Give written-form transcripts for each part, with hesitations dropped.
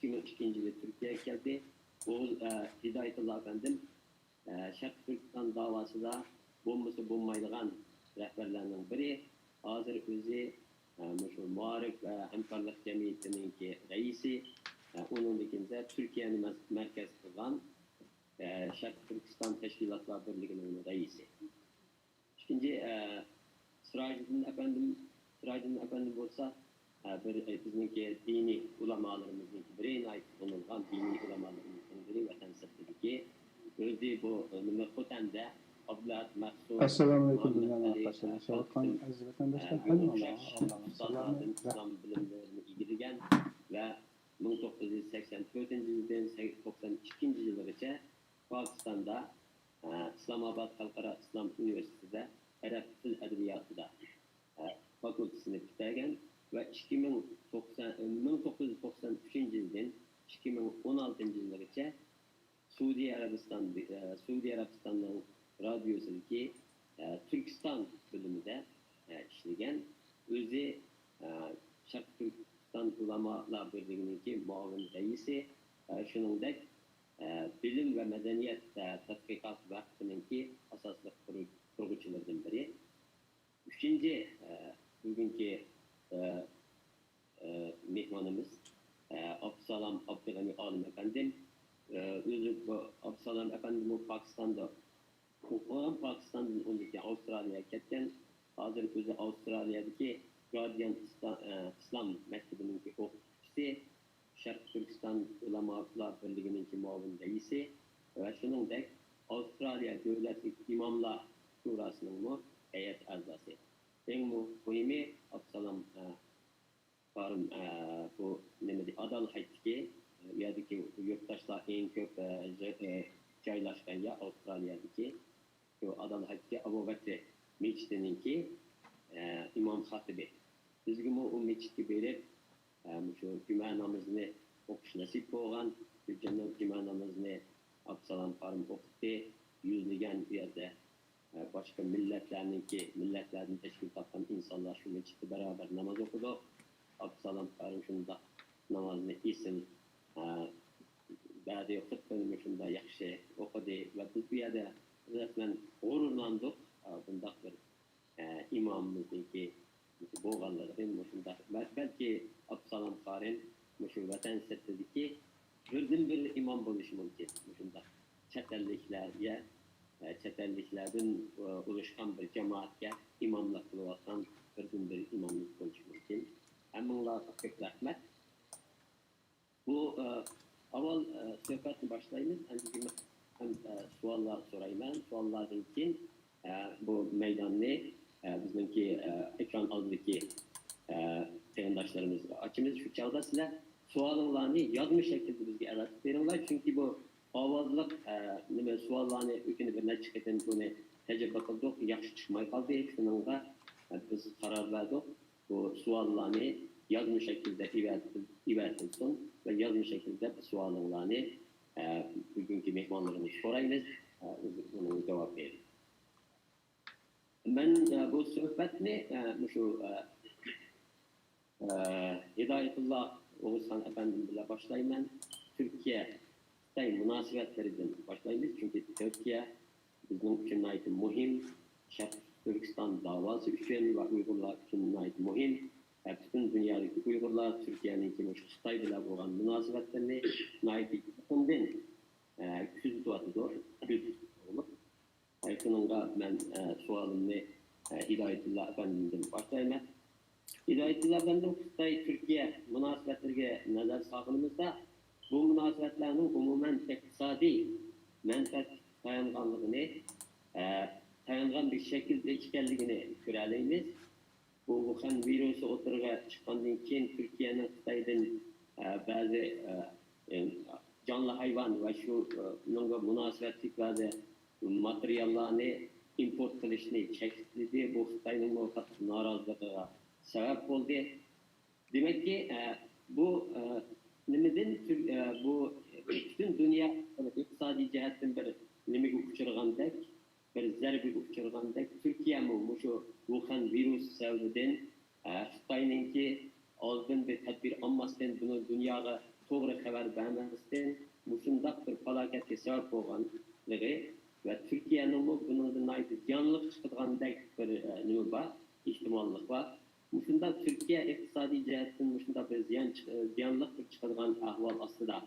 2002 yılı Türkiye'ye geldi. Oğul Hidayetullah efendim Şarkı Türkistan davasında bombası bombaylayan rehberlerinin biri. Hazır özü şu Muharif Hemkarlık Cemiyeti'nin reisi. Onun ikinci Türkiye'nin merkez kılan Şarkı Türkistan Teşkilatlar Birliği'nin reisi. İkinci Sıracıdın efendim olsa bizimki dini ulamalarımızın birine ait bulunan dini ulamalarımızın biri vatan sırtındaki özü bu Nümekhuten'de Abdülhamid Mahsud Esselamu Aleyküm arkadaşlar. Sağlıktan aziz vatandaşlar. Allah'ın selamı. İslam bilimlerini ilgiligen ve 1984 yıldan 92 yıllarca Pakistan'da İslamabad Halkara İslam Üniversitesi'de Arap Dil Edebiyatı'da fakültesini bitirgen ve 1993 yıldan 2016 yıllarca Suudi Arabistan'ın radyosundaki Türkistan bölümünde işlegen özü Şarkı Türkistan Ulamalar Birliği'nin muavin reisi şunundaki bilim ve medeniyet tatbikat vakfının asaslı kurgucularından biri. Üçüncü bugünkü mihmanımız Abdüsalam Abdülgani Alim efendim. Özü bu Abdüsalam efendim bu Pakistan'da okuyan Pakistan'dan önceki Avustralya'ya gitken hazır özü Avustralya'daki Guardian İslam Mektebi'nin okuyucusu Şarkı Türkistan Ulamalar Birliği'nin muavin reisi ve şunundaki Avustralya Devletlik İmamlar Şurası'nın heyet azası. En mühimi Abdüsalam Farım bu Adal Hayt'ki yerdeki yurttaşlar en çok caylaşkan ya Avustralya'daki Adal Hayt'ki Abu Bakr Meçhid'inki İmam Hatibi. Bizge o meçhid'i verip şu cuma namazını okuş nasip olgan, cennet cuma namazını Abdüsalam Farım okudu, yüzlügen yerde başka milletlerden teşkil tapan insanlar şu meçhid'de beraber namaz okudu. Abdüsalam Farım şunda namazını isim bazı hutbeni şunda yaxşı okudu ve biz bu yerde resmen gururlandık. Bunda bir imamımızın ki boğanlarının şunda belki Abdüsalam Farım şu vatan sırtındaki bir imam buluşu mümkün. Şunda çetelliklerden oluşan bir cemaatke imamlık kılıvasan bir imamlık buluşu mümkün. Bunlar çok rahmet. Bu avval sohbetini başlayınız. Hem suallar sorayım ben. Suallardan için bu meydanını bizimki ekran aldaki yayındaşlarımız açımız şu çağda sizler suallarını yazmış şekilde bizge evet verirler. Çünkü bu avazlık suallarını ülkenin birine çıkartan bunu tecrübe kıldık. Yaxşı çıkmay kaldı. Şununla biz karar verdik. Bu suallarını yazmış şekilde ivertilsin ve yazmış şekilde suallarını bugünkü mehmanlarımız sorayız. Onun cevap verin. Ben bu sohbetini şu Hidayetullah Oğuzhan Efendim ile başlayayım. Türkiye münasebetlerden başlayayım. Çünkü Türkiye bizim için ait mühim. Şarkı Türkistan davası için ve Uygurlar için ait mühim. Bütün dünyadaki Uygurlar Türkiye'nin Xitay ile olan münasebetlerini ait ondan küz tuatıdır. Küz olup. Şununla ben sualımı Hidayetullah Efendim'den başlayayım. Hidayetullah Efendim Xitay-Türkiye münasebetlerine nazar sağlığımızda bu münasebetlerin umumen iktisadi menfaat tayangan bir şekilde işgalliğini görebiliriz. Bu Wuhan virüsü oturga çıkandan keyin Türkiye'nin Xitay'dan bazı canlı hayvan ve şu münasebetlik bazı materyallarını import kılışını çekildi. Bu Xitay'ın narazılığa sebep oldu. Demek ki bu neden bu bütün dünya iktisadi cihetten bir nimek uçurgandek bir zerbi uçurgandek Türkiye mi şu Wuhan virüs sebebinden Xitay'ınki aldığın bir tedbir almasından bunu dünyaya to'g'ri xabar bermasdan mushundaq bir falokatga sabab bo'lganligi va Turkiyaning bundan ziyonli chiqadigandak bir nima bor, ehtimollik bor. Mushunda Turkiya iqtisodiy jihatdan mushunda bir ziyonli chiqadigan ahvol ostida.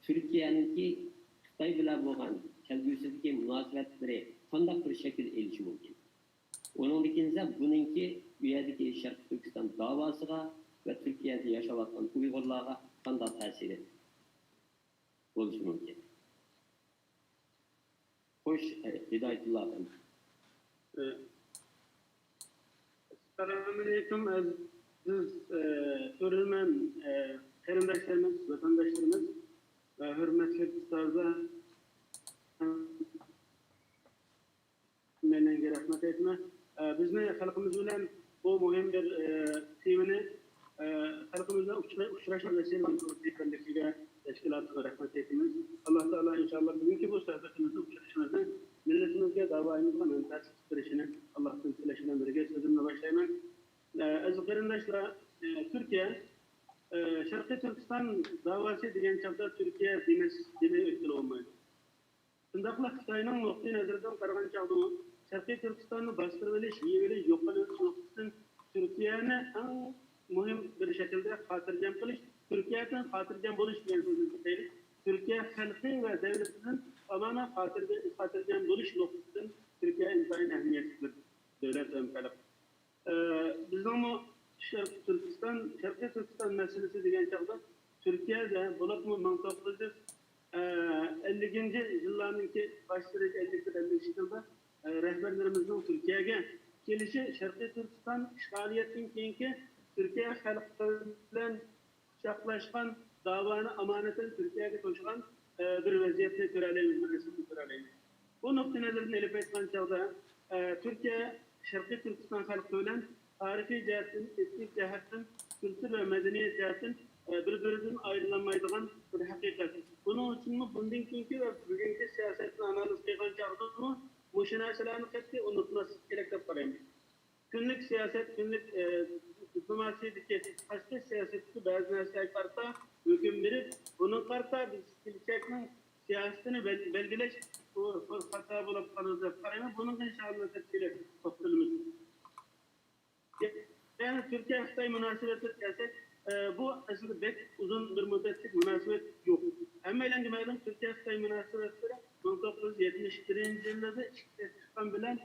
Turkiyaningki Xitoy bilan bo'lgan kelgusidagi munosabatlari qanday bir shakl olishi mumkin? O'ningda buningki bu yerdagi Sharq Turkiston davosiga va Turkiyada yashayotgan Uyg'urlarga qanday ta'siri bo'lishi mumkin? Xo'sh, Hidoyatulloh aka. Assalomu alaykum aziz ko'rilman qarindoshlarimiz, vatandoshlarimiz va hurmatli ustozlar. Menga rahmat aytma. Bizni xalqimiz bilan bu muhim bir temani xalqimiz bilan uchrashishga tashkilotga rahmat aytamiz. Alloh taolo inshaalloh bugungi bu suhbatimizda uchrashishimizni millatimizga, da'voyimizga manfaat chiqarishini Allohdan tilashdan birga so'zimni boshlayman. Aziz qarindoshlar, Turkiya Sharqiy Turkiston da'vosi degan chog'da Turkiya demay o'tib olmaydi. Shundaqla Xitoyning nuqtai nazaridan qaragan chog'da Sharqiy Turkistonni bostirib olish, yeb olish, yo'q qilish nuqtasidan Turkiyani eng muhim bir shaklda xotirjam qilish, Turkiyadan xotirjam bo'lish degan so'zni aytaylik. Turkiya xalqi va davlatidan amana xotirjam bo'lish nuqtasidan Turkiya intayin ahamiyatli bir davlat va xalq. Bizning Sharqiy Turkiston masalasi degan chog'da Turkiyada bo'libmi 1950 yillarninki boshlariga 50 yilda rahbarlarimizning Turkiyaga kelishi Sharqiy Turkiston ishg'oliyatidan keyingi Turkiya xalqi bilan quchoqlashgan davoni amonatan Turkiyaga qo'shgan bir vaziyatni ko'ralaymiz, bir resimni ko'ralaymiz. Bu nuqtai nazardan olib aytgan chog'da Turkiya Sharqiy Turkiston xalqi bilan tarixiy jihatdan, etnik jihatdan, kültür ve medeniyet jihatdan birbirinden ayrılanmaydigan bir hakikat. Bunun için mi bundan keyingi ve bugünkü siyasetini analiz qilgan chog'da bu narsalarni qat'iy unutmaslik kerak deb qarayman. Kunlik siyaset, kunlik diplomasiyadagi tashqi siyasetga ba'zi narsalar qarta hukm berib, bunun qarta biz kelajakning siyasetini belgilash xato bo'lib qoladi deb qarayman. Bunun inshaalloh tafsilot to'xtalamiz. Yani Türkiye-Xitoy münasebetleri gelsek, bu aslında pek uzun bir müddetlik münasebet yok. Ama eğlence meydan Türkiye-Xitoy münasebetleri 1971 yıllarda çıkan bilen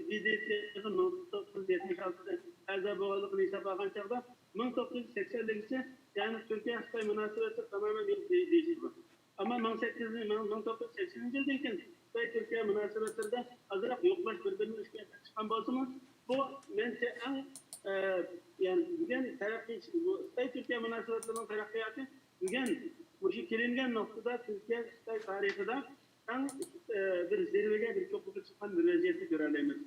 Bizde 1976'da Azerbaycan'ın hesabı çağda 1980'de yani Türkiye-Xitoy münasebetleri tamamen değişti. Ama 1980 yıldayken Xitoy-Türkiye münasebetlerinde azırak yoklaş birbirinin ilişkiye çıkan bazı mı? Bu bence en yani bugün Xitoy-Türkiye münasebetlerinin terakkiyatı bugün bu şekillengen noktada Türkiye-Xitoy tarihinde en bir zirveye bir çok çıkan bir vaziyeti görebiliriz.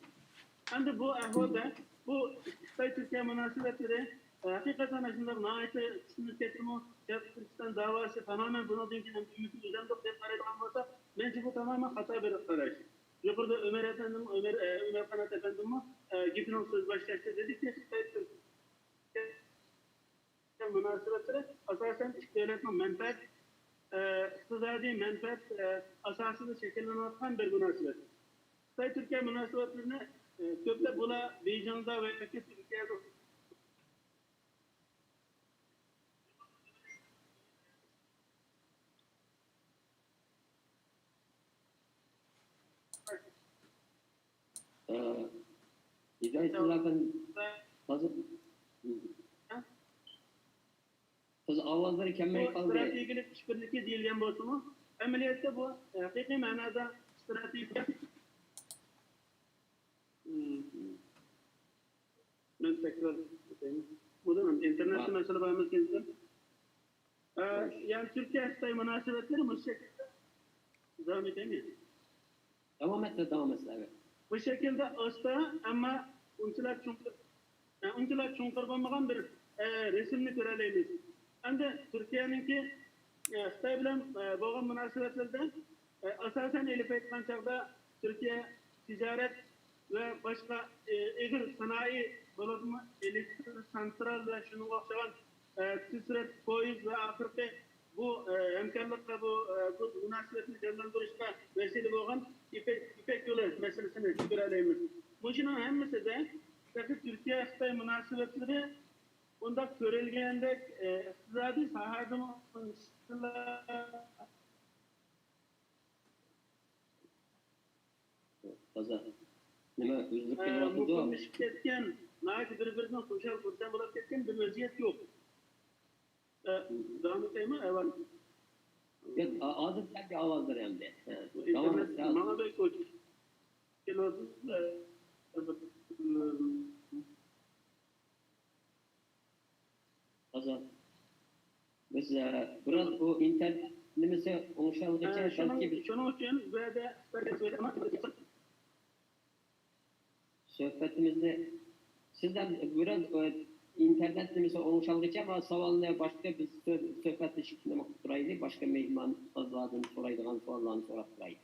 Ancak bu ahvalda bu Xitoy-Türkiye münasebetleri hakikaten aslında naite sünniyetlimi Türkistan davası tamamen buna dünkü ümiti üzerinde kararlı olmasa bence bu tamamen hata bir karar. Yukarıda Ömer Kanat Efendim'e Gipin'in söz başlaştı dedi ki Xitoy-Türkiye münasebetleri asasen devletin menfaat iktisadi menfaat asasında şekillenen bir münasebet. Xitoy-Türkiye münasebetlerini kökte bula Beijing'da ve Türkiye'de Hidoyatullohdan hozir ovozlari kammay qoldi. Strategik ishbirligi deyilgan bo'lsa-mu, amaliyotda bu haqiqiy ma'noda strategik men tekrar bu da internasyonel meselelerimiz gezdim. Yani Türkiye-Xitoy münasebetleri bu şekilde devam edemiyor. Devam etsin. Bu şekilde asla ama unçalar çunkar olmayan bir resimni görebiliriz. Ancak Türkiye'ninki Xitoy bilan bo'lgan munosabatlarda asosan elib aytgan chog'da Türkiye ticaret ve başka egil sanayi bo'ladimi? Elektr santral va shunga o'xshagan tezroq poyezd va oxirgi bu hamkorlikqa bu munosabatni jonlantirishga vesile bo'lgan İpek yolu meselesini ko'raylik. Bunun hammasida Türkiye Xitoy munosabatlari bunda ko'rilgandek iqtisodiy sohada Toza. Nima o'zlik kelyapti? muqimlashib ketgan, bir-biridan qo'shal bo'lsa bo'lib ketgan bir vaziyat yo'q. Davom etaymi? Avval Hozir bir ovozlar hamda. Mana bir ko'ch keladi. Toza. Biz biraz o internetimizi o'ngshaligicha balki biz Shuning uchun bu yerda suhbatimizni sizdan biraz internetimizi o'ngshaligicha va savolni boshqa biz suhbatlashib nima qilib turaylik, boshqa mehmon ustozlardan so'raydigan savollarni so'rab turaylik.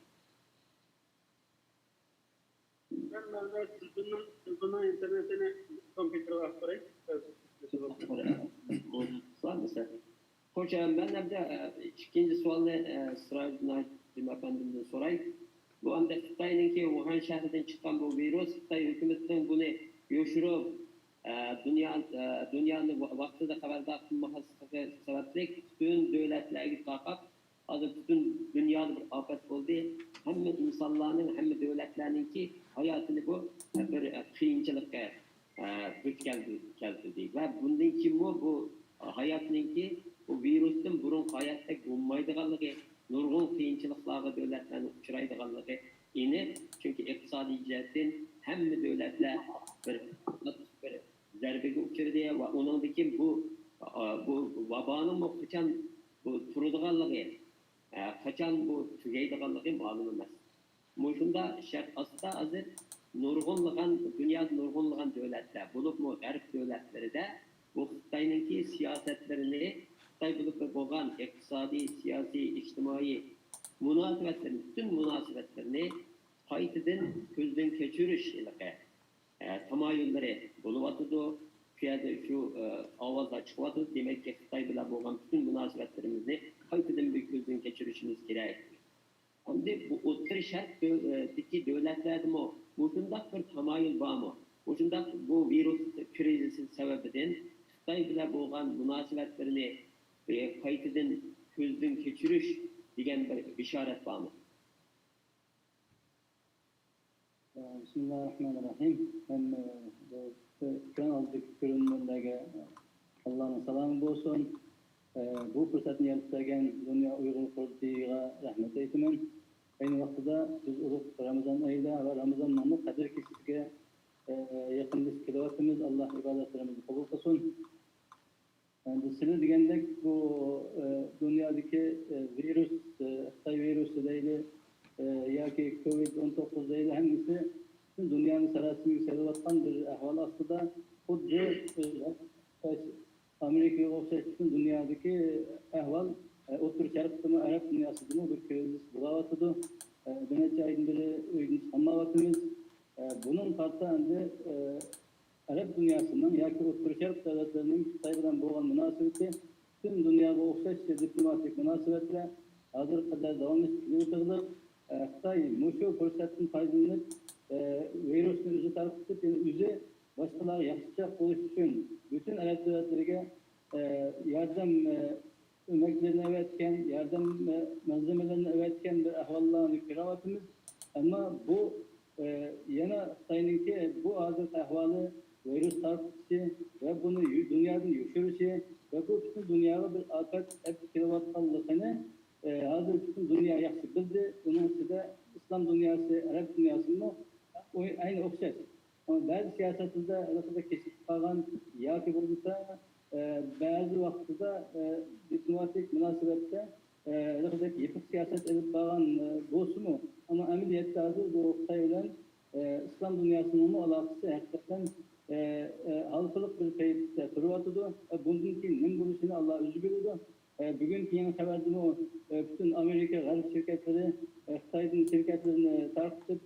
bunun internetini kompütere aktarayım. Hoş, ben de ikinci sualını Sıraycı Efendim'den sorayım. Bu anda Xitay'ınki Wuhan şehrinden çıkan bu virüs, Xitay hükümetinin bunu yoşurup dünyanın vaktinde haberdar kılması sebeple bütün devletlerine takip, hazır bütün dünyada bir afet oldu. Hem insanların hem devletlerinin hayatını bu bir kıyımcılıkla güç geldi. Ve bundan kim bu hayatınki bu virüsten burun hayatta bulmaydıganlığı, nurgun kıyımcılıklarla devletlerin uçuraydıganlığı ini çünkü iktisadi cihetten hem devletler bir zarbege uçurdu ve onundaki bu vabanın kaçan bu turuduğanlığı, kaçan bu tügeydiganlığı malum emas. Muşunda şart asla hazır nurgunluğun, dünyada nurgunluğun devletler, bulup mu garip devletleri de bu Xitay'ınki siyasetlerini, Xitay bulup boğan iktisadi, siyasi, içtimai münasebetlerini, bütün münasebetlerini kayıtıdın, gözden keçiriş ile tamayülleri buluvatıdı. Şu avazda çıkıvatıdı. Demek ki Xitay bile boğan bütün münasebetlerimizi kayıtıdın bir gözden keçirişimiz gerektir. Şimdi bu otur şarttaki devletlerde mi? Bunda bir tamayül var mı? Bunda bu virüs krizinin sebebinden Xitay bile boğan münasebetlerini kayıtıdın gözden keçiriş degan bir işaret var mı? Bismillahirrahmanirrahim. Ben ekran aldık görünümlerine Allah'ın selamı olsun. Bu fırsatını yaratırken Dünya Uygur Kurulu'ya rahmet eylemen. Aynı vaxtda biz Ramazan ayında ve Ramazan namı kadir kesişke yakınlık kilovatımız Allah ibadetlerimizi kabul kılsın. Yani size digendek bu dünyadaki virüs, Xitay virüsü değil ya ki Covid-19 değil hangisi dünyanın sarasını seviyorsan bir ahval aslında Kudca Amerika'ya olsa bütün dünyadaki ahval otur şarkıtımı Arap dünyasıdımı bir kriz bulavatıdı. Dönece ayın biri uygun sanmavatımız bunun kartağında Arap dünyasından ya ki otur şarkı devletlerinin Xitay'dan boğan münasebeti tüm dünyada olsa diplomatik münasebetle hazır kadar devam ediyor. Xitay muşu fırsatın faydalanıp virüsün yüzü tartışıp yüzü başkaları yakışacak oluş için bütün Arap devletlerine yardım emeklerine evetken, yardım malzemelerine evetken bir ahvallarını kiravatımız. Ama bu yana Xitay'ınki bu hazır ahvalı virüs tartışı ve bunu dünyanın yuşuruşu ve bu bütün dünyada bir afet hep kilovatlarını hazır bütün dünya yakşı bildi. Onun size İslam dünyası, Arap dünyasında aynı okşar. Ama bazı siyasetinde arasında kesit kalan ya ki burada bazı vakitte diplomatik münasebette arasında yıkık siyaset edip kalan boğusu mu? Ama ameliyette hazır bu Xitay'la İslam dünyasının mu alakası hakikaten halkılık bir kayıtta duruvatıdı. Bununki nem buluşunu Allah özü biliyordu. Bugünkü yeni haberde o bütün Amerika garip şirketleri Xitay'ın şirketlerini tartışıp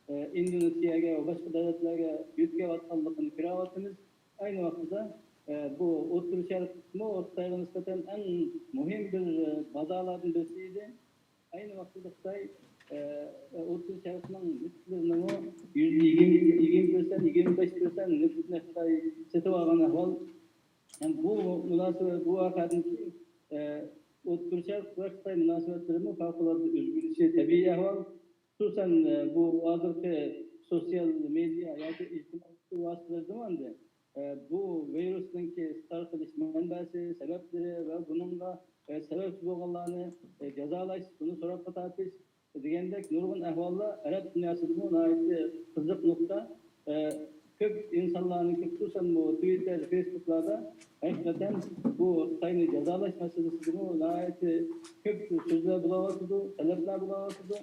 Indoneziyaga va boshqa davlatlarga yetkazayotganligini ko'ryapmiz. Ayni vaqtida bu O'rta Sharqmi Xitoyga nisbatan eng muhim bir bazalardan birisi edi. Aynı vaqtida Xitoy O'rta Sharqning nüfusini %20%, 25% nüfusini Xitoy setib olgan ahvol. Yani bu münasebet, bu vakadaki O'rta Sharq va Xitoy munosabatlarini favqulodda o'zgarishi tabiiy ahvol. Xususan bu hozirgi sosyal medya yoki ijtimoiy vositalarda bu virusning tarqalish manbasi, sabablari va buningga sababchi bo'lganlarni jazolash, buni so'roqqa tortish degandek nurg'un ahvollar arab dunyosida qiziq nuqta. Ko'p insonlarning xususan bu Twitter, Facebook'larda hakikaten bu Xitoyni jazolash masalasida ko'p so'zlar bo'layotdi, talablar bo'layotdi.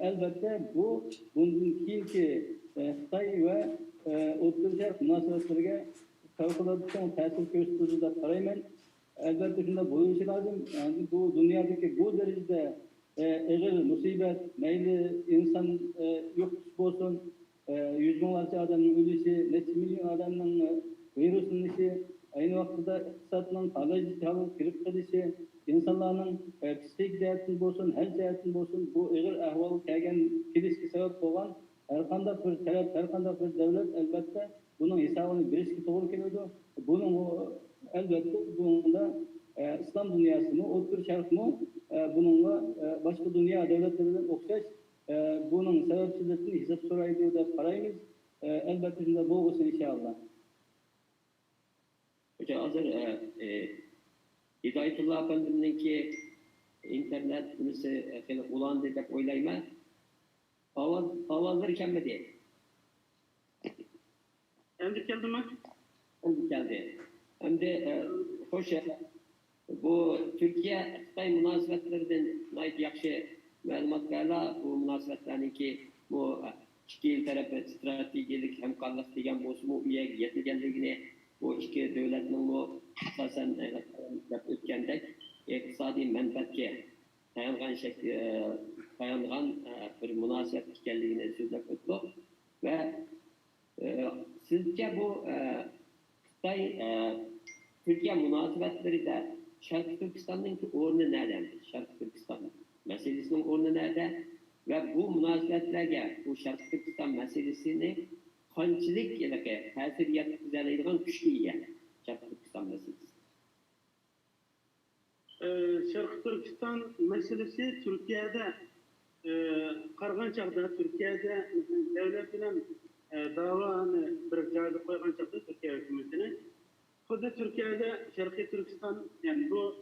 Elbette bundan keyingi Xitoy va O'rta Sharq munosabatlariga favqulodda ta'sir ko'rsatadi deb qarayman. Elbette shunda bo'lishi lozim. Yani bu dunyodagi bu darajada eg'ir musibat, mayli inson yo'q bo'lsin, yüz binlarca adamın ölüşü, neçe milyon adamın virüsünüşü, aynı vaxtda iqtisodning qalay kirib qilishi, insonlarning psixik jihatdan bo'lsin, her jihatdan bo'lsin, bu ig'ir ahvol kelishga sabab bo'lgan har qanday bir taraf, har qanday bir davlat albatta buning hisobini berishga to'g'ri keladi. Buning albatta bunda islom dunyosimi, O'rta Sharqmi buningga boshqa dunyo davlatlaridan o'xshash bunun sebepçilerini hesap soraydı deb qaraymiz. Elbette shunda bo'lsin inşallah. Hocam hazır Hidayetullah Efendim'ninki internet mesela ulandı deb o'ylayman. Avazlar kelmedi. Endi keldimi? Endi keldi. Endi hoş bu Türkiye Xitoy munosabatlaridan yaxshi ma'lumot berlar. Bu munosabatlarniki bu ikki yil tarafı stratejik hamkorlik degan bo'lsa bu uyaga yetilganligini bu ikki davlatning bu asosan o'tgandek iqtisodiy manfaatga tayangan bir munosabat ekanligini so'zlab o'tdik va sizce bu Xitoy Türkiye munosabatlarida Sharq Turkistonning o'rni nerede? Sharq Turkiston meselesinin o'rni nerede? Ve bu munosabatlarga bu Sharq Turkiston meselesini qanchalik ta'sir yetkazadigan kuchga ega Sharq Turkiston meselesi. Sharq Turkiston meselesi Türkiye'de qargan chaqda Türkiye'de devlet bilan davani bir joyga qo'ygan chaqda Türkiye hükümetini xuddi Türkiye'de Sharqiy Turkiston yani bu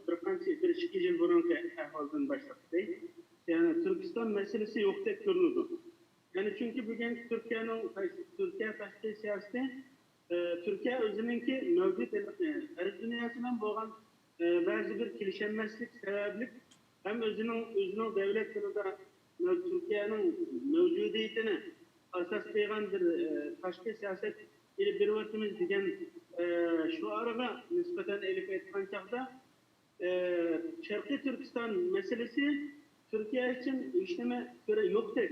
bir ikki yil burungi ahvoldan boshlab yani Türkiston meselesi yo'qdek ko'rinadi. Yani çünkü bugün Türkiye tashqi siyosati Türkiye o'zininki mavjud arab dunyosi bilan bo'lgan ba'zi bir kelishilmaslik sababli hem o'zining davlat tilida Türkiye'nin mevcudiyetini asas qilgan bir tashqi siyosat ilib beryapmiz degan shuariga nisbatan elib aytgan chaqda Sharqiy Turkiston meselesi Türkiye için işleme göre yoktur.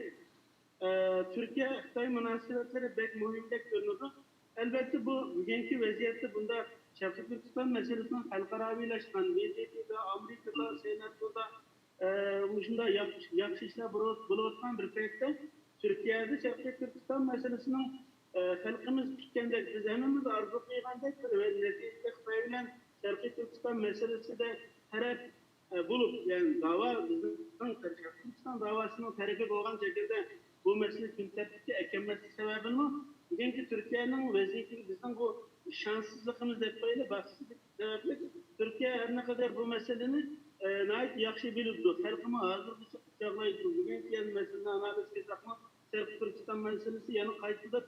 Türkiye Xitoy munosabatlari bek muhimdek görünüyor. Elbette bu bugünkü vaziyette bunda Sharqiy Turkiston meselesinin xalqaraviylashgan, BJP'da, Amerika'da, Senato'da shunday yaxshi ishlar bo'layotgan bir paytda Türkiye'de Sharqiy Turkiston meselesinin xalqimiz kutgandek, biz hammamiz orzu qilgandek ve neticede Xitoy bilan Sharqiy Turkiston meselesida taraf bulup yani dava bizim Türkistan davasının tarifi olan şekilde bu mesele tümtepki eklenmesi sebebini bugünkü Türkiye'nin vaziyeti bizim bu şanssızlığımız detaylı baksızlık sebeple Türkiye her ne kadar bu meselenin nait yakşı bilirdi. Halkımı hazır bir çağlaydı. Bugünkü yani meselenin analiz kesakma Sharqiy Turkiston meselesi yani kayıtlıda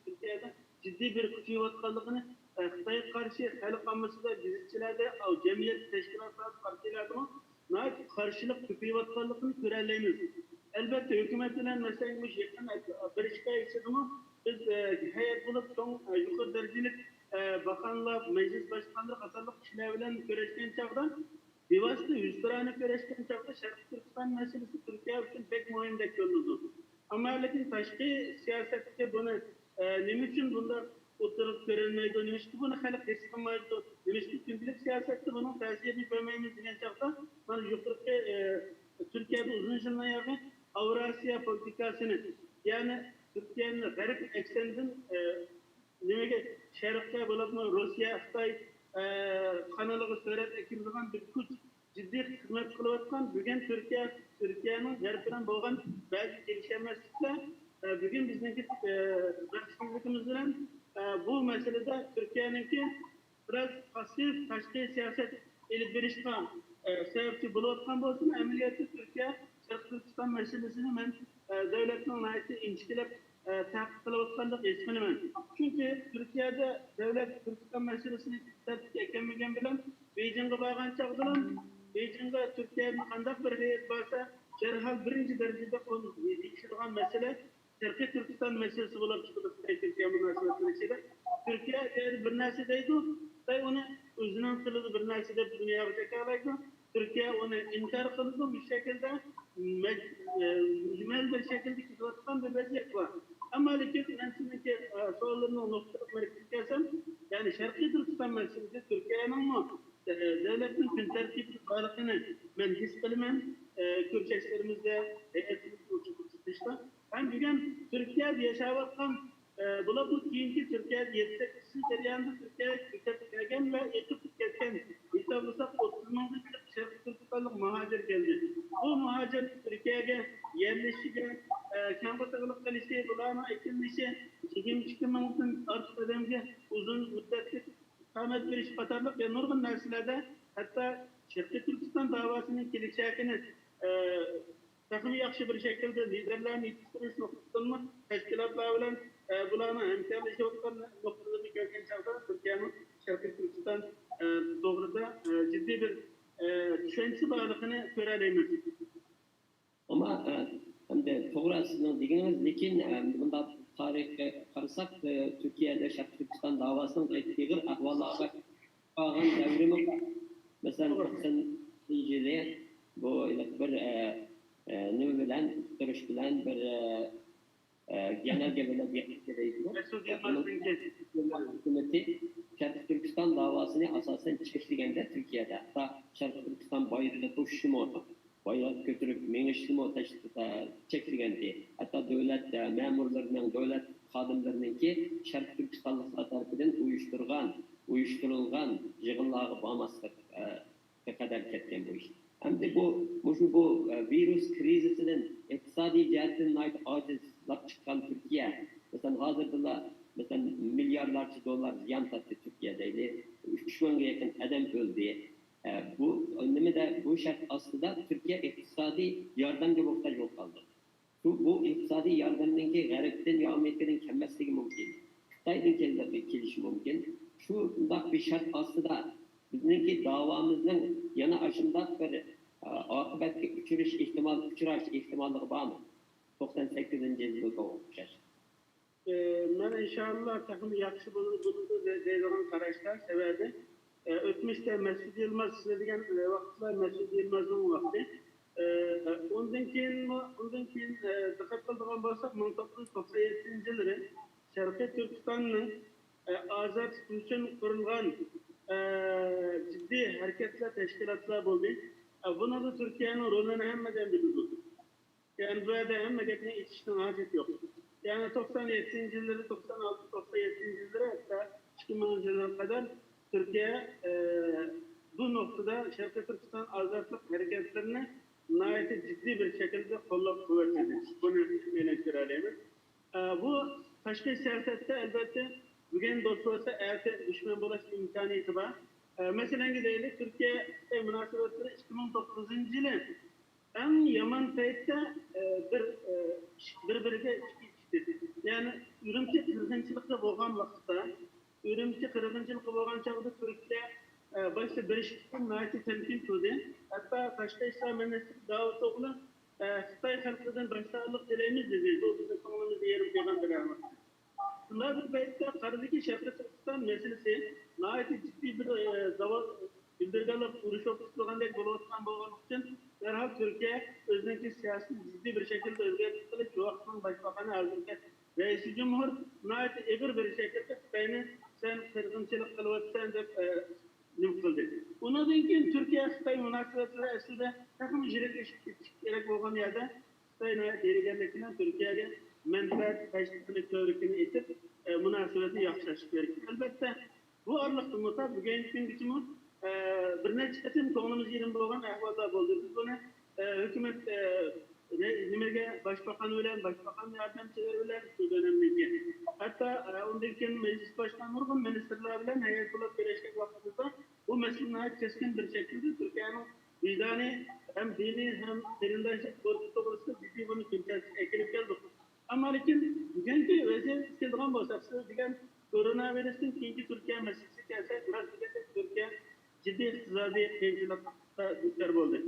Türkiye'de ciddi bir kutuyvatkallıkını Xitoyga qarshi xalq ommasida bizchilarda jamiyat tashkilotlari partiyalarida qarshilik ko'payayotganligini ko'ralaymiz. Albatta hukumat bilan masalamiz yaqin bir ishga ichidimi biz hayat bo'lib so'ng yuqori darajalik bakanlar, meclis başkanları qatorliq kishilar bilan ko'rishgan chog'da bevosita yuztirani ko'rishgan chog'da Sharqiy Turkiston masalasi Turkiya uchun pek muhimdek ko'rinadi. Ama lekin tashqi siyosatga buni nima uchun bunda o'tirib ko'rilmaydi, nima uchun buni xalq his qilmaydi, nima uchun kunlik siyosatda buning ta'sirini ko'rmaymiz degan chog'da mana yuqorqi Türkiye'de uzun yıllar yakın Avrasya politikasını yani Türkiye'nin garip eksendin nimaga Sharqqa bo'libmi Rossiya, Xitoy kanalıga surat ekilgan bir kuch jiddiy xizmat qilayotgan bugun Türkiye'nin garbidan bo'lgan ba'zi kelishilmasliklar bugün bizniki rahatsızlığımız bilan bu meselede Türkiye'ninki biraz pasif tashqi siyaset elib berishga sebepçi bo'layotgan bo'lsin, amaliyotda Türkiye Sharq Turkiston meselesini men devletning nayati inchikilab taqiq qilayotganlik his qilaman. Chunki Turkiyada davlat Turkiston meselesini tartibga kelmagan bilan Beijingga borgan chog'da Beijingga Turkiyaning qanday bir heyet bo'lsa, derhal birinchi darajada onu tekshirgan masala Sharqiy Turkiston meselesi bo'lib chiqdi. Türkiye munosabatlari ichida Turkiya bir narsa deydi, Xitoy uni o'zining tilida bir narsa deb dunyoga jakalaydi. Türkiye onu inkar qildi, bu şekilde mujmal bir şekilde ketayotgan bir vaziyat var. Ama lekin men sizniki savollarni nuqtaga markazga kelsam, ya'ni Sharqiy Turkiston masalasida Turkiyaning devletning kun tartibini men his qilaman. Ko'rsatishlerimizda heyetlikda hem bugün Türkiye'de yaşayotgan bular bu keyingi Türkiye'de 7-8 jarayonida Türkiye kelgan ve yetib ketgan hisoblasak 30 mingga Sharqiy Turkistonlik muhojir keldi. Bu muhojir Türkiye'ye yerleşiga kambag'allik qilishi, bularni ekilmishi, 22 mingdan ortiq odamga uzun muddatli iqomat berish qatorliq nurg'un narsalarda hatto Sharqiy Turkiston davosining kelishagini takım yaxshi bir şekilde liderlerini yetiştiriş noktasında teşkilatlar bilen bularını hemkarlaşıyotgan noktalarını görken çağda Türkiye'nin Sharqiy Turkiston doğruda ciddi bir düşünce bağlılığını görebiliriz. Ama hem de to'g'ri sizning deganingiz, lekin bunda tarixga qarasak Türkiye'de Sharqiy Turkiston davosining ig'ir ahvollarga qolgan davrimiz masalan 90-yilda bu bir nima bilan tuttirish bilan bir genelge bilan hukumati Sharqiy Turkiston davosini asosan chekliganda Turkiyada hatta Sharqiy Turkiston boyitida qo'shishimi boyat ko'tarib mengishimi chekliganda hatta davlat ma'murlarining davlat xodimlarininki Sharqiy Turkistonliklar tarafidan uyushtirilgan yig'inlarga bormaslikka qadar ketgan bu ish. Hem de bu virüs krizisinden iktisadi cihetten acizlap çıkan Türkiye, mesela hazırda mesela milyarlarca dolar ziyan tattı Türkiye'deydi, 3 milyona yakın adam öldü. Bu önlemi de bu şart aslında Türkiye iktisadi yardımcı muhtaç kaldı. Bu iktisadi yardımdaki garipten ve Amerika'dan kelmesliği mümkün. Xitoydan kelishi mümkün. Şu bir şart aslında bizningki davomizning yana ashundoq bir oqibatga uchrash ehtimoligi bormi? 98-yilga o'xshash. Men inşallah takım yaxshi bo'ladi deydigan qarashlar sababi o'tmishda Mas'ud Yilmaz degan vaqtlar Mas'ud Yilmazning vaqti. Undan keyin diqqat qiladigan bo'lsak 1997-yilda Sharqiy Turkistonning azod uchun qurilgan ciddi hareketler, teşkilatlar oldu. Buna da Türkiye'nin rolünü hemmeden biliyoruz. Yani burada hemmeden içişten hacet yok. Yani 97. yılları, 96-97. yılları hatta 2000 yıllara kadar Türkiye bu noktada Sharqiy Turkiston azadlık hareketlerini nayeti ciddi bir şekilde kollab kuvvetledi. Bunu eleştirelim. Bu tashqi siyosatda elbette bugün dost olsa erken düşman bulaş imkaniyeti var. Mesela gidelim Türkiye münasebetleri 2009 yılı en yaman payette birbirine içti. Yani ürümçi kırgınçılıkla boğan vakitte, ürümçi kırgınçılıkla boğan çağda Türkiye başta Birleşik'in nayeti temkin tutdu. Hatta Taşka İslam Mühendislik Davut Oğlu Xitay halkından başsağlık dileğimiz dedi. O bizim konumuzda yerim koyan bir var. Bunlar bir payette karıdaki Sharqiy Turkiston meselesi nayeti ciddi bir bildirganlar urush o'tkazilgandek bo'layotgan bo'lgani uchun derhal Türkiye özündeki siyasi ciddi bir şekilde özgürlükleri şu vaktin başbakanı hazırken reisi cumhur nait eğer bir şekilde beni sen kırgınçılık kılıvatsan dep nim kıldı. Ondan keyin Türkiye Xitoy münasebetleri aslında takım jirik gerek olgan yerde Xitoy'un derigenlikine Türkiye'ye menfaat taşıtını körükünü etip münasebeti yaxşılaşıp gerek. Elbette bu arlıkta mutlaka bugün biçimi bir neçe etim konumuz yerinde olan ahvalda buldu. Biz bunu hükümet nimerge başbakan öyle, başbakan yardımcıları öyle şu dönemdeki. Hatta ondaki meclis başkanı nurgun ministerler bilen heyet bulup birleşik vaktimizde bu meseleyi keskin bir şekilde Türkiye'nin vicdani hem dini hem derindaşlık korkusu olursa ciddi bunu kimse ekilip geldik. Ama lakin bugünkü özel istediğim bahsetsi diyen koronavirüsün ikinci Türkiye meselesi gelse biraz Türkiye ciddi iktisadi kıyımcılıkta düşer oldu.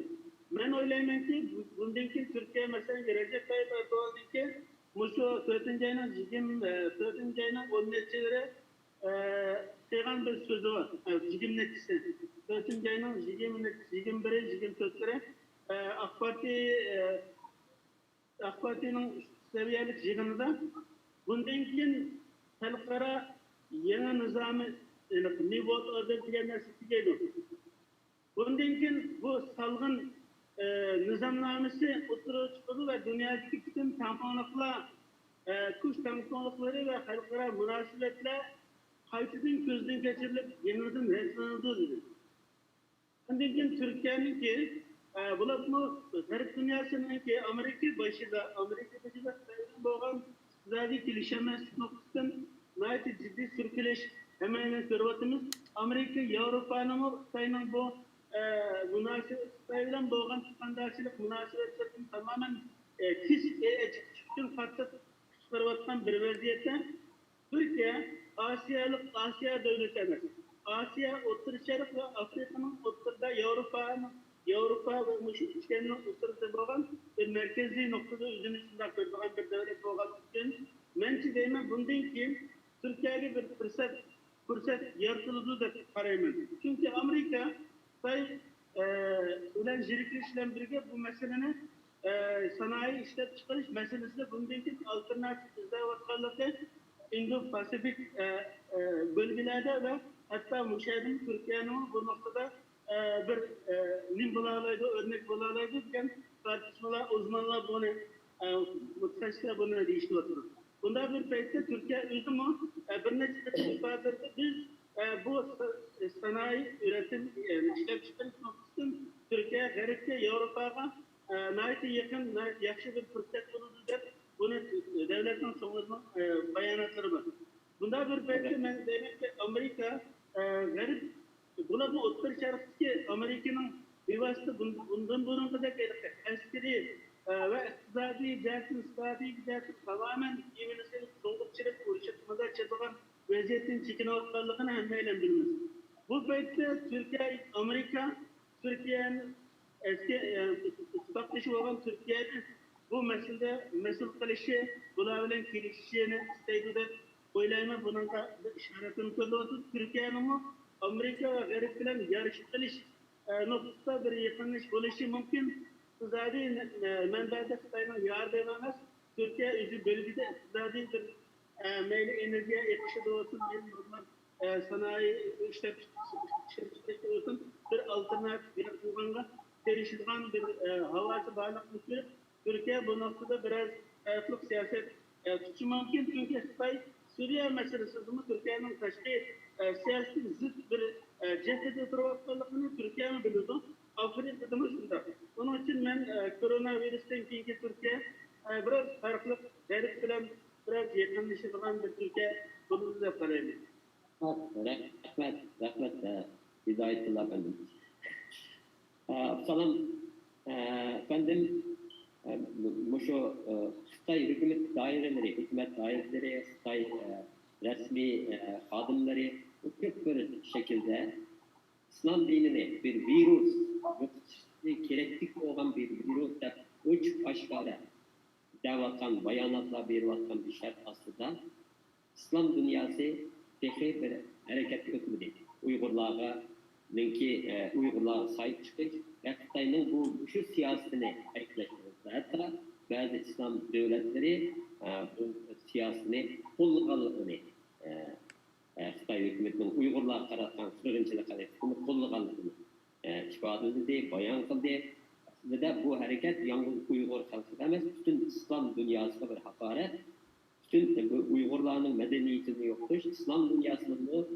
Ben oylayayım ki bundaki Türkiye mesela gelecek Tayyip Erdoğan'daki Muşu 4. ayının 4. ayının 10 netçelere şeygan bir sözü var. Jigim netçisi. 4. ayının 21'e 24'lere AK Parti'nin seviyelik jigiminde bundaki halklara yeni nizamı New World Order diye nesli geliyor. Bundaki bu salgın nizamnamesi oturup çıkıldı ve dünyadaki bütün tamponlukla, kuş tamponlukları ve halklara münasebetle kayıtın gözden geçirilip yeniden reslenildi dedi. Bundaki Türkiye'nin ki bu garip dünyasının ki Amerika başında boğan iktisadi gelişemez noktasından nayet ciddi sürküleş hemen görüyoruz. Amerika, Avrupa'nın sayının bu münasebetlerden boğan çıkandaşlık münasebetlerinin tamamen çıkışın katsat çıkarvattan bir vaziyette Türkiye, Asya devletleri, Asya, Orta Şerif ve Afrika'nın ortada Avrupa ve Müşriklerin ortada boğan bir merkezi noktada üzerine içinde koyulan bir devlet boğan için ben deyimem bundan ki Türkiye'ye bir fırsat yaratıldığı da karayım. Çünkü Amerika ulan jirikleşle birlikte bu meselenin sanayi işlet çıkarış meselesi de bundaki alternatif izlevatlarlıkta Indo-Pasifik bölgelerde ve hatta müşahedin Türkiye'nin bu noktada bir nim bularlaydı, örnek bularlaydı iken tartışmalar, uzmanlar bunu mutlaka bunu değiştiriyor. Bunda bir peyte Türkiye üzümü bir neçe ifadede biz bu sanayi üretim işlem çıkarış noktasında Türkiye gerekli Avrupa'ya nayete yakın, yakşı bir fırsat bulundu der. Bunu devletin sonunda bayanatları var. Bunda bir peyte ben demek ki Amerika garip buna bu Orta Şerif'teki Amerika'nın bir vasıta bundan bulunduğu da askeri ve iktisadi cihetin tamamen yeminizin soğukçılık uğraştırmada çatılan vaziyetin çekinoğullarlığını hemmeyle bilmez. Bu beytte Türkiye, Amerika, Türkiye'nin eski ittifaklışı olan Türkiye'nin bu meselede mesul kılışı, bulabilen gelişeceğini isteydi de oylayma bunun da işaretini koydu. Türkiye'nin bu Amerika ve garip bilen yarış kılış noktada bir yakınış oluşu mümkün. İktisadi menbaada Xitay'ın yardım edemez. Türkiye üzü bölgede iktisadi bir meyli enerjiye yakışık olsun, sanayi işletmesi olsun, bir alternatif bir kullanılan geliştirilen bir havası bağlılık Türkiye bu noktada biraz ayaklık siyaset tutuşu mümkün. Çünkü Xitay Suriye meselesi Türkiye'nin taşkı siyasi zıt bir cephede durmaklarını Türkiye mi biliyordu? Afrika'da mı şunda? Onun için ben koronavirüsten ki Türkiye biraz farklı, garip bilen biraz yakınlaşılan bir Türkiye bunu da parayım. Rahmet, Hidayetullah efendim. Salam, efendim, şu Xitay hükümet daireleri, Xitay resmi adımları çok bir şekilde İslam dinini bir virüs, gereklik olan bir virüs de uç aşağıda devatan, bayanatla bir vatan bir şart aslında İslam dünyası tekrar bir hareket götürdü. Uygurlara sahip çıkış ve Xitayning bu şu siyasetini ekleştirildi. Hatta bazı İslam devletleri bu siyasetini qo'llaganligini Xitoy hukumatining Uyg'urlarga qaratgan qirg'inchilik harakatini qo'llaganligini ifade edildi, bayon qildi. Aslida bu harakat yalnız Uyg'ur xalqiga emas, butun islom dunyosiga bir haqorat. Bütün bu Uyg'urlarning madaniyatini yo'qotish, islom dunyosining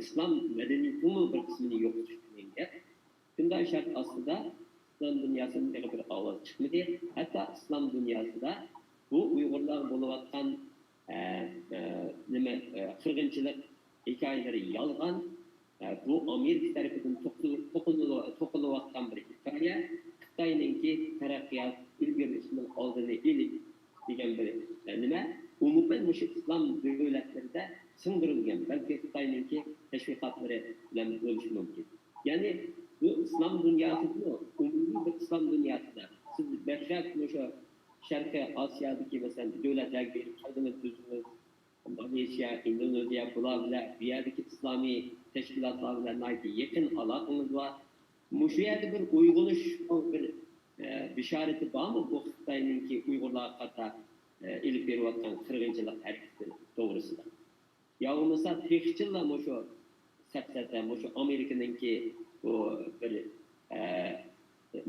islom madaniyatining bir qismini yo'qotish degan gap. Bunday shart ostida islom dunyosidan bir ovoz chiqmadi. Hatto islom dunyosida bu Uyg'urlar bo'layotgan qirg'inchilik hikoyalari yolg'on. Bu Amerika tarafidan to'qilayotgan bir hikoya. Xitoyninki taraqqiyot ilgarilishining oldini olib degan bir nima? Umuman bu islom davlatlarida singdirilgan, balki Xitoyninki tashviqotlari bilan bo'lishi mumkin. Ya'ni bu islom dunyosida, umumiy bir islom dunyosida siz bashak o'sha Sharqiy Osiyodagi masalan davlatlarga xizmat qilsangiz, Malayziya, Indoneziya bular bilan bu yerdagi islomiy tashkilotlar bilan yaqin aloqangiz bor. Shu yerda bir uyg'unish, bir bishorati bormi bu Xitoyninki Uyg'urlar qator ilib berayotgan qirg'inchilik harakati to'g'risida? Yo bo'lmasa texchillar shu sapsata shu Amerikaninki bu bir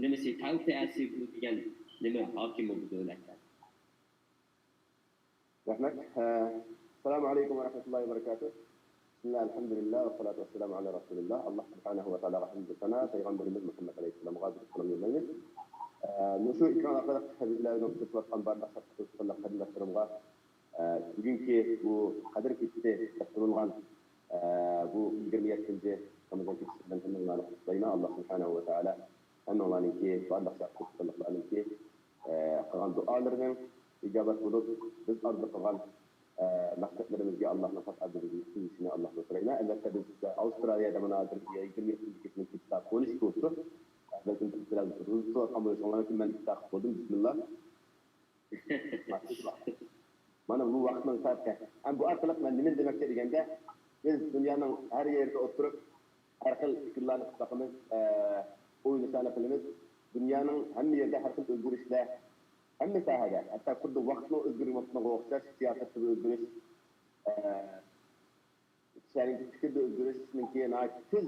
nimasi tavsiyasi degan nima hokim bu davlatlar? Rahmat. Assalomu alaykum va rahmatullohi va barakatuh. Bismillah, alhamdulillah, ve salatu ve selamu ala Resulillah. Allah subhanahu ve ta'ala hamdü sana, Peygamberimiz Muhammed Aleyhisselam'a gazı selam yollayınız. Şu ikram arkadaş bizlerden tutulatan bardak satışlarla kadınlaştırımға bugünkü bu kadir kitti yaptırılған bu 27. Ramazan kitsinden tanımlarını kutlayına Allah subhanahu ve ta'ala hem olanınki bardak satışlarlarınki kılgan dualarının icabet bulup biz ardı kılgan maqsadlarimizga Allah nafas adilini Allah'tan sorayına. Elbette biz Avustralya'da manadır 27. kitsinden kitap konuş kursu. Belki biraz hızlı olmalı. Onların için ben kitap buldum. Bismillah. Bana bu vaktin saatke. Bu arkalık ben demin demek istediğimde biz dünyanın her yerde oturup her xil fikirlerini kıtlaqımız, oyunu sanatımız, dünyanın hem yerde her xil özgürlükler, hem sahada, hatta kurdu vaktini özgürlükle okşaş, siyasette özgürlük, kişilerin fikirde özgürlük, ki tüz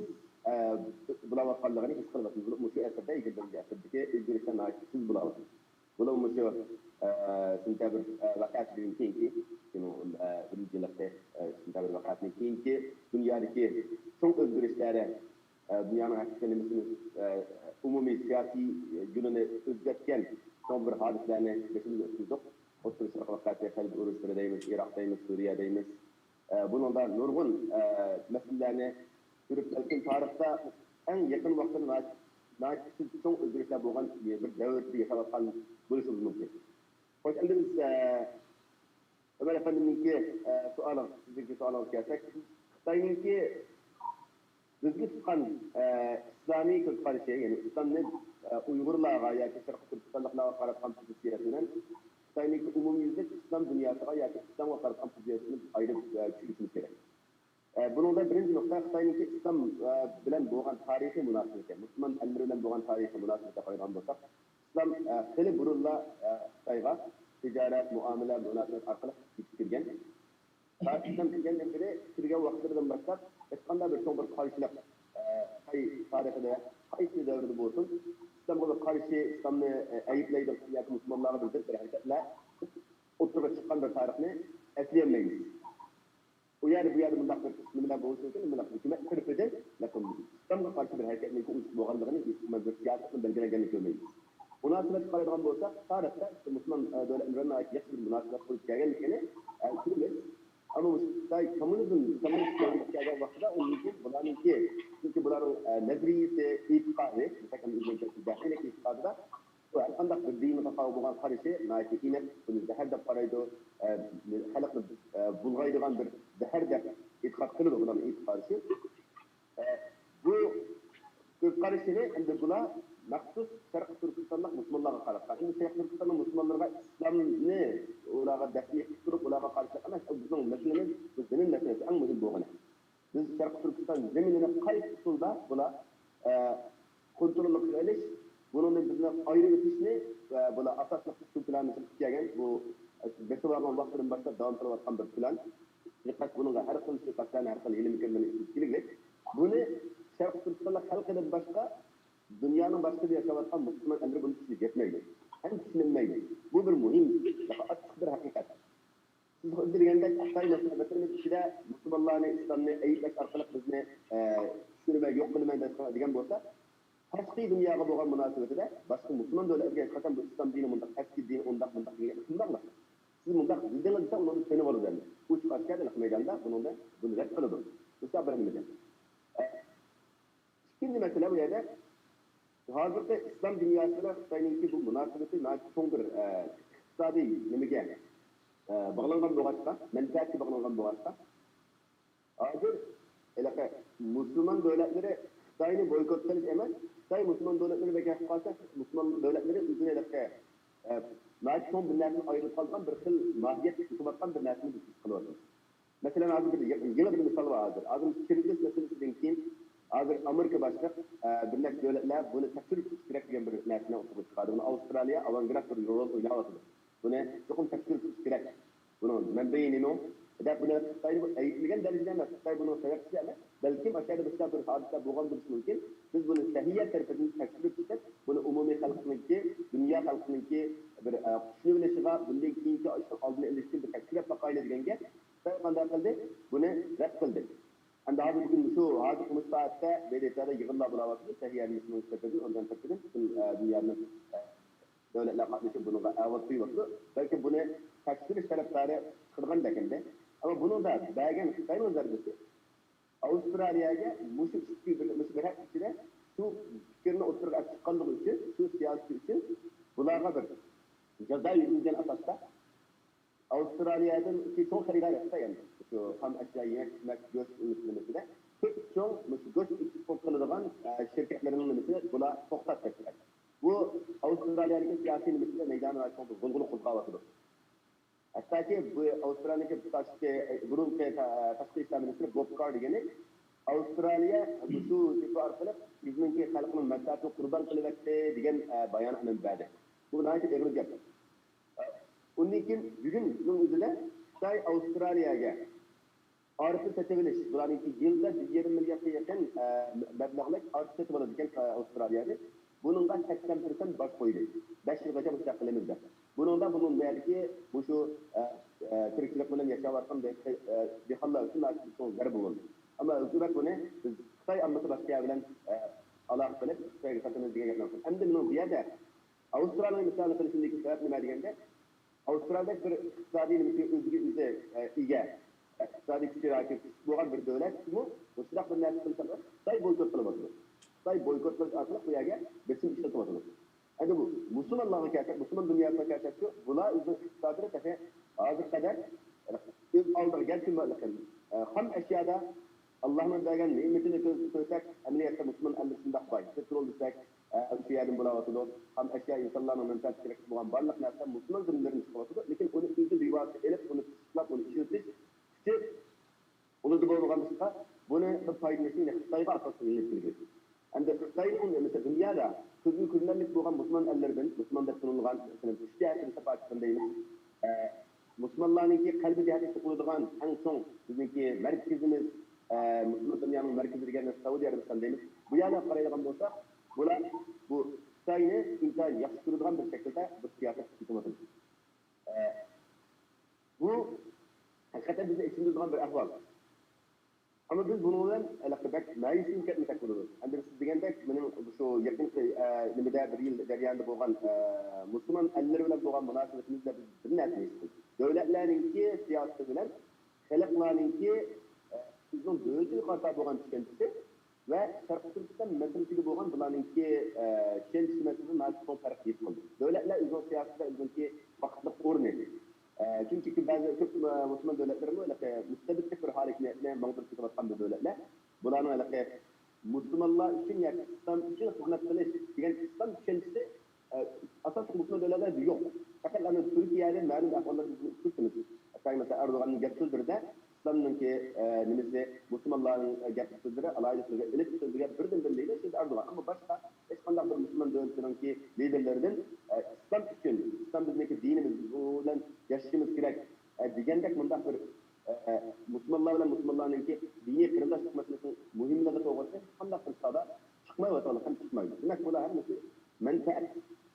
bulavaqanlığını his qilibsiz. Bu shu asrda 20-asrdagi O'zbekiston siz bulavsiz. Bular shu sentabr vaqatidan keyingi, birinchi yilda sentabr vaqatidan keyingi dunyodagi so'ng o'zgarishlari, dunyoning haqiqiy umumiy siyosiy yo'lini o'zgartgan son bir hodisalarni başımıza o'tkazdik. O'ttir Sharq vaqati, Qalb urushlari deymiz, Iroq deymiz, Suriya deymiz. Buningda nurg'un masalalarni Türk tarixte en yakın vaktin naçsiz çok özgürlükler boğan bir devlette yaşayan buluşumuz mümkün. Hoş geldiniz. Ömer Efendimiz'inki sizdeki sualınız gelsek. Xitay'ınki düzgün tutan İslami karşı, yani İslam'ın Uygurlar'a ya ki Şarkı Türkistanlıklar'a karatan pozisiyetinden Xitay'ınki umumi yüzde İslam dünyasına ya ki İslam'a karatan pozisiyetinin ayrı çürütmesi gerek. Bunun da birinci nokta Xitay'ınki İslam bilen boğan tarihi münasebeti, Müslüman elleri bilen boğan tarihi münasebeti koygan bolsak, İslam xili burunla Xitayga ticaret, muamele, münasebet arkalık kirgen. İslam kirgenden beri kirgen vaxtlardan başlap, eskanda bir son bir karşılık tarihinde, kaysi devrede bolsun, İslam'a karşı İslam'ı ayıplaydı, yani Müslümanlara bildirip bir hareketler, oturup çıkan bir tarihini esleyemeyiz. Bu yer bundan bir kısmına boğulsun ki, bundan hükümet kırpıcı, lakin İslam'a karşı bir hareketin boğanlığını, İslam'a bir siyasetin belgelengenlik görmeyiz. Münasebet çıkarılan bolsa, tarihte Müslüman devletlerine ait yakın bir münasebet kurup gelgenlikini sürmez. Ama komünizm gelgen vaxtıda onun için bunlarınki, çünkü bunların nezriyeti, itikadı, mesela dahilek itikadı da andak bir dini tasavvuf boğan karışı, naiti inek, bunu zehir de paraydı, halaklı bulgaydıgan bir zehir de itikad kılıdı bunların itikadışı. Bu karışını hem buna maksus Şarkı Türkistanlık Müslümanlara karşı. Şimdi Şarkı Türkistanlık Müslümanlara İslam'ını olağa destek tutup olağa karşı ama bizim meselemiz, bizim meselemiz en mühim boğana. Biz Şarkı Türkistan zeminine kayıt usulda buna kontrollü qilish, bunun bizni ayrı o'tishni va bular asosli shu planni tuzgan bu beso'rgan vaqtdan boshlab davom qilayotgan bir plan. Diqqat bunga har xil sifatlarni, har xil ilm-fanlarni kerak. Buni Sharq Turkistonlik xalqidan boshqa dunyoning boshqa bir yashayotgan musulmon ellar buni tushunib yetmaydi. Ham tushunmaydi. Bu bir muhim, açık bir hakikat. Siz bilgandek Xitoy maslahatlarimiz ichida musulmonlarni, islomni ayiblash orqali bizni tushunmay, yo'q qilmay degan bo'lsa, tashqi dunyoga bo'lgan munosabatida boshqa musulmon davlatlarga qachon bu islom dini bunday eski din undaq degan shundaqmi? Siz bunday bildingizda uni tushunib olasiz. Uch askarlik maydonda buni rad qiladi. Bu sabırımızda. İkinci mesele bu yerde hazırda İslam dünyasıyla Xitoyninki bu münasebeti çoğun bir iqtisadi nimaga bağlangan bo'lg'achqa, menfaatga bağlangan bo'lg'achqa hozir Müslüman davlatlari Xitoyni boykot qilish emas, Xitoy musulmon davlatlari bekor qolsa, musulmon davlatlari o'zini çoğun bir narsani ayirib qolgan bir xil mohiyat tutayotgan bir narsani his qilyapti. Mesela hozir bir yana bir misol bor hozir. Hozir Kirgiz masalasidan keyin hozir Amerika boshqa bir nechta davlatlar buni tekshirib kerak degan bir narsani o'tirib chiqadi. Buni Avstraliya avangard bir rol o'ynayapti. Buni chuqur tekshirib kerak. Buni manbai nima? Da buni Xitoyni aytmagan darajada emas. Xitoy buni sababchi emas. Balkim aşağıda bir hodisa bo'lgan bo'lishi mumkin. Biz buni sahiyat tarafidan tekshirib chiqib, buni umumiy xalqniki, dunyo xalqniki bir tushunilishiga, bundan keyingi oldini ilishga bir taklif taqoyla deganga Xitoy qanday qildi? Buni rad qildi. Endi hozir bugun shu hozir mustafatda BDT'da yig'inlar bo'lyapti. Sahiyat mustafatdan ondan tashqari butun dunyoning davlatlar qatnashib bunga avval qo'yapti. Balki buni tekshirish tarafdori qilgan dekanda, ammo buni da bagan Xitoy nazarida Avustraliyaga mushu bir hafta ichida shu fikrni o'tirib chiqqanligi uchun, shu siyosat uchun bularga bir jazo yurilgan asosda Avustraliyadan iki çoğun xaridar yaptı yani. Şu ham ashyo yemek go'sht ürünlerinde çok çoğun go'sht eksport qiladigan şirketlerin nimasi bular to'xtatib ketgan. Bu Avustraliyaning siyosiy nimasida maydoni va cho'ng g'ulg'ul qo'zg'atyapti. Hattoki bu Avustraliyaning burungi tashqi ishlar ministri Bob Carr degani Avustraliya shu tip orqali bizning xalqning manfaatini qurbon qilyapti degan bayonotni berdi. Bu nəhayət ağır gap. Onun için bugün bunun üzerine Xitoy Avustraliyaga artı satabiliş. Bularning yılda 120 milyarga yakın mablag'lik artı satib oladi ekan Avustraliyada. Bununla 80% baş qo'ydi. 5 yilgacha mustaqilimiz bor. Bunun deyarki bu shu tirikchilik bilan yashayotgan dehqonlar uchun nasib zarb bo'ldi. Ammo hukumat buni biz Xitoy ammasi boshqa bilan aloqa qilib Xitoyga sotamiz degan gapni qildi. Endi buni bu yerda Avustraliya misol qilishindagi sabab nima deganda Avustraliyada bir iqtisodiy o'ziga ega iqtisodiy kuchga rakib bo'lgan bir davlat bu shunday bir narsa qilsa Xitoy boykot qilyapti. Xitoy boykot qilish orqali bu yerga bisim ishlatyapti. Endi bu musulmonlarga kelsak, musulmon dunyosiga kelsak, bular o'z iqtisodini tafe hozir qadar o'z oldiga keltirmoqda. Ham ashyoda Allohning bergan ne'matini ko'rsak, amaliyotda musulmon ellar shunday boy. Petrol desak, şu yerden bulavatı ham ashyo insonlarning manfaat kerak bo'lgan barliq narsa musulmon dinlarini chiqyapti, lekin uni o'zi rivojga elib, uni ishlab, uni ishlatib, uni bo'lgan bo'lsa, buni bir foydasini Xitoyga asoslanib kelgan. Endi Xitoyning mesela dunyoda ko'zgu ko'rinarlik bo'lgan musulmon ellardan, musulmon deb tanilgan, masalan, ishtiyoqni safatdan deymiz. Musulmonlarningki qalbi jihatdan qo'yilgan eng so'ng bizningki markazimiz, musulmon dunyoning markazi degan Saudiya Arabiston deymiz. Bu yana qaraydigan bo'lsa, bular bu Xitoyni inson yaxshi ko'radigan bir shaklda bir siyosat tutyapti. Bu haqiqatan bizni ichimizdan bir ahvol. Ama biz bunu bilan alaqabak ma'yuslik ketmasak bo'ladi. Endi siz degandek, mening shu yaqin nimada bir yil jarayonida bo'lgan musulmon ellar bilan bo'lgan munosabatimizda biz bir narsa eshitdik. Davlatlarningki siyosati bilan xalqlarningki bizning o'ziga qarata bo'lgan tushunchasi ve Sharq Turkiston masalasiga bo'lgan bularningki tushunchasi masalasi ma'lum farq yetib qoldi. Davlatlar o'zining siyosatida o'zininki vaqtli o'rni. Çünkü bazı çok Müslüman devletlerinde müstebitlik bir hareketine mağdur çıkartan bir devletler. Bunların alakalı Müslümanlar için ya İslam için hizmet kılış. Yani İslam kendisi asas Müslüman devletlerde yok. Fakat Türkiye'de malum ahvallar Türk'ünüz. Hatta mesela Erdoğan'ın geçtiği İslam Türkistan'daki nimesi Müslümanların gerçek sözleri alaylı sözleri, elit sözleri birden birliğiyle şimdi Erdoğan. Ama başka hiç kandak bir Müslüman devletinin ki liderlerinin İslam için, İslam bizimki dinimiz, bulan yaşamımız gerek diyendek mındak bir Müslümanlarla Müslümanların ki dini kırıldaşlık meselesinin mühimliğine doğrusu kandak bir sahada çıkmaya vatanı hem çıkmayı. Demek bu da hem menfaat.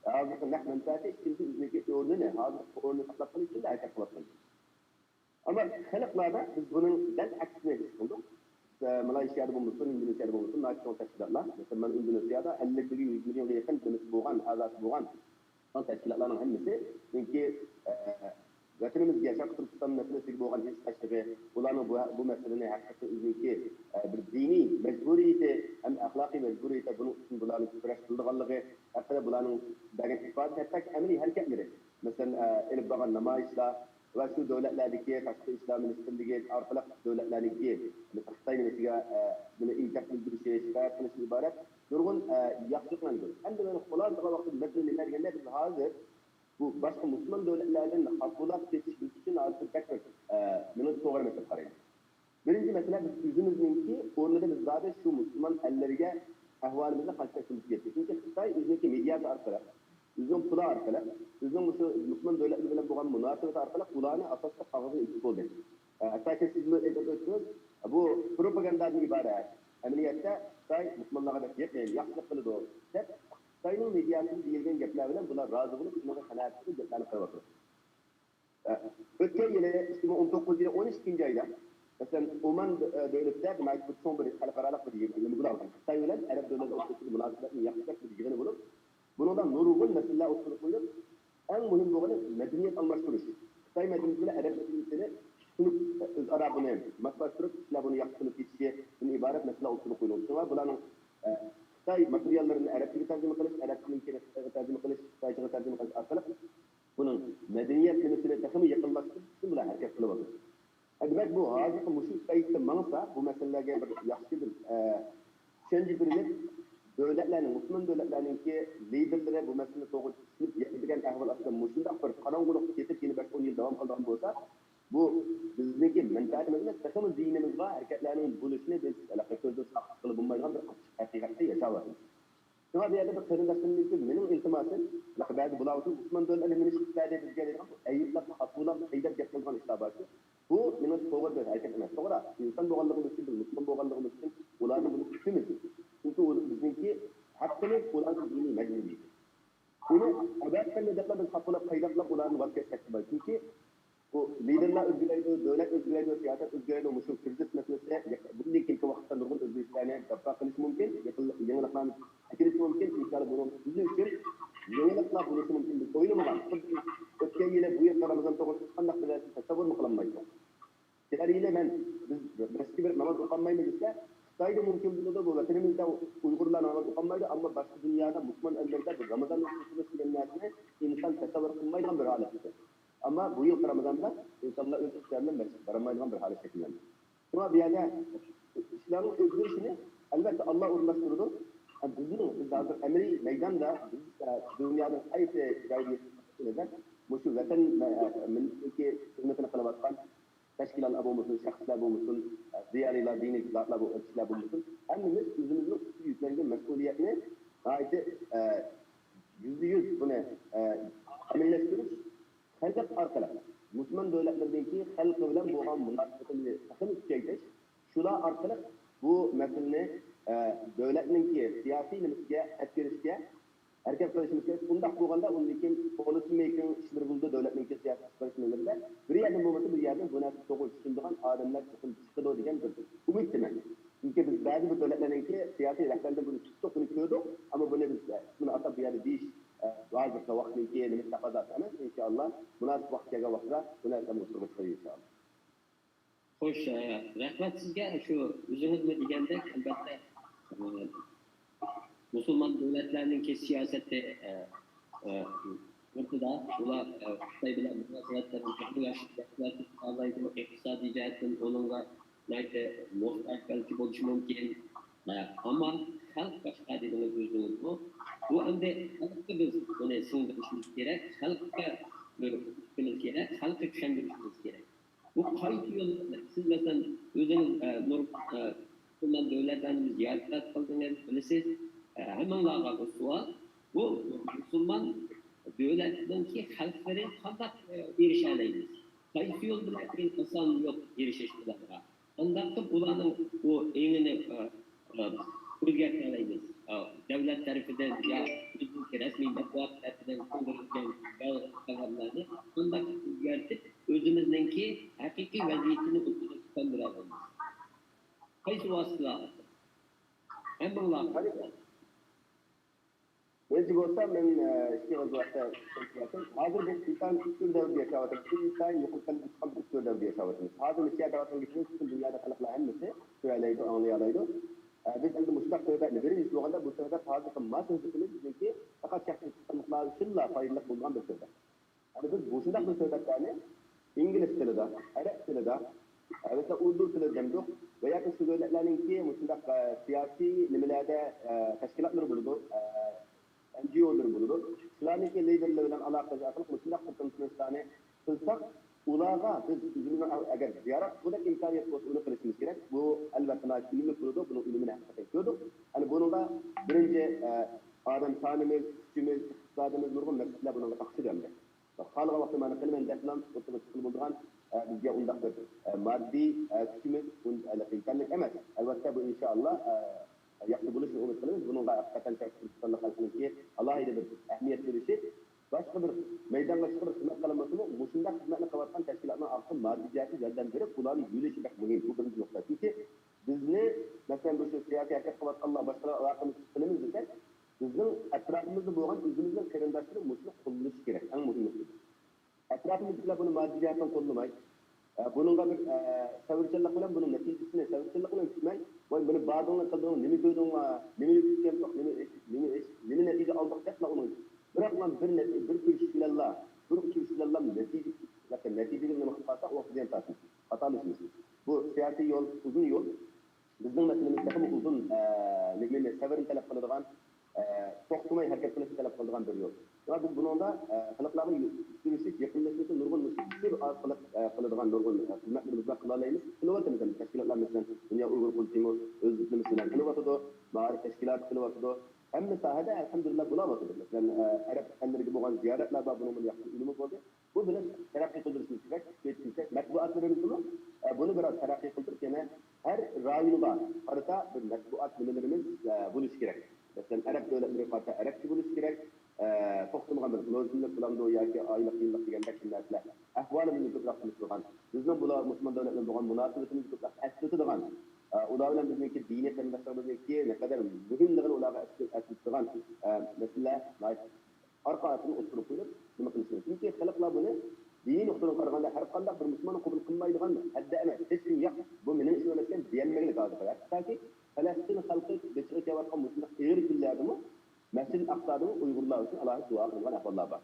Hazır nek menfaati işte bizimki örneğine hazır örneği saklatmanın için de hareket kılatmalıyız. Ama halklarda biz bunun den aksine bulduk. Malasya'da bulmuşsun, Indonezya'da bulmuşsun, naçizan teşkilatlar. Mesela Indonezya'da 50-100 milyona yakın demesi boğan, azası boğan teşkilatların hemmesi. Çünkü vatanımızga Şarkı Türkistan meselesi boğan hiç taşığı, ulanın bu meselenin hakikaten üzüntü, bir dini mecburiyeti, hem ahlaki mecburiyeti bunun için bulanın süreç kıldığanlığı, hatta bulanın daget ifade etmek emri hareketleri. Mesela elif bağın namayışlar, ve şu devletlerdeki Taşkı İslam Ministerliği arkalık devletlerdeki Taşkı Ministerliği bunu ilkak bildirişe şikayet kılışı ibaret durgun yakışıklarını görür. Hem de böyle kolay bir vakit meseleler gelene biz hazır bu başka Müslüman devletlerden haklılar seçişmek için hazır tekrar bunu doğru mesele karayın. Birinci mesele biz yüzümüzdeki orada biz zaten şu Müslüman elleriyle ahvalımızla karşılaştığımız getirdik. Çünkü Xitay yüzdeki medyada arkalık Üzüm pula arkalık, üzüm Müslüman devletleri bilen boğan münasebet arkalık kulağını asaslı kavgı ilk oldu. Hatta ki siz ötüyorsunuz, bu propagandadan ibaret. Ameliyette Xitay Müslümanlara da yaxşılık kılıdı o. Xitay'ın medyasını diyilgen gepler bilen bunlar razı bulup bunlara kanaatçı geplerini kırvatır. Ötken yılı 2019 yılı 12. ayda mesela Oman devletler demek bu son bir halkaralık bir yığını bulalım. Xitay bilen Arap devletleri ortasında münasebetini yaxşılık bir yığını bulup bundan nurgun mesela oturup koyup en mühim boğanı medeniyet almasıdır. Xitay medeniyetiyle Arap medeniyetiyle sınıf Arap'ını maslaştırıp İslam'ını yakıştırıp geçişe bunu ibaret mesela oturup koyup. Sonra bunların Xitay materyallerini Arapçı'ya tercüme kılış, Arapçı'ya tercüme kılış, Xitay'cıya tercüme kılış arkalık bunun medeniyet meselesi takımı yakınlaştırıp bunlar hareket kılamadır. Demek bu hazır müşrik Xitay'da mansa bu meselelerge bir yaxşıdır. Şence birine devletlerin, Müslüman devletlerin ki liderlere bu mesele doğrultusunda yapılgan ahval aslında müşundaq bir qarang'uliq ketib yeni 5-10 yıl devam qilgan bo'lsa, bu bizniki menfaatimizni takım dinimiz va hareketlerinin buluşunu biz alaqasız saqlab qilib bo'lmaydigan bir haqiqatda yashayapmiz. Shunga bu yerda bir qarindoshimizga mening iltimosim, ba'zi bularni Müslüman devletlerin meni istifade bizga degan ayıplab, xatolab, haydab gap qilgan ishlar bor. Bu mening to'g'ri bir harakat emas. To'g'ri, inson bo'lganligimiz uchun, Müslüman bo'lganligimiz uchun ularni buni kutimiz. Çünkü bizimki hakkımız olan dini mecburiyeti. Bunu haberlerle de biz haklı kaydakla ulanı vazgeçmek var. Çünkü bu liderler özgürlüğü, devlet özgürlüğü, siyaset özgürlüğü, müşrik kriz meselesi, bunun ilk vakıfta nurgun Özbekistan'a kapı kılıç mümkün, yenilikler akiliş mümkün, inşallah bunun bizim için yenilikler buluşu mümkün. Biz oyunumuzdan, ötken yine bu yıl Ramazan toğusu kandak bir tasavvur mu kılamayız? Diğeriyle biz eski bir namaz okumayız ise, Xitayda mümkün bunu bu vatanımızda Uygurlar namaz okumaydı ama başka dünyada Müslüman ellerde bir Ramazan usulü söylenmesine insan tasavvur kılmaydan bir hale çıktı. Ama bu yıl Ramazan'da insanlar öz işlerinden baramaydan bir hale şekillendi. Ama bir yana İslam'ın özgürlüğünü elbette Allah uğurlaştırdı. Biz hazır emri meydanda dünyanın ayıp gayriyetiyle bu vatan milki hizmetine kalabatkan teşkilat abu musun, şahslar abu musun, diğerler dini zatlar abu musun. Hemimiz yüzümüzün yüklendiği mesuliyetini gayet %100 bunu amilleştirip halk arkalar. Müslüman devletlerdeki halkı bilen boğan münasebetini takım içecektir. Şula arkalar bu meselini devletinki siyasi nimizge etkilişke erkek kardeşimizge bundaq boğanda ondaki policy making işleri buldu devletinki siyasi kardeşimizde bir yerden bulması bir yerden buna doğru düşündüğün adamlar çıkıdı diyen bir umut demek. Çünkü biz bazı bu devletlerinki siyasi rehberinde bunu çok unutuyorduk ama bunu biz bunu atıp bir yerde değiş bazı vaktinki elimiz takazat ama inşallah münasip vaktiga vakra buna mutluluk inşallah. Hoş, rahmat sizga şu o'zingiz deganda albatta Müslüman devletlerinin siyaseti ortada ular Xitoy bilan munosabatlarni yaxshilash sağlaydi, iqtisodiy jihatdan onunla muhtaç bo'lishi mumkin. Ama xalq boshqa dedingiz o'zingiz bu endi xalqqa biz buni singdirishimiz kerak, xalqqa o'rgatishimiz kerak, xalqqa tushuntirishimiz kerak. Bu qaysi yol? Siz mesela özünüz Müslüman devletlerini ziyaret kıldınız, bilesiz. Hemenlarga bu sual. Bu Müslüman devletindeki halkları kandak erişemeyiz. Qaysi yol bilen insan yok erişiş bularga. Andaqda bularning bu engini o'zgartiramiz. Davlat tarafidan ya rasmiy matbuot tarafidan qildirilgan qarorlarni undaq o'zgartib o'zimizningki haqiqiy vaziyatini o'zimiz qondiramiz. Qaysi vositalar? Hammalar. Birinchi bo'lsa men ikki yil vaqtda hozir biz inson usul davrida yashayapmiz. Inson yo'qotgan usul davrida yashayapmiz. Hozir yashayotganimiz butun dunyoda xalqlar hammasi ko'raydi, anglayoladi. Biz endi mushtoq suhbatni birinchi bo'lganda bu suhbat hozir mas'uliyatimiz bizki faqat shaxsiy xizmatlar uchunla foydali bo'lgan bir suhbat. Yani biz bu shunday bir suhbatlarni ingliz tilida, arab tilida, mesela urdu tilida demdik va yoki shu davlatlarningki shunday siyosiy nimalarda tashkilotlar bo'ladi, NGO'lar bo'ladi. Shularningki liderlar bilan aloqa qilib shunday bir konferensiyalarni qilsak, ularga biz o'zimizni agar ziyorat qilib imkoniyat bo'lsa uni qilishimiz kerak. Bu albatta ilmli bo'ladi, buni ilmini haqiqatan ko'rdik. Yani bununla birinchi odam sonimiz, kuchimiz, iqtisodimiz nurg'un masalalar bunga taqsidamdi. Xalq vaqti mana qilman deblan o'tib bo'lgan bizga undaq bir moddiy kuchimiz yetarli emas. Albatta bu inshaalloh yaxshi bo'lishini umid qilamiz. Bunga haqiqatan Turkistonda xalqimizga alohida bir ahamiyat berishi, boshqa bir maydonga chiqib xizmat qilmasmi, mushundaq xizmatni qilayotgan tashkilotlar orqali moddiy jihatdan yordam berib, ularni yo'lishi muhim. Bu birinchi nuqta. Chunki bizni masalan bu siyosiy harakat qilayotganlar boshqalar aloqamiz qilamiz desak, bizning atrofimizda bo'lgan o'zimizning qarindoshlari mushuni qo'llash kerak. Eng muhimi. Atrofimizdagilar buni moddiy jihatdan qo'llamaydi. Bununla bir savrchanlik bilan buni natijasini savrchanlik bilan tutmay, voy buni bardonga qilding, nima ko'rdingmi, nima yutgan yo'q, nima natija oldik debla uni. Biroq men bir ko'rish bilanla, bir uchish bilanla natijaga nima qilsa, u vaqtda ham tasir. Xatolashmiz. Bu siyosiy yo'l, uzun yo'l. Bizning masalamizda ham uzun, nima sabrin talab qiladigan to'xtamay harakat qilishni talab qiladigan bir yo'l. Va biz buningda xalqlarning yurishib yaqinlashishni nurg'un mushkil orqali qiladigan nurg'un xizmatlarimizni qila olamiz. Qilyapmiz tashkilotlar masalan Dunyo Uyg'ur Kultimi o'zimiz bilan qilyapti, ma'rif tashkilot qilyapti. Hamma sohada alhamdulillah bo'lyapti. Masalan arab fanlariga bo'lgan ziyoratlar bor, buni yaxshi ilmi bo'ldi. Bu bilan taraqqiy qildirishimiz kerak. Matbuotlarimizni buni biroz taraqqiy qildirib, yana har rayonga qarata bir matbuot nimalarimiz bo'lishi kerak. Mesela Arap devletleri karşı Arapça buluş gerek, toplumda bir lozimlik bulandığı yoki aylık yıllık degandek narsalar. Ahvalimizni ko'proq qilishgan. Bizning bular musulmon davlatlar bo'lgan munosabatimiz ko'proq aslatadigan. Ular bilan bizniki diniy qarindoshlarimizniki naqadar muhimligini ularga aslatadigan masalalar orqasini o'tirib qo'yib nima qilishimiz. Chunki xalqlar buni diniy nuqtadan qaraganda har qanday bir musulmon qabul qilmaydigan hadda emas. Hech kim yo'q. Bu mening ishim emas ekan deyanmaylik hozir. Hattoki Falastin halkı beşiktaş'a varkan mutluluk eğer küllerimi, Mescid-i Aksa'da Uygurlar için Allah'a dua kılınan ahvallar var.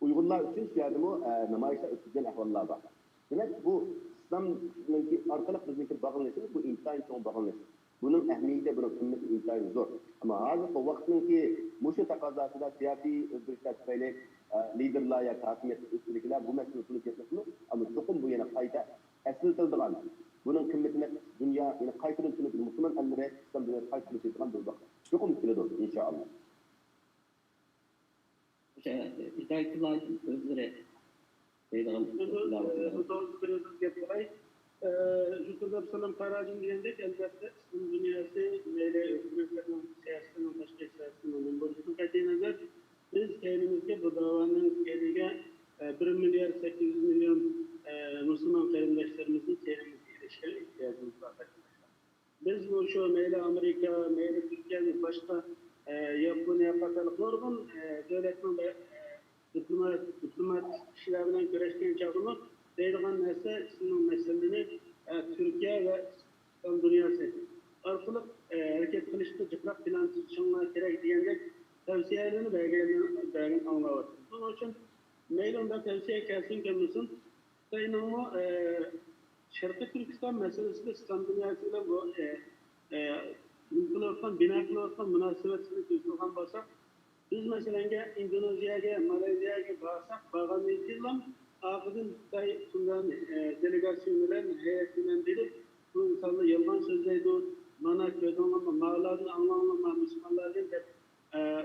Uygurlar için şu yardımı namayişe ötülen ahvallar var. Demek bu İslam'daki arkalık bizimki bağlanışımız bu insan için bağlanışımız. Bunun ehemmiyeti, bunun kıymeti intihar zor. Ama hazır o vaktin ki muşu takazasında siyasi özgürlükler tüfeyle liderler ya hakimiyet üstündekiler bu meselesini kesmesini ama dokun bu yana kayda esnetildirilen. Bunun kıymetine dünya yine kayıtlı tünü Müslüman ellere İslam dünyası kayıtlı tünü bir bak. Çok mutlu oldum inşallah. Hidayetullah özleri Peygamber Bu doğru biraz yapılay. Yusuf Absalom Karacın diyendek elbette İslam dünyası neyle hükümetlerin siyasetinin başka siyasetinin boyutunu katıyla biz kendimizde bu davanın eliyle 1 milyar 800 milyon Müslüman kardeşlerimizin kendimizde ilişkiye ihtiyacımız var. Biz bu şu meyle Amerika, meyle Türkiye'nin başka Japonya, Katarlık, Norgun devletinin diplomat kişilerden görüşken çağrımı deydiğen nesne İslam'ın meselelerini Türkiye ve İslam dünyası arkalık hareket kılıştı, cıprak filan tutuşanlar gerek diyenler tavsiyelerini belgelerini anlamadı. Bunun için meylonda tavsiye gelsin kendisinin sayınımı Şarkı Türkistan meselesi de İslam dünyasıyla bu bina kılıortan münasebetini gözlüğün baksak biz mesela Endonezya'ya, Malezya'ya baksak, bağlan eğitirler Akıdın Xitay Tundan delegasyon bilen heyetinden biri bu insanlar yalan sözleydi. Mana kötü mağaların anlamama Müslümanların hep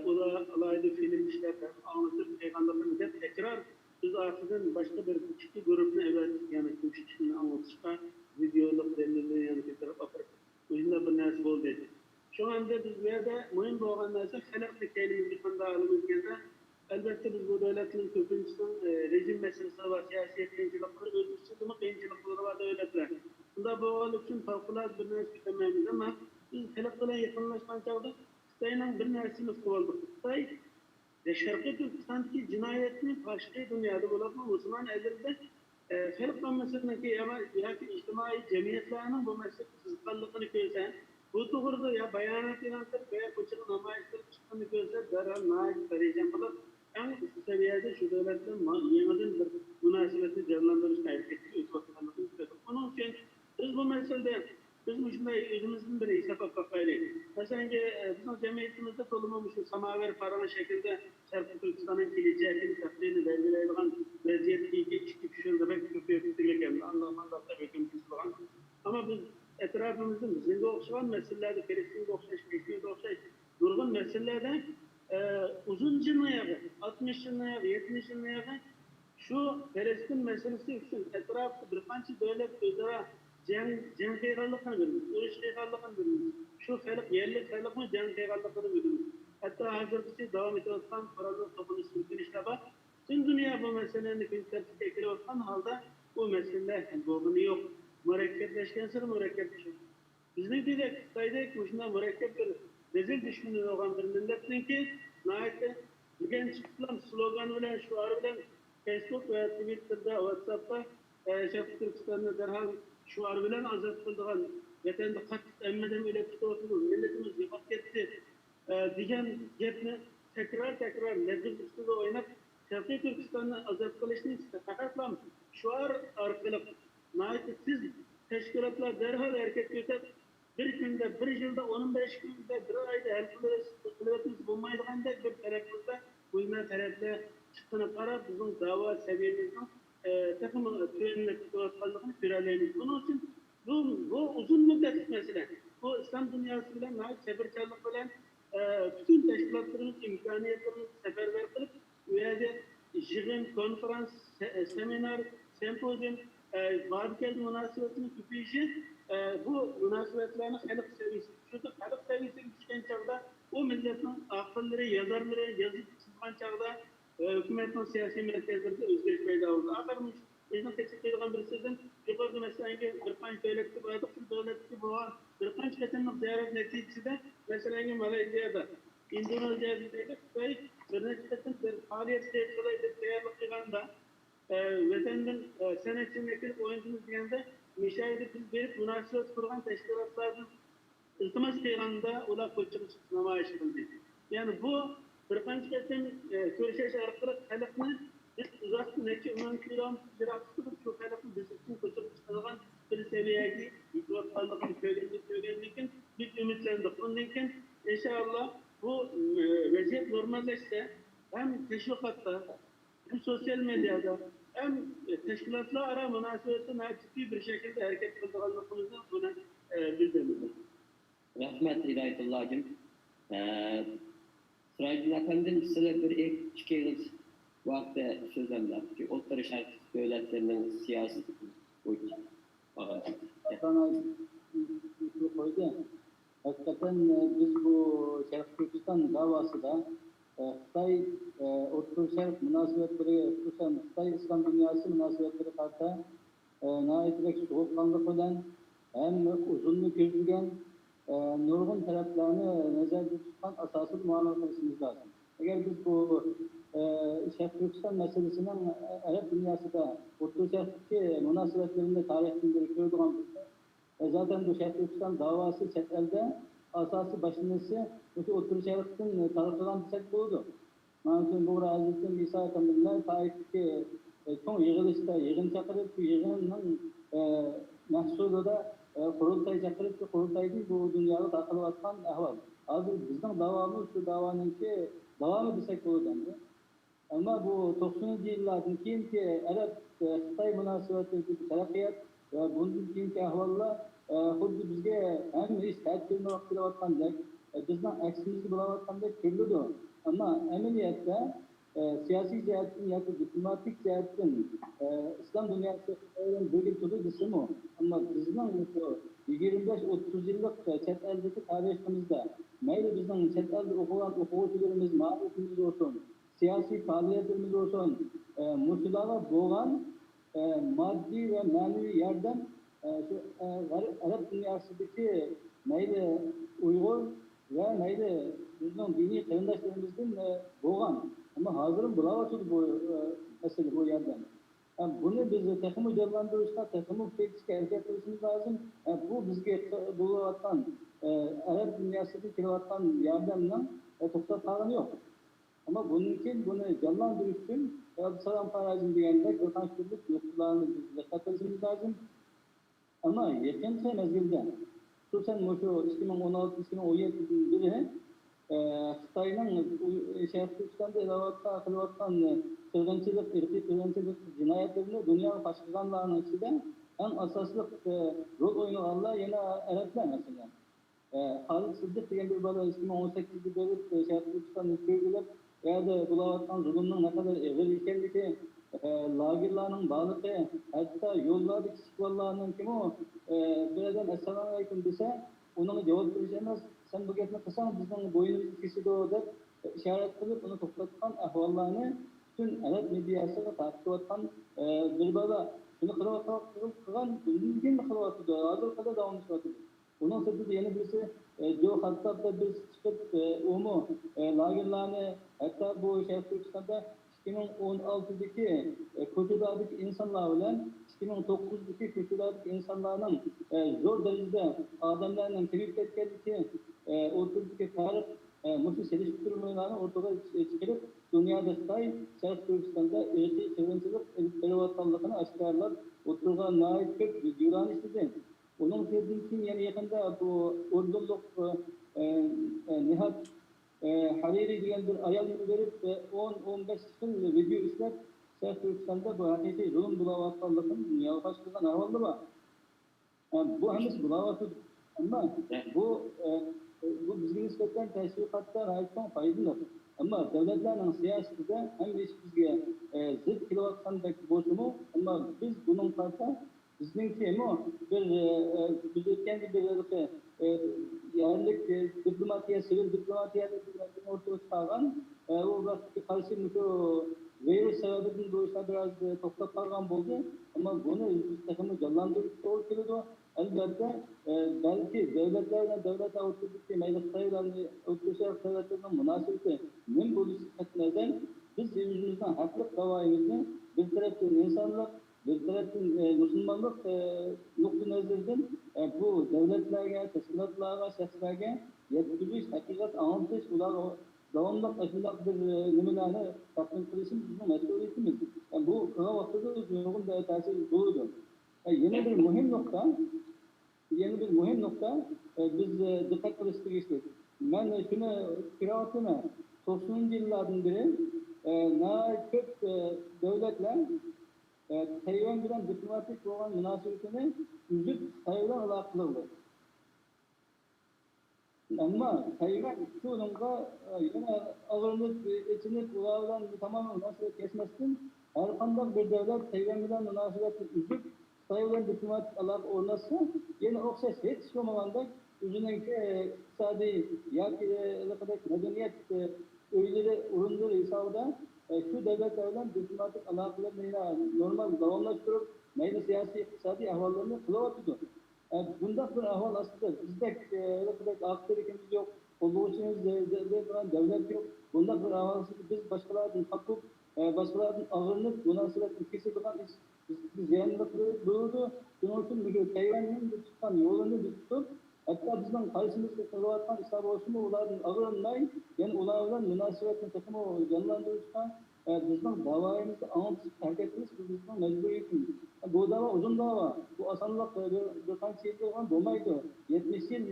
ula alaydı film işlerden anlatıp peygamberlerin hep tekrar biz akıdın başka bir iki grubuna evet yani kuşçunu anlatışka videoluk delilleri yani getirip aparıp bu yüzden bir nasip oldu dedi. Şu anda biz burada mühim olan nasıl halaklı kelime bir konuda alımızda elbette biz bu devletin köpüncüsünün rejim meselesi var, siyasi kıyıcılıkları, özgürsüzlüğü kıyıcılıkları var devletler. Bunda bu ol için farklılar bir nesli dememiz ama biz halakla yakınlaşman çağda Xitay'la bir nesimiz kovaldık. Xitay Şarkı Türkistan'daki cinayetini başka dünyada bulan Müslüman elinde halk meselesindeki ama yani içtimai cemiyetlerinin bu mesele sızlıklarını görsen bu doğruda ya bayanat inançlar veya koçak namayişler çıktığını görsen derhal naik tarayacağım falan en üst seviyede şu devletin yeniden bir münasebeti canlandırmış hareketi onun için biz bu meselede biz bu şimdi özümüzün bir hesap bakmayla. Mesela bizim cemiyetimizde tolunmamış samaver paralı şekilde Şarkı Türkistan'ın geleceğini takdirini belirleyen vaziyet iki kişinin demek kötüleyen anlamında da hükümsüz olan. Ama biz etrafımızın bizimle okşayan meselelerde Filistin'de okşayış, Filistin'de okşayış durgun meselelerde uzun cümleye 60 yılına 70 yılına şu Filistin meselesi için etrafta bir kançı devlet özara Cem Peygamber'den vermiş, Ürüş Peygamber'den vermiş. Şu halk yerli halk mı Cem Peygamber'den vermiş. Hatta hazırlıkçı devam ediyorsan paralı toplumun sürgünüşle bak. Tüm dünya bu meselenin filtresi tekrar olsan halde bu meseleler doğru yok. Mürekkepleşken sonra mürekkepleşiyor. Bizning dedik, Xitoydek boshuna murakkab bir rezil dushmani bo'lgan bir millatniki nihoyatda degan chiqishlar slogan bilan shuar bilan Facebook va Twitterda, WhatsAppda Sharq Turkistonni darhol shuar bilan ozod qildigan vatanda qattiq ammadan o'ylab chiqyapmiz, millatimiz yo'qolib ketdi degan gapni takror nafs ustida o'ynab Sharq Turkistonni ozod qilishni faqat shuar orqali nihoyatda siz teşkilatlar derhal hareket götürüp bir günde, bir yılda, 15 günde, bir ayda her kılıvetimiz bulmaydıkanda bir tarafımızda bu yüzden tarafta çıktığını para bizim dava seviyemizin takımın türenine tutulatkanlığını süreleyiniz. Bunun için bu uzun müddet mesele. Bu İslam dünyası bilen, seferkarlık bilen bütün teşkilatlarımız, imkaniyetlerimiz seferber kılıp üyede jığın, konferans, seminer, sempozyum, Varkel münasebetinin küpüyüşü bu münasebetlerini halk seviyesi düşürdü. Halk seviyesi düşken çağda o milletin akılları, yazarları, yazıp çizgen çağda hükümetin siyasi merkezlerinde özgürlük peyda oldu. Akarmış, bizim teşekkür edilen birisinin yukarıda mesela bir kanç devletli boyadık, şu devletli boğan bir kanç kaçınlık ziyaret neticesinde mesela Malezya'da, Indonezya'da bir neticesinde bir faaliyet tecrübeyle değerli kılanda vatandan sanatçı oyuncumuz degende müşahede biz verip münasebet kurgan teşkilatlardan iltimas kıyganda ular koççuluk namoyish qildi. Yani bu bir qancha qatim ko'rsatish orqali xalqni biz uzoq necha o'n kilometr shu xalqni biz uchun ko'chirib chiqargan bir seviyaga yetkazganligini ko'rgandan biz umidlandik. Bundan keyin inshaalloh bu vaziyat normallashsa hem teşviqotda hem sosyal medyada hem teşkilatlar ara münasebetine ciddi bir şekilde hareket kıldığımızı buna bildirmeliyiz. Rahmet Hidayetullah'cığım. Sıraycın efendim size bir iki yıl vakti sözlemler ki Orta Şarkı devletlerinin siyaseti boyutu. Sana koydu. Hakikaten biz bu Şarkı Türkistan davası da Xitay Orta Şark münasebetleri, Xitay İslam dünyası münasebetleri karşı nihayetlik soğukkanlık olan hem uzunluk gözüken nurgun taraflarını nazarda tutan asaslı muamele kılışımız lazım. Eğer biz bu Şarkı Türkistan meselesinin Arap dünyası da Orta Şark'taki münasebetlerinde tarihten beri gördüğüm zaten bu Şarkı Türkistan davası çet elde asası başındası Orta Şark'ın tarafından desek buldu. Maalesef bu Hazreti İsa Efendimiz'le tarihte son yığılışta yığın çakırıp bu yığının mahsulü da kurultay çakırıp bu kurultayın bu dünyada takılıvatkan ahval. Hazır bizden davamız şu davanın ki devamı desek buldu. Ama bu 90'lı yıllardan keyinki Arab-Xitoy munosabatidagi taraqqiyot va bundan keyingi ahvollar xuddi bizga ham ish ta'sirni qilayotgandek, bizning aksimizga bo'layotgandek ko'rinadi. Ammo amaliyotda siyosiy jihatdan yoki diplomatik jihatdan islom dunyosi Xitoydan bo'lib turdi desami, ammo bizning shu 25-30 yillik chet eldagi tariximizda mayli bizning chet elda o'qigan o'quvchilarimiz, ma'lumotimiz bo'lsin, siyosiy faoliyatimiz olsun, Musulava bo'lgan moddiy va ma'naviy yordam shu Arab dunyosidagi mayli Uyg'ur va mayli bizning diniy qarindoshlarimizdan bo'lgan. Ammo hozir ham bo'layotdi bu masala, bu yordam. Buni biz texnik jonlantirishga, texnik tekisga harakat qilishimiz lozim. Bu bizga bo'layotgan Arab dunyosiga kelayotgan yordamning to'xtatmagani yo'q. Ama bunun için bunu canlandırmak için Abdüsalam Faraj'ın diyerek bir türlü noktalarını dikkat etmemiz lazım. Ama yakın mezgilde, xususan şu 2016-2017 biri Xitoyning Sharq Turkistonda qilayotgan qirg'inchilik, irqiy qirg'inchilik jinoyatlarini dunyoga fosh qilganlarning ichida eng asosli rol o'ynaganlar yana arablar masalan. Halid Siddiq degan bir bola 2018'de bo'lib Sharq Turkistonni ko'ylab ya da bulayotgan zulmning ne kadar ağır ekanligi, lagerlarning borligi, hatto yo'llarda kichik bolalarning kim o bir odam assalomu alaykum desa, uning javob berish emas, sen bu gapni qilsang bizning bo'yinimizni kesidi deb ishorat qilib uni to'xtatgan ahvollarni butun arab mediasiga tarqatayotgan bir bola shuni qilgan bundan qilyapti, hozir qadar davom etyapti. Bunun sırtında yeni birisi Joe Hattab'da biz çıkıp umu lagerlarını hatta bu Şarkı Türkistan'da 2016'daki koşulardaki insanlar ile 2009'daki koşulardaki insanların zor derecede adamlarla temizlik etkenliği ortadaki tarih Musi Selişik durumlarını ortaya çıkarıp dünyada Xitay, Şarkı Türkistan'da irqi kırgınçılık elvatallığını aşkarlar oturgan naip köp videolarını istedi. Onun için yani yakında bu Ordunluk Nihat Hariri diyen bir ayal verip 10-15 yıl video izler. Şarkı Türkistan'da bu hakiki zulüm bulavatallığın dünyaya başlayan ahvallı var. Bu henüz bulavatı ama bu bizge nispeten teşvikatlar hayattan faydalı. Ama devletlerin siyasetinde hem bizge zıt kilovatandaki bozumu ama biz bunun karşı bizimki biz ötken bir yerlik diplomatiya, sivil diplomatiya ortaya çıkargan o vakti karşı virüs sebebinden dolayısıyla biraz toplap kalgan oldu. Ama bunu biz takımı canlandırıp doğru kılıyordu. Elbette belki devletlerle devlet avutudaki meclislerle avutuşlar devletlerinin münasebeti mümkün buluşmasından biz yüzümüzden haklık davayımızı bir taraftan insanlık bir taraftan Müslümanlık nokta nazarından bu devletlerge, teşkilatlarga, şahslarga yetkiliş, hakikat anlatış, ular devamlı aşılak bir nümuneni tatmin kılışın bizim mesuliyetimiz. Bu kısa vakitte uygun da tasir buluyordu. Yeni bir mühim nokta biz dikkat kılıştık işte. Ben şunu kiraatına 90'lı yıllardan beri köp devletler Tayvan bilen diplomatik olan münasebetini üzüp Tayvan alakalı. Ama Tayvan şununla yine ağırlık içinip uğraşan tamamen münasebet kesmezsin. Her kandan bir devlet Tayvan bilen münasebeti üzüp Tayvan diplomatik alakalı olmazsa yine o ses hiç olmamanda üzerindeki iktisadi medeniyet öyleri urundur hesabında şu devletlerle diplomatik alakalarını normal devamlaştırıp meyve siyasi iktisadi ahvallarını kılavatıyor. Bunda bir ahval aslında bizde aktarikimiz yok, olduğu için devlet yok. Bunda bir ahval aslında biz başkalarının hakkı, başkalarının ağırlık, münasebet ülkesi olan biz yanlıkları bulurdu. Bunun için Tayvan'ın çıkan yolunu tutup hatta bizden karşımızda kılavatkan hesabı olsun mu onların ağırınlayın, yani onlarla münasebetin takımı canlandırırsa bizden davayımızda anlatıp hareketimiz bizden mecburiyetimiz. Bu dava uzun dava. Bu asanlık birkaç yılda olan dolmaydı. 70 yıl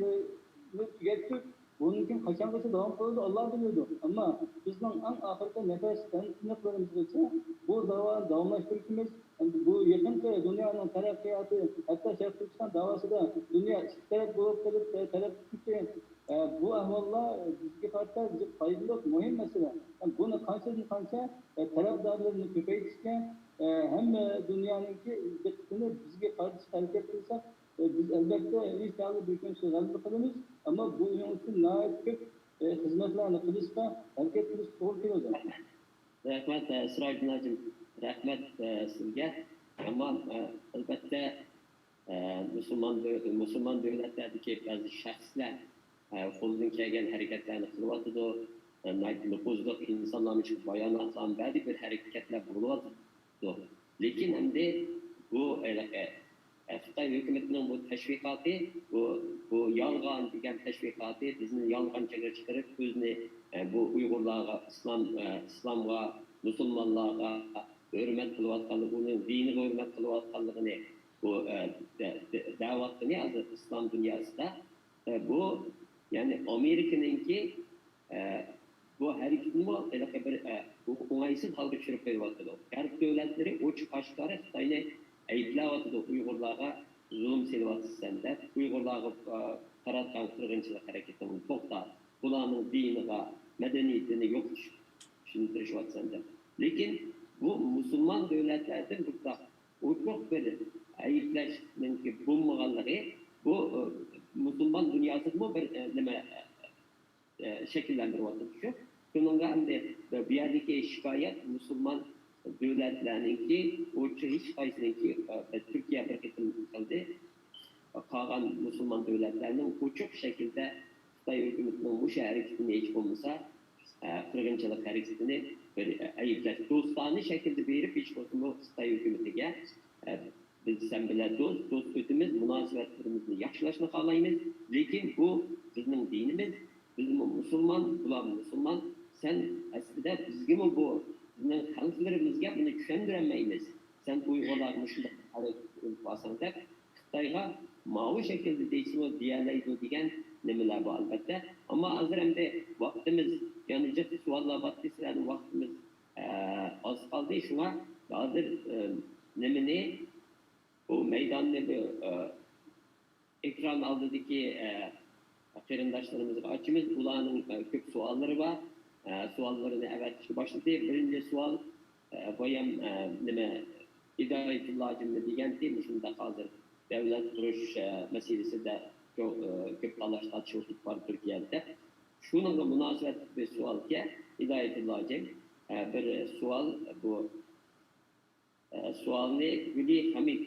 tükettik. bunun için kaçangacha devam kılıyordu Allah biliyordu. Ama bizden en ahirde nefesten tırnaklarımızgacha bu davayı davamlaştırışımız, bu yakınca dünyanın terakkiyatı, hatta Şarkı Türkistan davası da dünya iki taraf bulup kalıp taraf tutuyor. Bu ahvallar bizge karşı bize faydalı, mühim mesele. Yani bunu kança tarafdarlarını köpeytişken hem dünyanınki dikkatini bizge karşı hareket kılsak biz elbette inşallah bir gün sözlerle kılırız ama bu yön için nahit köp hizmetlerini kılışta hareket kılış doğru değil o zaman. Rahmet Sıracınacım, rahmet sizge. Ama elbette Müslüman devletlerdeki bazı şahslar qo'ldan kelgan harakatlarni qilyapti. Nufuzli insonlar uchun bayonotlar ba'zi bir harakatlar bo'lyapti. Lekin endi bu Xitoy hukumatining bu tashviqoti, bu yolg'on degan tashviqoti bizni yolg'onchiga chiqarib, o'zini bu Uyg'urlarga, islomga, musulmonlarga hurmat qilayotganligi, uning diniga hurmat qilayotganligini bu da'vatini hozir islom dunyosida bu yani Amerika'nınki bu hareketini bu onaysız halka düşürüp koyuyordu. Garip devletleri uç kaşları Xitay'ı ayıplayıyordu. Uygurlarga zulüm seliyordu sende. Uygurlarga taratkan kırgınçılık hareketinin tokta. Bunların dinine, medeniyetine yok düşündürüyordu sende. Lakin bu Müslüman devletlerden burada uçuk bir ayıplaşmanın ki bulmağanları bu Müslüman dünyasında bir şekillendiriyordu şu. Bununla hem bir yerdeki şikayet Müslüman devletlerinki uçuk hiç kayısınınki Türkiye bir kesim kaldı. Kalan Müslüman devletlerinin uçuk şekilde Xitay hükümetinin bu hareketini hiç olmasa kırgınçılık hareketini ayıplaş. Dostane şekilde verip hiç olsun Xitay hükümetine biz sen bile dost ötümüz, münasebetlerimizni yaxşılashni xohlaymiz. Lekin bu bizning dinimiz, bizim Müslüman, sen aslida bizga bu bizning xalqlarimizga buni tushundirolmaymiz. Sen Uyg'urlarni shunday qilib deb Xitoyga ma'vu shaklda deyishni deyolmaydi degan nimalar bor albatta. Ammo hozir endi vaqtimiz, ya'ni jiddiy savollar bor, sizlarning vaqtimiz oz qoldi. Shunga hozir nimani bu meydanını ekran aldığındaki qarindoshlarımızga açımız, ularning ko'p savolları var. Savollarını evet başladı. Birinci sual boyam nima Hidoyatullohim degandi, shunda hozir davlat qurish masalasida ko'p talash tortishuvlar bor Turkiyada. Shunga munosabat bir savolga Hidoyatullohim bir savol bu sualni Guli Hamid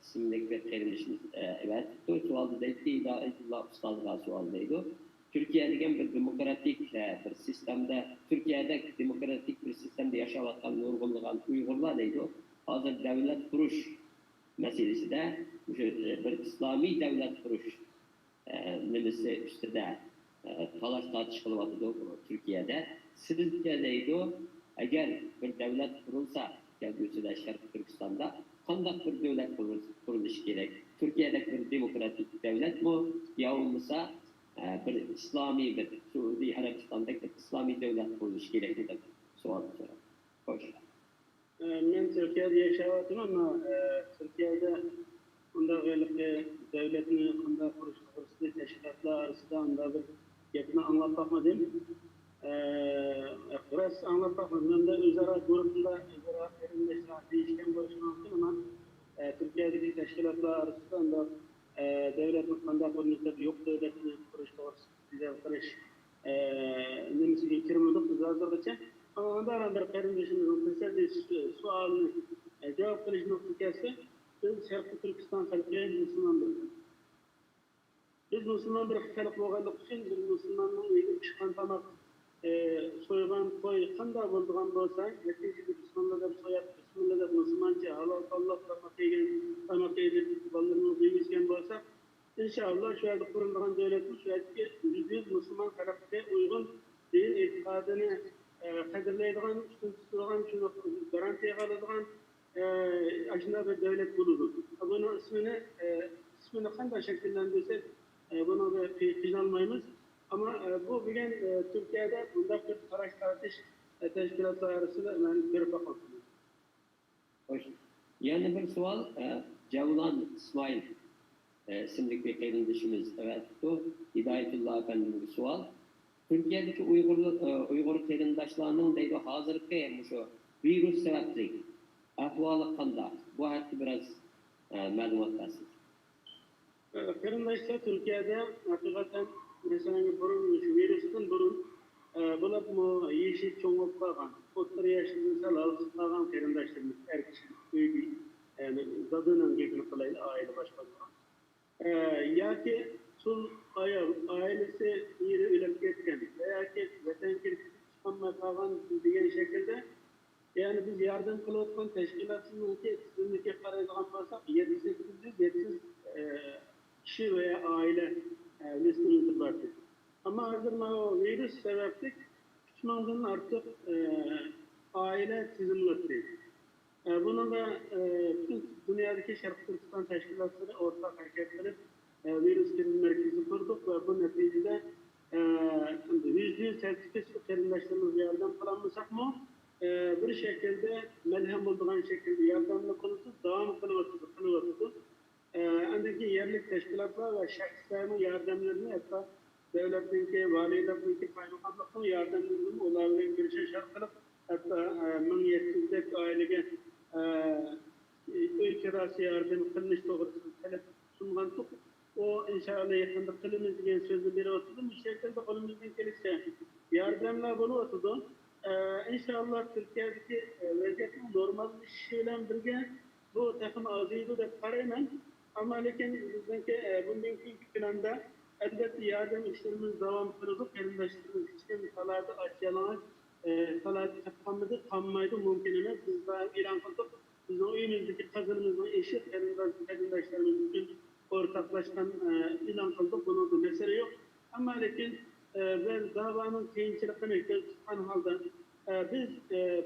isimli bir kardeşimiz evet bu sualda da Hidoyatulloh ustazga sualdaydı. Türkiye'de bir demokratik bir sistemde, Türkiye'de demokratik bir sistemde yaşayotgan nurg'unlagan Uyg'urlar deydi. Hozir davlat qurish masalasida bir islomiy davlat qurish nimasi ustida talash tortish qilyapti Türkiye'de. Sizga deydi, agar bir davlat qurilsa, kelgusida Sharq Turkistonda qanday bir davlat qurilishi kerak? Türkiye'de bir demokratik davlat mı, yo'qmisa bir İslami bir Suudi Arabistan'daki bir İslami devlet kuruluş gerekli de soğan sorar. Hoş. Ben Türkiye'de yaşayattım ama Türkiye'de onda öyle devletini onda kuruluşu teşkilatlar arasında onda bir yapını anlatmadım. Biraz anlatmadım. Ben de özara grubunda özara erinleşen değişken barışmaktım ama Türkiye'deki teşkilatlar arasında devletin kandak kuruluşları yok devletini kuruluş nemisiga kirmadik biz hozirgacha. Ama ondan bir qarindishimizning qilsa sualini javob qilish nuqtasi biz Sharq Turkiston xalqi musulmondir. Biz musulmon bir xalq bo'lganlik uchun bir musulmonning uyiga chiqqan tomoq so'ygan qo'y qanday bo'lgan bo'lsa, natijaga bismillah deb so'yib, bismillah deb musulmoncha halol Alloh tomoq yegan tomoq yeyib bolalarni uyiga bo'lsa, inşallah şu anda kurulduğun devletin şu andaki %100 Müslüman karakteri uygun din etikadını kadirleydiğin, üstün tutulan, şunu garantiye kalıdığın aşında bir devlet bulunur. Bunun ismini kanda şekillendirirsek bunu da kıyın almayımız. Ama bu bugün Türkiye'de bunda bir savaş tartış teşkilatlar arasında ben bir bakıyorum. Hoş. Yani bir sual, Cevlan İsmail isimli bir kardeşimiz evet bu Hidayetullah Efendi'nin bir sual. Türkiye'deki Uygur kardeşlerinin deydi hazırlıkta şu virüs sebepli ahvalı kanda. Bu hakkında biraz malumat versin. Kırımdaşlar Türkiye'de hakikaten mesela burun şu virüsten burun bulup mu yeşil çoğunluk kalan, otur yaşlı misal alıp kalan kırımdaşlarımız erkek büyük yani zadının gibi kılayla aile başkanı. Ya ki sul ailesi yeri ölüp ketken veya ki vatan kirkisi çıkanma kalan diyen şekilde yani biz yardım kılıp teşkilatının ki sizinki karayılan varsa 700 kişi veya aile listemiz var. Ama ardından o virüs sebeplik küçümanın artık aile çizimleri değil. Bunun da bütün dünyadaki Şarkı Türkistan teşkilatları ortak hareket edip virüs krizi merkezi kurduk ve bu neticede %100 sertifikasyon kardeşlerimiz yardım kılamırsak mı bir şekilde melhem olduğun şekilde yardımlı konusu devam kılıvatıdır. Andaki yerlik teşkilatlar ve şahısların yardımlarını hatta devletinki, valilerinki, kaymakamlıkın yardımlarını onlarla görüşe şart kılıp hatta 1700'deki ailege öy kirası yardım kılmış doğrusunu talep sungan tutup o inşallah yakında kılımız diyen sözü biri oturdu. Bu şekilde kolumuzdan gelirse yardımlar bunu oturdu. İnşallah Türkiye'deki vaziyetin normalleşiyle birlikte bu takım azıydı da parayla ama lakin bizdenki bugünkü planda elbette yardım işlerimiz devam kıldık. Kardeşlerimiz için salatı açılamak salatı kapamadı, kanmaydı mümkün емес. Biz daha ilan kıldık. Bizim oyunumuzdaki kazanımızın eşit kardeşlerimiz için ortaklaştan ilan kıldık. Bunun da mesele yok. Ama lakin ben davanın kıyınçılıkını göz tutan halde biz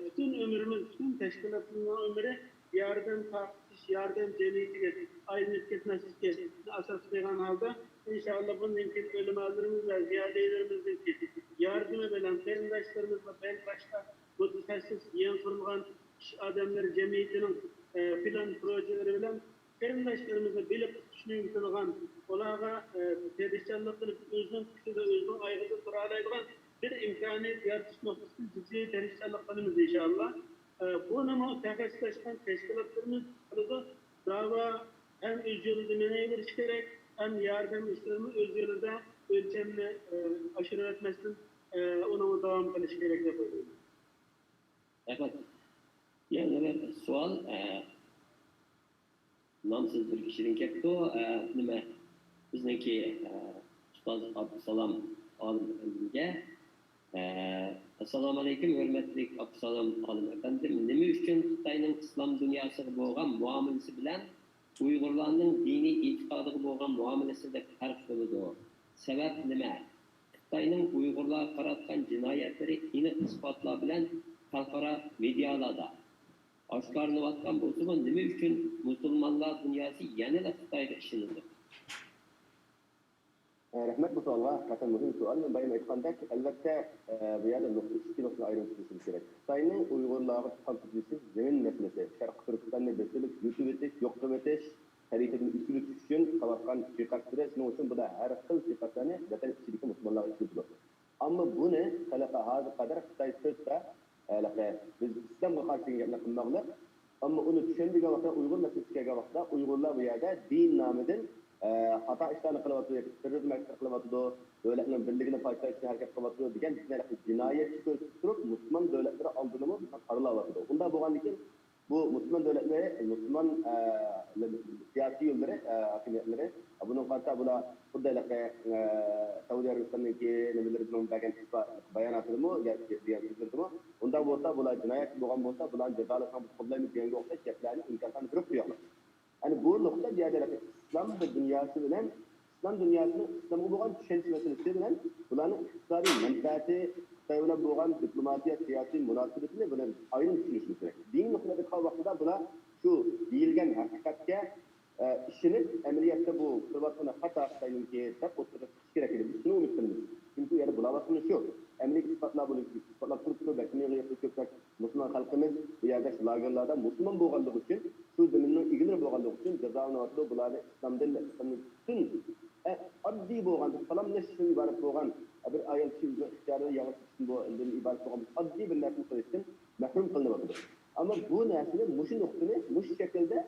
bütün ömrümüz, bütün teşkilatının ömrü yardım tartış, yardım cemiyeti aynı etmesiz ki asas koygan halde inşallah bunun imkan ölümlerimiz ve ziyadelerimizin yardımı bilen kardeşlerimizle ben başta mütehassıs yeni kurulgan adamlar cemiyetinin plan projeleri bilen kardeşlerimizi bilip düşünüyorlar. Onlara perişanlıkları özünün küçüğü özünün ayrıca duralaydıran bir imkaniyet yaratış noktasında ciddi perişanlıklarımız inşallah. Bunu teşkilatlaşan teşkilatlarımız arada dava hem özgürlüğü meneyler gerek hem yardım işlerimi özgürlüğü ölçemle aşırı etmezsin onu devam kılış gerek yapıyoruz. Evet. Yani bir sual namsız bir kişinin kepti o nime bizdeki Ustaz Abdüsalam Alim Efendi'ye Assalamu alaikum hürmetli Abdüsalam Alim Efendim nime üçün Xitayning İslam dünyası bo'lgan muamelesi bilen Uygurlarning dini itiqadi bo'lgan muamelesinde farq bo'ladi. Sebep nima? Xitayning Uygurlarga qaratgan jinoyatlari aniq isbotlar bilan xalqaro medialarda oshkorlanayotgan bo'lsa, nima uchun musulmonlar dunyosi yanada Xitoyga ishonadi? Rahmet bu soruğa, hakikaten mühim soru. Ben bayım aytgandek, elbette bu yerda iki nokta ayrıntılışımız gerek. Xitayning Uygurlarga tutgan tuzlusi zemin meselesi. Sharq Türkistan'da besilip, YouTube etiş, yoklama etiş, hareketini üstüne tutuş için kavatkan şirkatları, şunun için bu da her xil şirkatlarını zaten içindeki Müslümanlar üstüdür. Ama bu ne? Kalaka hazır kadar Xitay sözde, biz İslam'a karşı yapmak mağlup. Ama onu düşündüğü vakta, Uygur meselesiyle vakta, Uygurlar bu yerde din namıdır. Hata işlerini kılavatıyor, terörist merkezi kılavatıyor, devletlerin birliğine paylaştığı için hareket kılavatıyor diyen cinayetçi gösterip Müslüman devletleri aldığını mı karılavatıyor. Bunda bu için bu Müslüman devletleri, Müslüman siyasi yolları, hakimiyetleri, bunun karşı burada Saudi Arabistan'daki nebilerimizin bayanatını mı, diyenlikleri mi? Bunda bu cinayetçi boğan olsa, bunların cezalarından kullanmayı diyen yoksa, şeflerini imkanlarını bırakmıyorlar. Yani bu nokta diğerleri İslam dünyası bilen İslam dünyasının İslam'ı boğan düşünce meselesi bilen bunların iktisadi menfaati sayılan boğan diplomasiya, siyasi münasebetini böyle ayrı düşünüşümüz gerek. Din noktada kal vakitte buna şu değilgen hakikatte işini emeliyatta bu kırbatına hata sayın ki hep oturup gerek. Biz şunu umut kılıyoruz. ispat bunu ispatlap turuptu. Belki köpek Müslüman halkımız bu yerde lagerlarda Müslüman boğanlık için şu zeminin ilgileri boğanlık için cezanı atlı buları İslam'dan bütün addi boğan, salam neşsin ibaret boğan bir ayet çizgi ihtiyarı yavaş için bu ibaret boğan addi bir nesil sayısın mahrum kılınmalıdır. Ama bu neslin muşu noktasını muş şekilde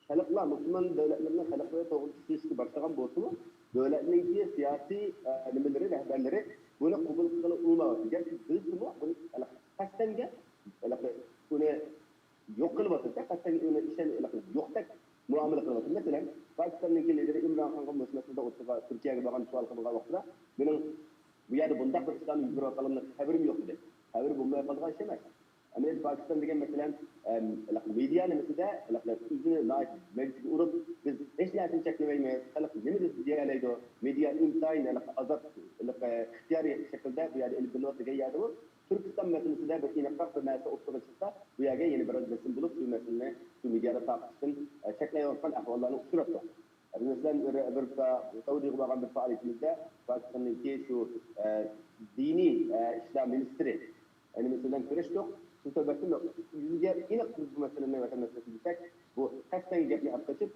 halklar Müslüman devletlerinin halklara doğru düşüşü başlayan boğutumu devletlerin siyasi nimeleri, rehberleri bunu kabul kılınmaması. Gerçi biz bunu kasten bunu yok kılmasın. Kasten bunu işen yok tek muamele kılmasın. Mesela Pakistan'ın lideri İmran Khan'ın meselesinde oturup Türkiye'ye bakan sual kılınma vaxtında benim bu yerde bunda Pakistan yüzüne kalınlık haberim yok dedi. Haber bulmaya kaldığı şey mi? Amerika Pakistan degan mesela medyani mesela o'zini mevcut urib biz hech narsani cheklamaymiz. Xalq nima deylaydi? Media intayin azad ixtiyoriy shaklda bu yerda ilib bo'layotgan yerda bu Turkiston masalasida bir inoqroq bir narsa o'ttirib chiqsa, bu yerga yana bir rasm bo'lib, shu masalani shu mediada taqishdan cheklayotgan ahvollarni uchratdi. Mesela bir Saudiya bo'lgan bir faoliyatimizda Pokistondagi shu diniy ishlar ministri mesela kurashdik. Şu sebepten yüzüge inek bu meselenin vatandaşlığı desek bu kaçtan gepni atkaçıp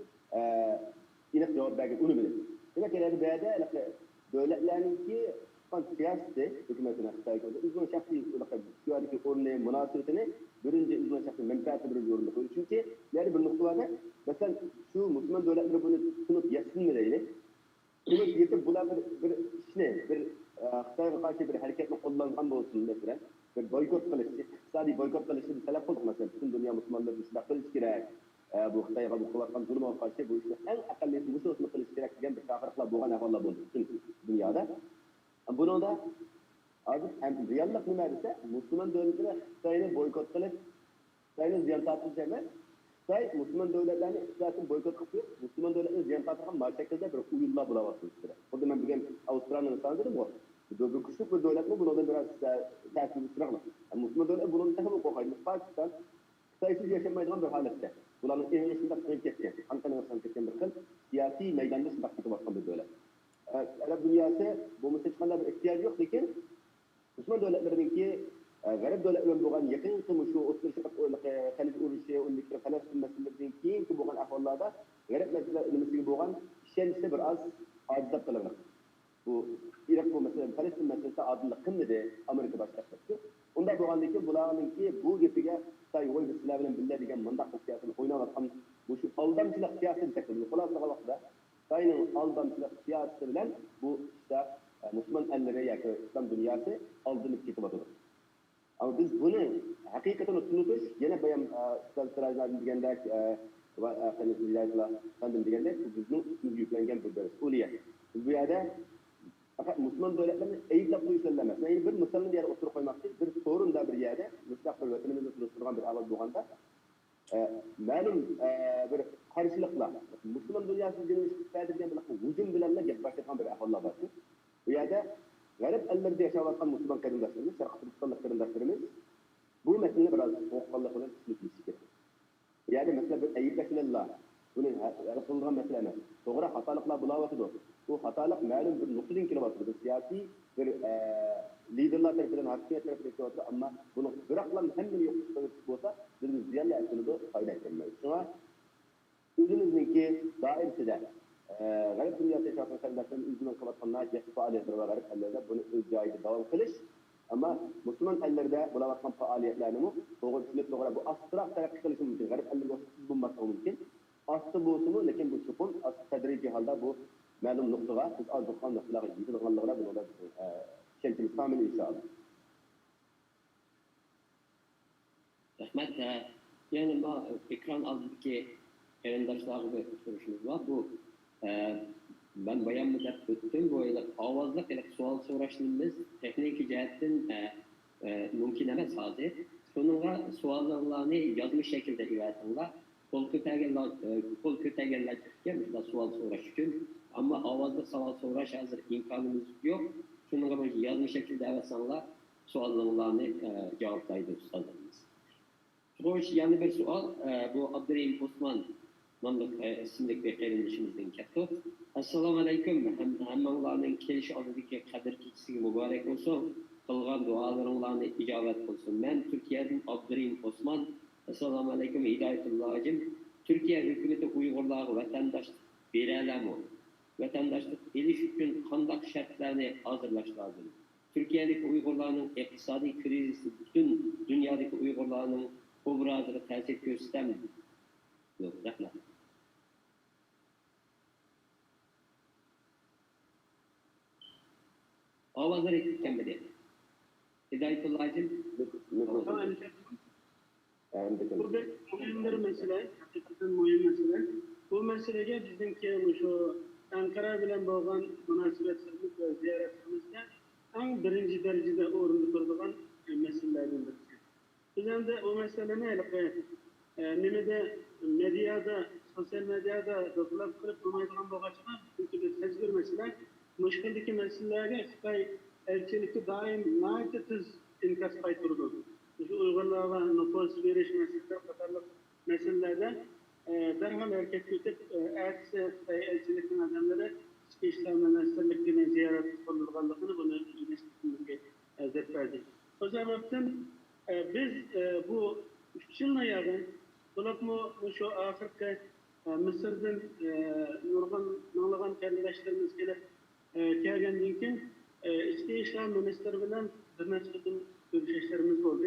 inek cevap vergen onu bilir. Demek ki böyle devletlerin ki siyaseti hükümetin hakkında uzun şahsi şu anki konuya münasebetini birinci uzun şahsi menfaati bir zorunda koyuyor. Çünkü yani bir noktada mesela şu Müslüman devletleri bunu tutup yesinmeyeli. Bunu yetip bunlar bir işine bir Xitoyga karşı bir hareketini kullangan olsun mesela. Bir boykot qilish, iqtisodiy boykot qilishni biz talab qildik masalan, butun dunyo musulmonlari shunday qilish kerak. Bu Xitoyga bu qilayotgan zulmga qarshi bu ishni eng aqallisi musulmon qilish kerak degan bir chaqiriqlar bo'lgan ahvollar bo'ldi butun dunyoda. Bunda hozir ham reallik nima desa, musulmon davlatlar Xitoyni boykot qilib, Xitoyni ziyon tortish emas, Xitoy musulmon davlatlarni iqtisodiy boykot qilib, musulmon davlatlarni ziyon tortgan shaklda bir o'yinlar bo'lyapti. Xuddi men bugun Avstraliyani misol berdim. Bu küçük bir devlet mi? Bunun da biraz tersi bir sıralama. Yani Müslüman devlet bunun tahmin kokaydı. Pakistan, sayısız yaşamayacağın bir halette. Bunların en iyisinde kıyıp geçken, Ankara'nın geçken bir kıl, siyasi meydanda şimdi aktif başkan bir devlet. Arap dünyası bu mesele çıkanlar bir ihtiyacı yok. Lakin Müslüman devletlerinki garip devletlerin boğan yakın kımışı, oturuşu, Halid Uruşu, Falastin meselelerinki ki boğan ahvallarda garip meselelerin boğan şense bir az acizat kılırlar. Bu Irak bu mesela Palestin meselesi adlı kımdı Amerika başlatmıştı. Onda doğandaki bulanın ki bu gepiga say oy bilen billah degan mındaq siyasatını oynayotgan bu şu aldamçılık siyaseti tekrar. Xulasa vaqtida Sayın aldamçılık siyaseti bilen bu işte Müslüman ellere yakın İslam dünyası aldırıp getirildi. Ama biz bunu hakikaten tutunuş yine bayan Sırajlar degandek Efendimiz degandek bizning yüklengen bir mesuliyet. Bu yerda fakat Müslüman devletlerin eğitlap duyuşlarla emas. Yani bir misalını diğer oturup koymak değil, bir sorun da bir yerde, müstakbel vatanımızda sürüstürülen bir avaz doğanda, malum bir karşılıkla, Müslüman dünyası gelmiş ifadelerden bir hücum bilenle gep başlatan bir ahvallar var. Bu yerde garip ellerde yaşayan Müslüman kardeşlerimiz, Şarkı Türkistanlı kardeşlerimiz, bu meseleyi biraz okukanlık olarak düşünülmesi gerekir. Yani mesela bir eğitleşilerle, bunu yapılan mesele emas. Sonra hatalıklar bulavatıdır. Bu hatalık malum bir noktadan kilometre bir siyasi bir liderler tarafından hakimiyet tarafından kilometre ama bunu bırakılan hemen yok olsa bizim ziyanlı aslında fayda etmeyiz. Şuna özümüzdeki dairesinde garip dünyada yaşayan kardeşlerin üzümün kapatanlar yapı faaliyetleri ve garip ellerde bunu öz cahide devam kılış. Ama Müslüman ellerde bulavakan faaliyetlerini doğru düşünüp doğru bu astrak terakki kılışı mümkün. Garip ellerde bulunması mümkün. Aslı boğusumu, lakin bu çupun aslı tedrici halde bu malum noktaga, biz az dokkan noktalara gidiyor. Noktalara bunu da şentimiz tamamen inşallah. Rahmet, yani ekran altındaki erendaşlarla bir soruşumuz var. Bu ben bayan müddet tuttum. Bu avazlık sual soraşımız teknik cihetten mümkün emas hazır. Sonunda suallarını yazmış şekilde iletinler. Kol kötegenler çıkıyor sual soraş için. Ama avazda savol so'rash hozir imkonimiz yo'q. Shuning uchun yozma shaklda avvatsanlar savollarni javoblaydi ustozlarimiz. Xo'sh, yana bir savol. Bu Abdurahim Osman nomli ismli bir qarindishimizdan keldi. Assalomu alaykum. Hammanglarning kelish oldidagi qadr kechisiga muborak bo'lsin. kılgan dualarınlarını icabet kılsın. Ben Türkiye'den Abdurrahim Osman. Esselamu Aleyküm Hidayetullah hacım. Türkiye hükümeti Uygurlar'a vatandaşlık verelim o. Vatandaşlık eliş için kandak şartlarını hazırlaş lazım. Türkiye'deki Uygurların iktisadi krizisi bütün dünyadaki Uygurların obrazını tesir göstermiyor. Yok, rahmet. Avazlar eklikken mi değil? Hidayetullah hacım. Tamam. عندك Bu bir mühim bir mesele, hakikaten mühim mesele. Bu meseleye bizimki şu Ankara bilen boğan münasebetlerimiz ve ziyaretlerimizde en birinci derecede orunda durduğun meselelerden birisi. Biz de o mesele ne? Nimede medyada, sosyal medyada dokulat kırıp durmayacağım boğaçına çünkü bir tezgür mesele. Müşkildeki meselelere Xitay elçilikte daim naite tız inkas kaytırdı. Şu Uygurlar'a nüfus veriş meseleleri kadarlık meselelerde derhal hareket edip erse elçilikten adamları İslam Ministerliğine ziyaret konulganlığını bunu ilişkisinlikle ezber verdik. O sebepten biz bu 3 yılına yakın şu Afrika Mısır'dan nurgan kardeşlerimiz gelip kelgendiğin için İslam Ministeri bilen bir neçedim görüşlerimiz oldu.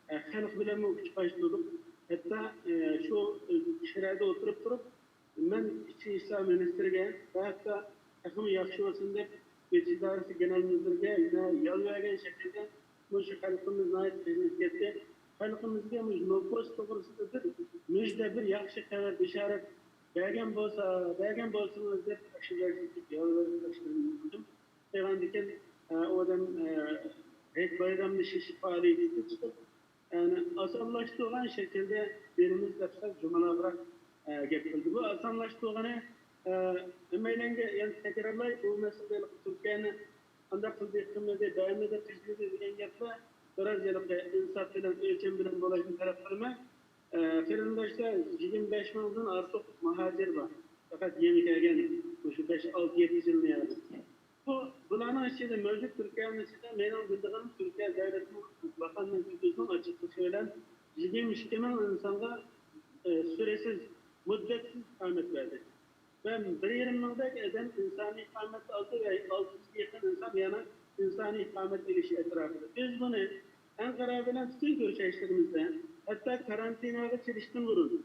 Halk bilen üç başladık. Hatta şu şirayda oturup ben İslam Ministeri'ne ve hatta takımı yakşı olsun deyip Geçidarisi Genel Müdürü'ne yol vergen şekilde bu halkımız ait hizmet etti. Halkımızga nüfus doğrusunda müjde bir yakşı haber işaret bergen bolsunuz deb aşılarsızlık yol verdim. Evandiken odan hep bayramlı şişi faaliyeti çıkıp yani asanlaştı olan şekilde birimiz yapsak cumalar getirildi. Bu asanlaştı olanı emeylenge yani tekrarlay bu meseleyi Türkiye'nin anda kıldığı kımmede daimede tecrübe edilen yapma biraz yalıp insaf bilen ölçem bilen dolaşım taraflarına Kırımdaşta 25 milyondan artık muhacir var. Fakat yeni gelgen bu şu 5-6-7 yılını yardım. Bunların içinde mevcut Türkiye'nin içinde meydan bildiğim Türkiye devletinin bakanlığının tütüsünün açıkça söylen 23 insana süresiz, müddetsiz ikamet verdi. Ben bir yerimden eden insani ikamet aldı ve 600 yakın insan yana insani ikamet ilişki etrafında. Biz bunu Ankara bilen bütün görüşlerimizde hatta karantinaya çelişkin vurun.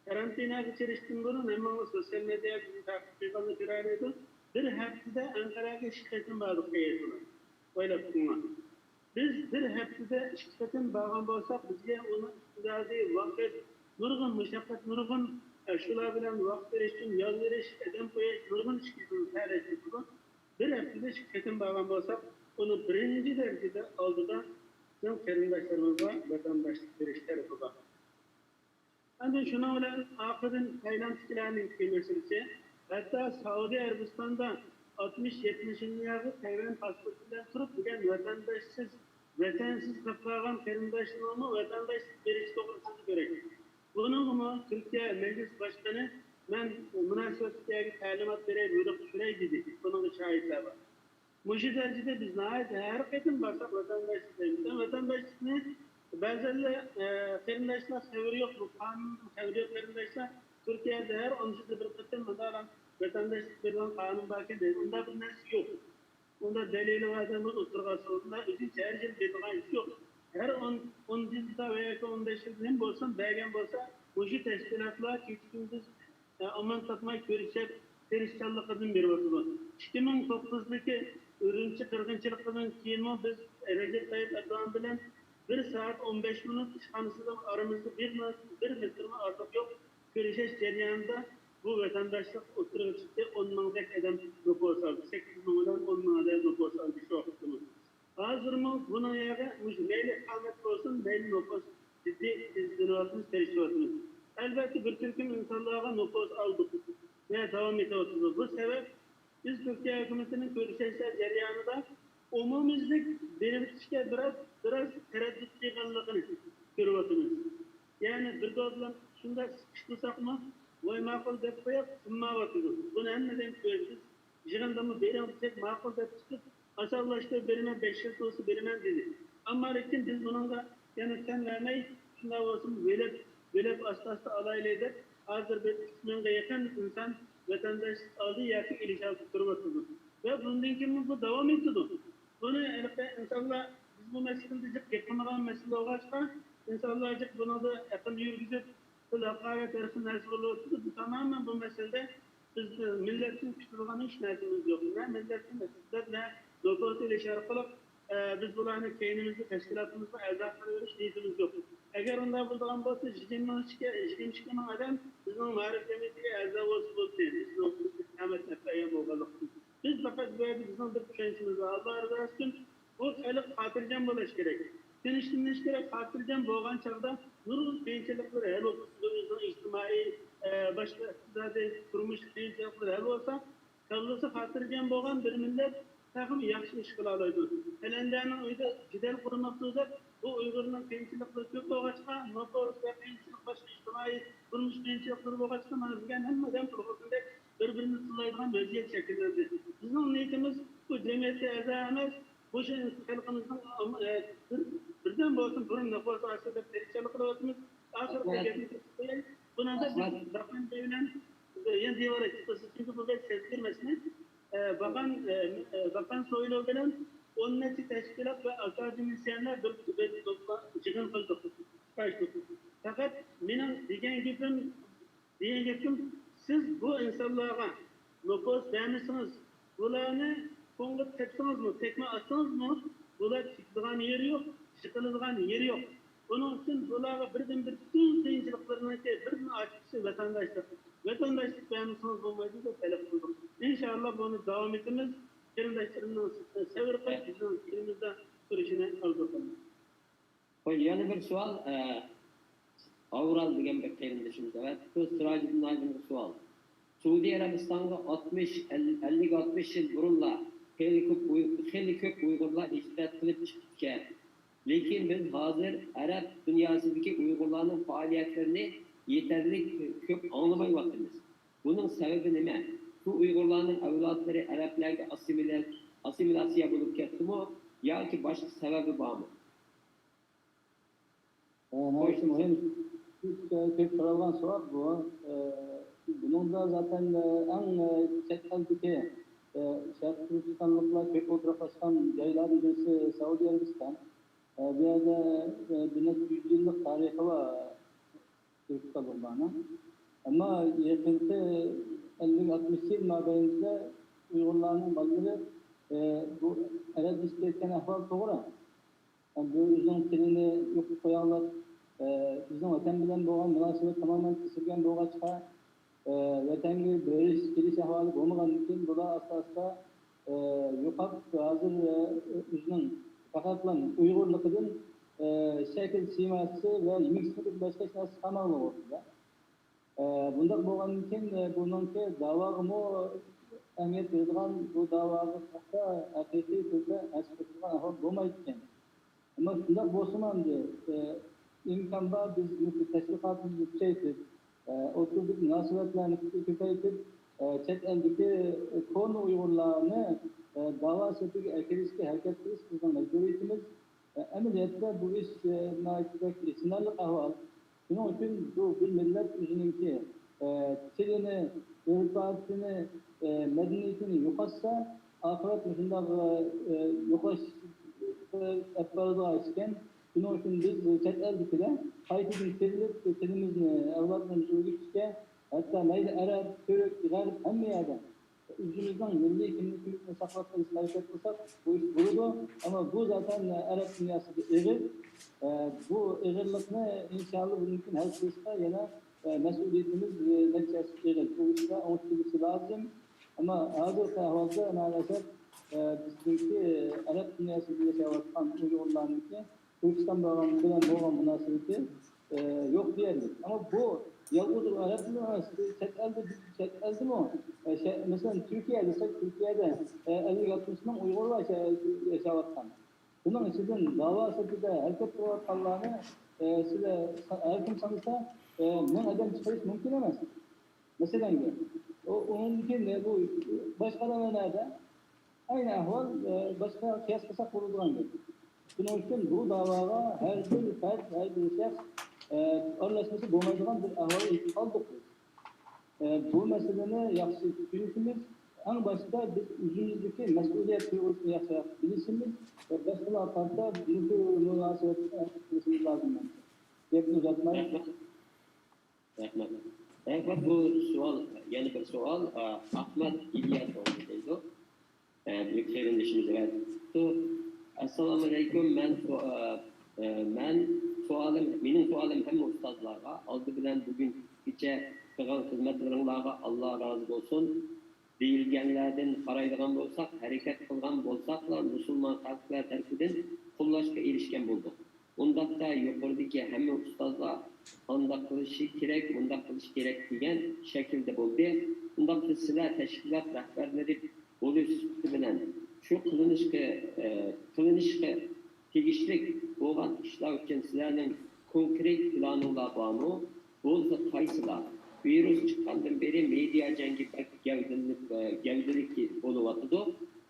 Karantinaya çelişkin vurun ama sosyal medyaya takip edilen bir araydı. Bir haftada Ankara'ya şirketin bağlı kayıtlı. Öyle kuma. Biz bir haftada şirketin bağlı olsak bizge onu iktidari vakit nurgun müşakkat nurgun şular bilen vakit verişin yol veriş eden koyuş nurgun şirketin tercih bu. Bir haftada şirketin bağlı olsak onu birinci derecede aldıdan tüm karındaşlarımıza vatandaşlık verişler yapılır. Ancak şuna olan akıdın Tayland fikilerinin meselesi hatta Saudi Arabistan'da 60-70 yıllarda Tayvan pasportundan turup bugün vatandaşsız kaplanan karındaşlığımı vatandaşlık veriş doğrultusunda gerekir. Bunun mu Türkiye Meclis Başkanı ben münasebetli talimat vereyim, buyurup şuraya gidip bunun şahitler var. Muşi derecede biz nahayet her kadın varsak vatandaşlıklarımızdan vatandaşlıkını bazıları karındaşlar sevri yok, bu kanun sevri yok karındaşlar Türkiye'de her 10 bir kıtın madaran vatandaşlık verilen kanun bakın değil. Onda bir nesi yok. Onda delili vademiz oturgası onda üzün çerçin dediğin yok. Her 10 yılda veya 15 yılda hem bolsun, belgen bolsa Muşi teşkilatlar geçtiğimiz aman takmak görüşecek perişanlık adın bir vakıfı. 2009'daki ürünçü kırgınçılıklarının kiyimi biz Recep Tayyip Erdoğan bilen 1 saat 15 minut işhanısında aramızda bir metre artık yok. Görüşeş cereyanında bu vatandaşlık oturup çıktı. 10 milyondak adam nüfus aldı. 8 milyondan 10 milyon adam nüfus aldı. Şu hakkımız. Hazır mı? Buna yaga neyle kamet olsun, neyle nüfus ciddi izdivatımız, tercihvatımız. Elbette bir Türk'ün insanlığa nüfus aldık. Ne devam ediyoruz. Bu sebep biz Türkiye hükümetinin görüşeşler cereyanında umumizlik belirtişke biraz tereddüt yığınlığını görüyoruz. Yani bir dozla şunda sıkıştırsak mı? Vay makul dep koyup sunma batırız. Bunu emmeden koyuyoruz. Jığında mı belirtecek makul dep çıkıp sosyallaştı, birine 5 yıl olsa birine dedi. Ama lakin biz bunun da yani sen vermeyi şundan olsun böyle hasta alaylı edip hazır bir kısmına yakın insan vatandaş aldığı yakı ilişki kurmatıdır. Ve bundan kimi bu devam ediyordu. Bunu insanlar biz bu meseleyi yapamadan mesele olacak. İnsanlar bunu da yakın yürüyecek. Hakaret arasında nasıl olur? Tamamen bu meselede biz milletin küçülüğünü hiç nezdimiz yok. Ne milletin de sizler ne doktor ile şarkılık biz bunların kendimizi teşkilatımızda elde ediyoruz niyetimiz yok. Eğer onlar buradan olsa jiddim çıkınan adam bizim marifetimizi elde olsun biz o istikamet nefeye boğalık. Biz fakat böyle bizim bir düşüncemiz var. Allah razı olsun. Bu sayılık hatırcan bulaş gerek. Deniştirmiş gerek hatırcan boğan çağda nurul kıyınçılıkları el olsun. İçtimai başka iktisadi kurmuş kıyınçılıkları el olsa kalırsa hatırcan boğan bir millet takım yaxşı iş kıla alaydı. Helendenin uyda cidel kurulmaktadır. Bu Uygur'un kıyınçılıkları çok boğaçka, Notorus'ta kıyınçılık başka içtimai kurmuş kıyınçılıkları boğaçka, manızgen hemmeden kurulmasında birbirini sulaydıran vaziyet şekillerdir. Bizim niyetimiz bu cemiyete erzağımız, bu şeyin halkımızın birden olsun burun nefes aşırı perişanlıkla olsunuz. Ahirette getirdik. Buna da biz bakan devlen yan divara çıkması çünkü bu bir sezdirmesini bakan soylu bilen onneti teşkilat ve akademisyenler bir çıkın kıldık. Fakat benim diyen gittim siz bu insanlara nüfus vermişsiniz. Bunları kongup tepsiniz mi? Tekme attınız mı? Bunlar çıkılan yeri yok. Çıkılığın yeri yok. Onun için bunlara birden bir bütün kıyınçılıklarına birden açıkçası vatandaşlık. Vatandaşlık vermişsiniz bulmaydı da talep kıldım. İnşallah bunu devam etmemiz. Kerimdaşlarımdan sever kıl bizim elimizde sürüşüne aldık. Yana bir sual. Avral degan bir kelimdeshimiz var. Bu Sirajidin Nazim'in sual. Suudi Arabistan'da 50-60 yıl burunla heli köp Uygurlar iştirak kılıp çıktıkken. Lekin biz hazır Arap dünyasındaki Uygurların faaliyetlerini yeterli köp anlamayvaktırız. Bunun sebebi nime? Bu Uygurların evlatları Araplarga asimilasya bulup ketdi mi? Ya ki başka sebebi var mı? Çok sorulgan soru bu. Bunun da zaten en çeteldeki Şarkı Türkistanlıkla çok oturaklaşkan yayların birisi Saudi Arabistan. Bir yerde 100 yıllık tarihi var Türkistanlıklarına. Ama yakında 50-60 yıl mabeyinde Uygurların bazıları bu Arap işlerken ahval doğru. Yani bu yüzden tilini yok koyanlar bizim vatan bilen doğan münasebet tamamen kesilgen doğaçka vatan gibi böyle giriş ahvali olmadan için bu da asla yukarı hazır yüzünün fakatlan Uygurluk'un şekil siması ve yemek başka şeyler tamamen ortada. Bunda boğan için bununki davamı emniyet verilen bu davamı hatta hakiki türde açıklıkla ahval olmayken. Ama şunda bozumandı. İmkan var biz teşvikatımızı yükseltip, oturduk münasebetlerini küpeytip, çet eldeki konu Uygurlarını dava sepeki erkeliski hareket kırış bizden mecburiyetimiz. Emniyette bu iş naitideki sınırlık ahval. Bunun için bu bir millet yüzününki tilini, ırkatını, medeniyetini yokasa, ahiret yüzünden yokaş etbarıda açken, bunun için biz çet eldekiler kayıtını terilip, tilimizni, evlatlarımızı uyguçke, hatta meyli Arap, Türk, Garip, hem yerden yüzümüzden milli kimlikini saklatmayı hareket kılsak bu iş bulurdu. Ama bu zaten Arap dünyası bir ığır. Bu ığırlıkını inşallah bunun için her kısmında yine mesuliyetimiz neticesi ığır. Bu işte unutulması lazım. Ama hazır ahvalda maalesef bizimki Arap dünyasında yaşayan Uygurlarınki Türkistan bağlamında boğan münasebeti yok diyelim. Ama bu Yavuz'un Arap dünyası çet elde mi o? Mesela Türkiye'de 50-60'dan Uygurlar yaşayan. Bunun için dava sepide hareket kurallarını size her kim sanırsa bunun adam çıkarış mümkün olmaz. Mesela onun için bu başka da nerede? aynı ahval başka kıyas kısak bulunduğun gibi. Bunun için bu davaga her bir fert, her bir şahs arlaşması bulmayacağın bir ahval aldık. Bu meseleni yaxshi tushunishimiz, en başta biz o'zimizdagi mas'uliyat tuyg'usini yaxshi bilishimiz va boshqalar qarta bunu munosabat qilishimiz lozim. Gapni uzatmay. Rahmat. Rahmat, bu sual, yani bir sual Ahmet İlyasov deydi. Büyük sevindişimiz var. Assalamu alaikum. Mening sualim hem ustazlarga, aldı bilen bugün içe kılgan hizmetlerinlarga Allah razı olsun. Deyilgenlerden qaraydigan bolsak, hareket kılgan bolsaklar, Müslüman halklar tarafından qo'llashga erishgan bo'ldik. Undaqda yuqoridagi hamma ustozlar undaq qilishi kerak, bundaq qilish kerak degan shaklda bo'ldi. Undaqda sizlar tashkilot rahbarlari bo'lish bilan shu qilinishga tegishli bo'lgan ishlar uchun sizlarning konkret planinglar bormi? Bo'lsa qaysilar? Virüs çıkandan beri media jangi gavdilik bo'lyapti.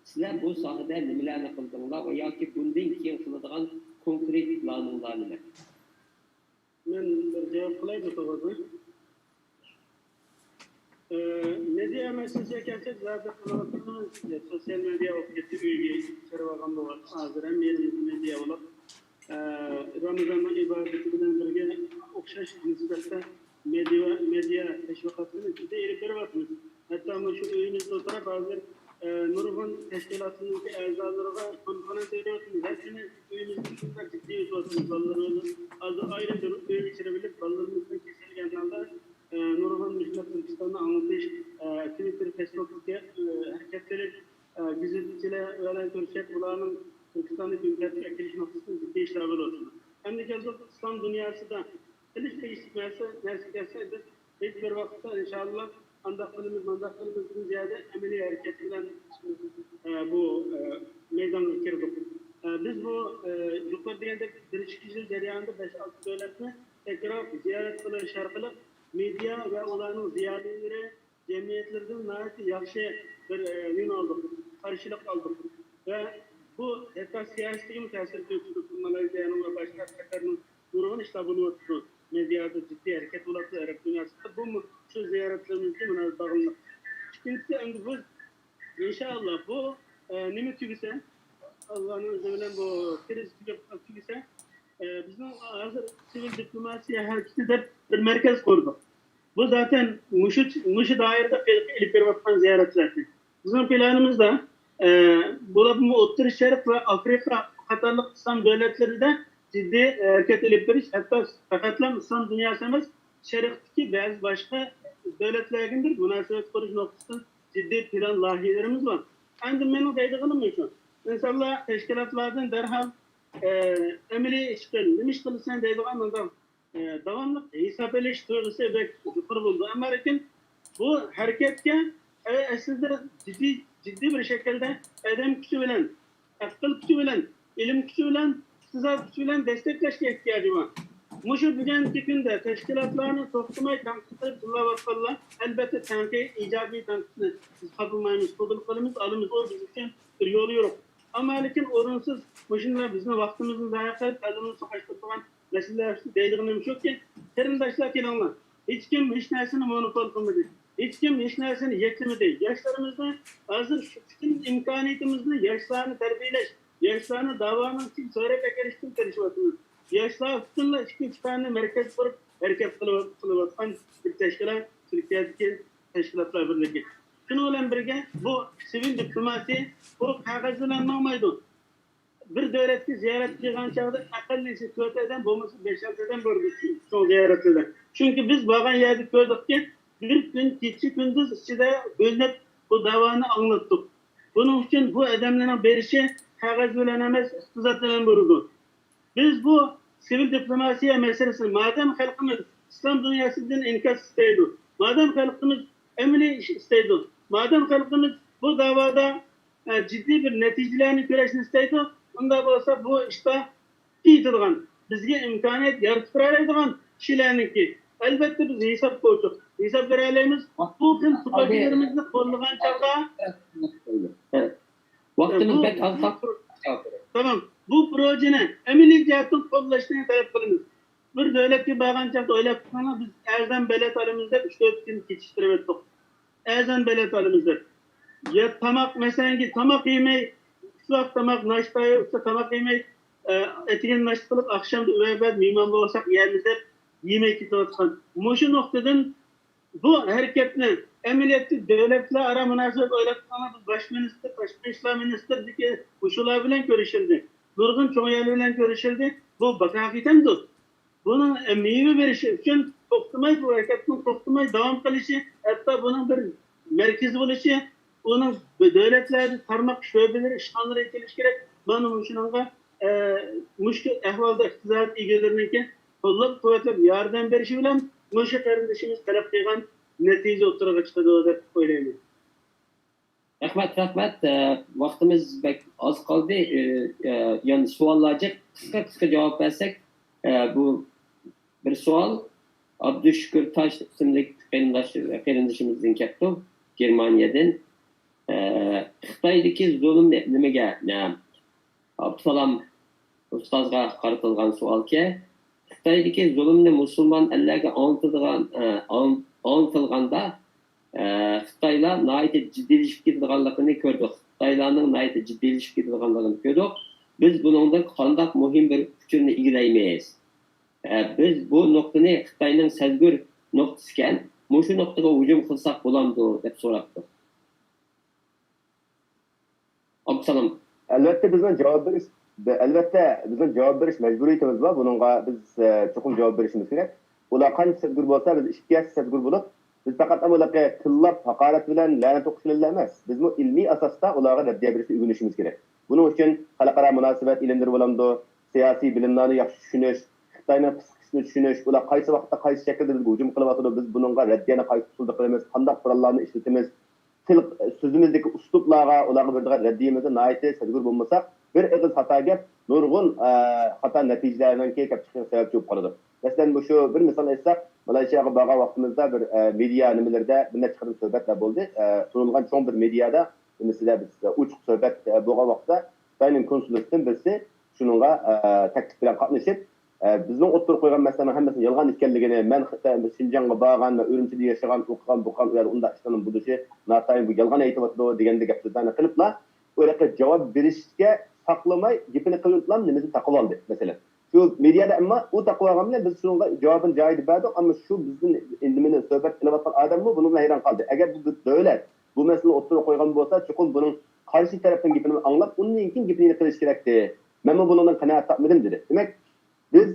Sizlar bu sohada nimalarni qildinglar va yoki bundan keyin qiladigan konkret planinglar nima? Men bir javob qilay bu to'g'rida. Media meselesiga kelsak, zaten sosyal medya o'qitdi uyga kirib olgan bo'lyapti. Hozir ham media bo'lib, Ramazon ibodati bilan birga o'xshash nisbatda media teşvikatını size erip veriyorsunuz. Hatta şu öyünüzde oturup hazır Nurhan teşkilatındaki ezalarına konferans veriyorsunuz. Hepsini öyünüzde şunlar ciddi yapıyorsunuz. Ballarını ayrı bir öğün geçirebilip ballarımızdan kesilgen anda Nurhan Müslüman Türkistan'da anlatış Twitter, Facebook'ta hareketleri gizliciyle öğlen görüşecek bulanın Türkistan'daki ülkede ekiliş noktasında ciddi işler veriyorsunuz. Hem de İslam dünyası da Kılıç değiştirmesi, neresi gelseydi, hiçbir vakitte inşallah andaklarımızın ziyade emeli hareketinden bu meydana girdik. Biz bu yukarı diyende bir kişi cereyanında 5-6 devletini tekrar ziyaret kılığı şarkılı medya ve olanın ziyaretleri, cemiyetlerden nahit yakşı bir yön aldık, karşılık aldık. Ve bu hatta siyasi müteessir göçülük Malezya'nın ve başka seferinin durumun işte bunu oturdu. Medyada ciddi hareket olası Arap dünyasında bu mu şu ziyaretlerimizde münazdarlık. İkincisi biz inşallah bu nimi tügüse Allah'ın izniyle bu kriz tügüse bizim hazır sivil diplomasiye herkesi de bir merkez kurduk. Bu zaten Muş'u dairede elip vervattan ziyaretlerdi. Bizim planımız da bu Orta Şerif ve Afrika Katarlık İslam devletleri de ciddi hareket edip veriş. Hatta fakatlam İslam dünyasımız Şerif'teki bazı başka devletlerdendir. Münasebet kuruş noktasında ciddi plan lahiyelerimiz var. Ancak benim deydiğim mi şu? İnşallah teşkilatlardan derhal emeli işgal, demiş kılırsan deydiğim anda devamlı hesap eleştirisi ve yukarı buldu. Ama bu hareketke aslında ciddi bir şekilde edem gücü bilen, akıl gücü bilen, ilim gücü bilen, iktisat gücü bilen destekleşke ihtiyacı var. Muşu bugünkü günde teşkilatlarını toplamayı tanıtıp Allah'a elbette tanki, icabi tanıtını biz kapılmayımız, koduluklarımız, alımız o bizim için bir yolu yok. Ama lakin orunsuz, Muşunlar bizim vaktimizin dayaklayıp, elimizi sokaştırılan meseleler değdiğim yok ki, terimdaşlar kelamlar. Hiç kim hiç nersini monopol kılmadı. Hiç kim hiç nersini yeklemedi. Yaşlarımızda hazır bütün imkaniyetimizde yaşlarını terbiyeleş, yaşlarını davanın için söyleyerek eriştim karışmasınız. Yaşlar üstünle iki tane merkez kurup hareket kılıvatkan bir teşkilat, Türkiye'deki teşkilatlar birliği. Şunu olan birge bu sivil diplomasi bu kağızlanmamaydı. Bir devleti ziyaret edilen çağda akıllisi 4 eden bulması 5-6 eden bölgesi son ziyaret eden. Çünkü biz bağın yerde gördük ki bir gün, iki gündüz içinde bölünüp bu davanı anlattık. Bunun için bu edemlerin berişi kağız bölenemez, iktisat eden bölüdü. Biz bu sivil diplomasiye meselesini madem halkımız İslam dünyasından inkas isteydi, madem halkımız emni isteydi, madem halkımız bu davada ciddi bir neticelerini göresin isteydi, onda olsa bu işte deydiğin, bizge imkaniyet yaratıp kişilerinki. Elbette biz hesap koyduk. Hesap verelerimiz bu gün tutaklarımızı kollayan çağda Vaktimiz Bu- pek az kaldı. Tamam. Bu projeni emniyet cihatın kollaştığını talep kılınız. Bir devletki bağlanacak öyle sana biz Erzen Belediye'mizde 3-4 gün geçiştirip Erzen Belediye'mizde. Ya tamak mesela ki tamak yemeği ıslak tamak naştayı ıslak tamak yemeği etigen naşt kılıp akşam üveyber mimamda olsak yerimizde yemek kitaptan. Muşu noktadan bu hareketni emniyetli devletler ara münasebet oylatmana biz başminister, başminister ministerdeki uşular bilen görüşüldü. Nurgun Çoğyali bilen görüşüldü. Bu bakakiten dur. Bunun meyve verişi için toxtumay bu hareketinin toxtumay devam kılışı hatta bunun bir merkezi buluşu onun devletler tarmak şöbeleri şanları etkileş gerek. Bana şununla müşkül ehvalda iktizat ilgilerinki kollab kuvvetlep yardım berişi bilen müşkül kardeşimiz talep kıygan netice oturarak çıkadı dep oylayman. Rahmat. Vaktimiz pek az kaldı. Yani suallarca kısa cevap versek bu bir sual Abdüşşükür Taş isimli kardeşimizden keldi Germaniyadan. Xitoydagi zulm nimaga? Abdusalam ustozga qaratilgan savolga Xitoydagi zulmni musulmon ellarga antilganda Xitoylar nihoyatda jiddiylashib ketadiganligini ko'rdik. Xitoylarning nihoyatda jiddiylashib ketadiganligini ko'rdik. Biz buningda qanday muhim bir uchurni egallaymiz. Biz bu nuqtani Xitoyning sezgur nuqtasi ekan, shu nuqtaga hujum qilsak bo'lamdi deb so'rabdi. Abdusalam. Elbette bizim cevap veriş mecburiyetimiz var. Bununla biz çokum cevap verişimiz gerek. Ular qancha sedgur bo'lsa biz ishga sedgur bo'lib, biz faqat ularga tillab haqorat bilan la'nat o'qishlar emas. Biz bu ilmiy asosda ularga raddiya berishni o'rganishimiz kerak. Buning uchun xalqaro munosabat ilmlari bo'lamdi, siyosiy bilimlarni yaxshi tushunish, Xitoyning psixikasini tushunish, ular qaysi vaqtda qaysi shaklda bizga hujum qilyapti, biz buningga raddiyani qaysi usulda qilamiz, qanday qurollarni ishlatamiz, sözümüzdeki usluplarga, ularga berdiğin reddiyemize naiti sedgur bulmasak, bir eg'iz hata gap, nurgun hata neticelerinden kelib chiqishga sabab bo'lib qoladi. Masalan, bu şu bir misal aytsak, Malayziyaga borgan vaqtimizda bir media nimalarda bir necha qism suhbatlar bo'ldi. Sunilgan cho'ng bir mediada, mesela biz uchuq suhbat bo'lgan vaqtda Xitoyning konsulatidan birisi shuningga taklif bilan qatnashib, bizning o'ttirib qo'ygan masalaning hammasini yolg'on ekanligini, men Xinjiangga borgan va Urumchida yashagan, o'qigan, buqqan ular unda ishlarning bo'lishi, natoyin bu yolg'on aytyapti deganda gaplarni qiliblar, o'ylaqa javob berishga saqlamay, gapini qiliblar, nimani taqib oldi, masalan. Şu medyada ama o taqvagan bilan biz shunga javobini joyida berdik, ammo shu bizning endi meni suhbat qilayotgan odammi bunga hayron qoldi. Agar bu davlat bu masalani o'ttirib qo'ygan bo'lsa, chuqur buning qarshi tarafdan gapini anglab, undan keyin gapini qilish kerakdi. Men bundan qanoat topmadim dedi. Demak, biz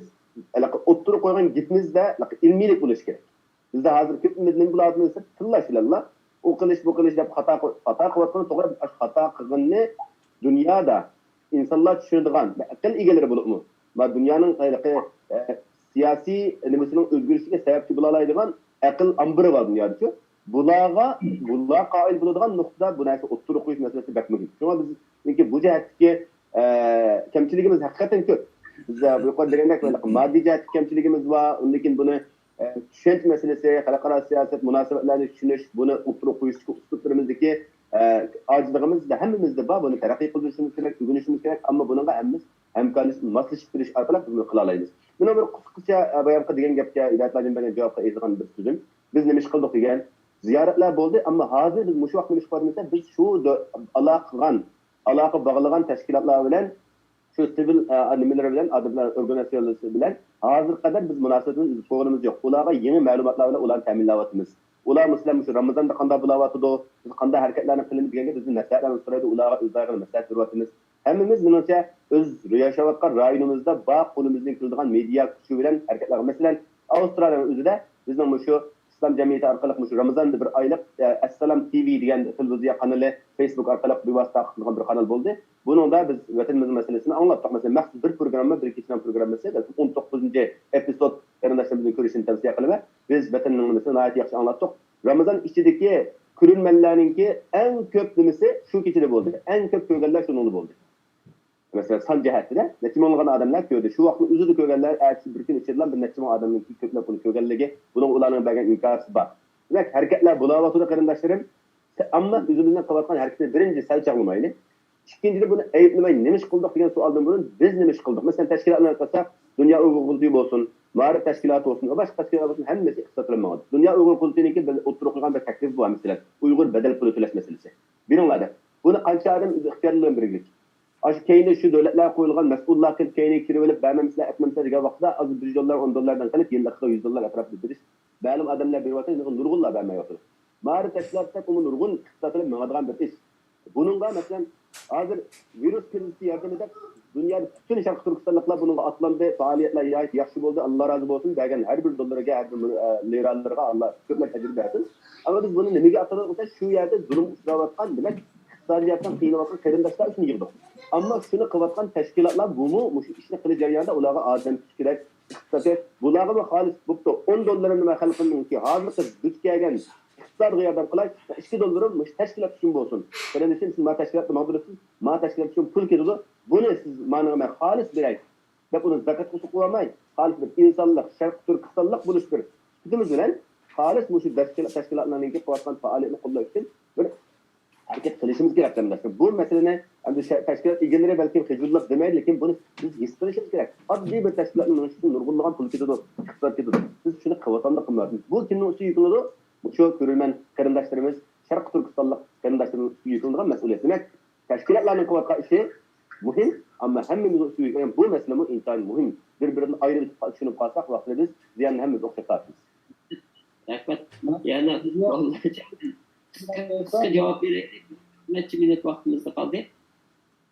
o'ttirib qo'ygan gapimizda ilmiylik bo'lishi kerak. Bizda hozir ko'pimiz nima bo'ladimi desa, tillashlar. O qilish bu qilish deb xato qilayotgan to'g'ri xato qilganni dunyoda insonlar tushunadigan aql egalari bo'libmi? Va dunyoning siyosiy nimasining o'zgarishiga sababchi bo'la oladigan aql ambiri bor dunyoda. Bular qoil bo'ladigan nuqtada bu narsa o'ttirib qo'yish masalasi bakmagan. Shunga biz bu jihatdagi kamchiligimiz haqiqatan ko'p. Bizda yuqori degandek moddiy jihat kamchiligimiz bor. Undan keyin buni tushunch masalasi, xalqaro siyosat munosabatlarini tushunish, buni o'ttirib qo'yish uslublarimizdagi ojizligimizda hammamizda bor. Buni taraqqiy qilishimiz kerak, o'rganishimiz kerak, ammo bunga hamkorlashib, moslashib turish orqali buni qila olamiz. Buni bir qisqacha bayon qilgan gapga ilovalardan bilan javob qiladigan bir so'zim. Biz nima ish qildik degan ziyoratlar bo'ldi, ammo hozir biz shu vaqtda ish qilmoqda, biz shu aloqa bog'lagan tashkilotlar bilan şu sivil nimeler bilen, adımlar, organizasyonlar bilen hazır kadar biz munosabatimiz to'g'rimiz yo'q. Ularga yangi ma'lumotlar bilan ularni ta'minlayapmiz. Ular mesela şu Ramazonda qanday bo'layotdi, biz qanday harakatlarni qilinib deganga bizni nasihatlarni so'raydi, ularga o'zlariga nasihat beryapmiz. Hammamiz menimcha o'z yashayotgan rayonimizda bor qo'limizdan keladigan media kuchi bilan harakatlar. Masalan, Avstraliyaning o'zida bizning shu İslam Cemiyeti orqali shu Ramazonda bir oylik Assalam TV degan televiziya kanali, Facebook orqali bevosita qilgan bir kanal bo'ldi. Buningda biz vatanimiz masalasini anlatdik. Mesela maxsus bir programma, bir kechdan programmasi 19-epizod qarindoshlarimizni ko'rishni tavsiya qilaman. Biz vatanimizni nihoyat yaxshi anlatdik. Ramazon ichidagi ko'rinmalarninki eng ko'p nimasi shu kechada bo'ldi. Eng ko'p ko'rganlar shuningda bo'ldi. Mesela san jihatida necha minglagan odamlar ko'rdi. Shu vaqtni o'zida ko'rganlar bir kun ichida bir necha ming odamning ko'plab buni ko'rganligi, buning ularning bergan imkoniyati bor. Demak, harakatlar bo'layotdi qarindoshlarim. Ammo o'zimizdan qilayotgan harakatni birinchi sal chaqlamaylik. İkincisi bunu ayıplamayın. Nemiş kıldık diyen sualdan burun biz nemiş kıldık. Mesela teşkilatlarına katsak Dünya Uygur Kurultayı olsun, Mağrib Teşkilatı olsun, o başka teşkilat olsun hemmesi kısaltılmadı. Dünya Uygur Kurultayı'nınki oturulan bir teklif bu mesela. Uygur bedel pulu ötüleş meselesi. Birinlerde. Bunu kança adam ihtiyarlığın birlik. Aşı keyinde şu devletler koyulgan mesullar kılıp keyine kirvelip vermemişler etmemişler diye vakıda az bir dolar 10 dolardan kalıp yıllıkta 100 dolar etraflı biriş. Benim adamlar bir vakit nurgullar vermeye oturur. Mağrib Teşkilatı bunu nurgun kısaltılıp mağadıran bir iş. Bununla mesela hazır virüs krizisi yardım edip dünyada bütün şarkı Türkistanlıklar bununla atlandı, faaliyetler yaxşı oldu, Allah razı olsun derken her bir dolara, her bir liralara Allah köpler tecrübe etsin. Ama biz bunu nemege atladık şu yerde zulüm uçuravatkan demek iqtisodiyotdan qiynalgan qarindoshlar uchun yig'dik. Ammo shuni qilayotgan tashkilotlar buni ishni qilish jarayonida ularga odam tutish kerak. Bularga xolis bo'pti 10 dollarini nima xalqimniki hozirgi duch kelgan iqtisodiy yordam qilay 2 dollarim tashkilot uchun bo'lsin. Qaranglar siz ma tashkilotni mag'bursiz, ma tashkilot uchun pul ketadi. Buni siz ma'noga xolis beray. Deb uni zakat qilib qo'ymay, xolis bir insonlik, sharq turkistonlik bo'lish bir tutimiz bilan xolis shu tashkilotlarning qilayotgan faoliyatini qo'llash uchun bir hareket qilishimiz kerak demektir. Bu meseleni teşkilat ilgileri belki hicvullah demeyiz, lekin bunu biz his qilishimiz kerak. Oddiy bir teşkilatın nurgulluğun pul ketadi, iqtisod ketadi. Biz shuni qilvatanda qilmayapmiz. Bu kimning ustiga yuklanadi? Shu ko'rilman qarindoshlarimiz, Sharq Turkistonlik qarindoshlarimiz ustiga yuklanadigan mas'uliyat. Demak, teşkilatlarning qilayotgan ishi muhim, ammo hammamiz ustiga yuklangan bu masala intayin muhim. Bir-birini ayrı tushunib qolsak, vaqtida biz ziyonni hammamiz o'xshatamiz. Rahmat. Yani vallahi kısa cevap verelim. Neçe minut vaktimiz kaldı?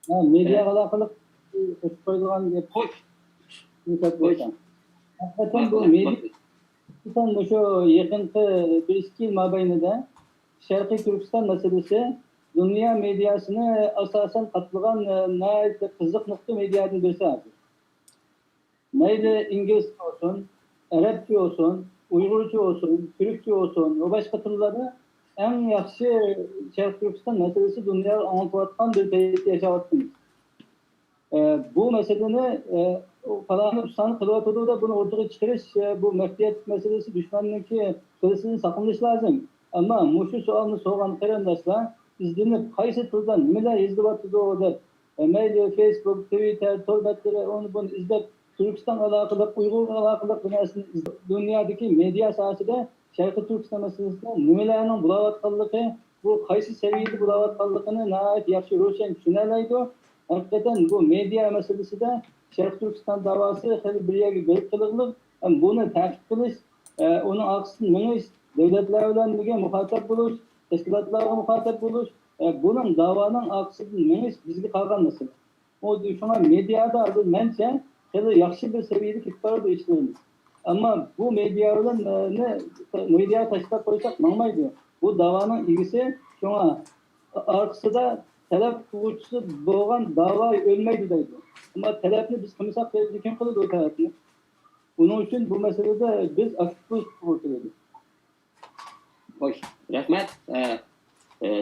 Medya alakalı koyulgan Hoş. Hakikaten bu medya şu yakınki bir iki yıl mabeyninde Şarkı Türkistan meselesi dünya medyasını asasen katılgan kızık nokta medyanın birisi hazır. Neydi İngilizce olsun, Arapça olsun, Uygurca olsun, Türkçe olsun, o başka türlerde en yaxşı Şarkı Türkistan meselesi dünyada anlatılan bir teyit yaşattınız. Bu meseleni falanı tutanı kılıvatıda da bunu ortaya çıkarış, bu meftiyet meselesi düşmanlıki kılısını sakınmış lazım. Ama muşu sualını soğan karandaşlar izlenip kayısı tuzdan neler izlevatıda o da mail, Facebook, Twitter, torbatları onu bunu izlep Türkistan alakalı, Uygur alakalı dünyadaki medya sahasında Şarkı Türkistan meselesinde nümelerinin bulavatkallığı, bu kayısı seviyeli bulavatkallıkını nahayet yakşı roşen düşünerleydi. Hakikaten bu medya meselesi de Şarkı Türkistan davası bir yere gelip kılığılıp, bunu takip kılış, onun aksini meniş, devletlerle birlikte muhatap buluş, teşkilatlarla muhatap buluş, bunun davanın aksini meniş bizde kalkan mesele. O şuna medyada bence yakşı bir seviyede kitapları da işlerimiz. Ama bu medya taşıda koysak normal diyor. Bu davanın ilgisi şuna arkasında talep kuvvetçisi boğan dava ölmeydi deydi. Ama talepni biz kımsak verdik kim kıldı o talepni? Bunun için bu meselede biz açıklık kurtuluyoruz. Hoş. Rahmet.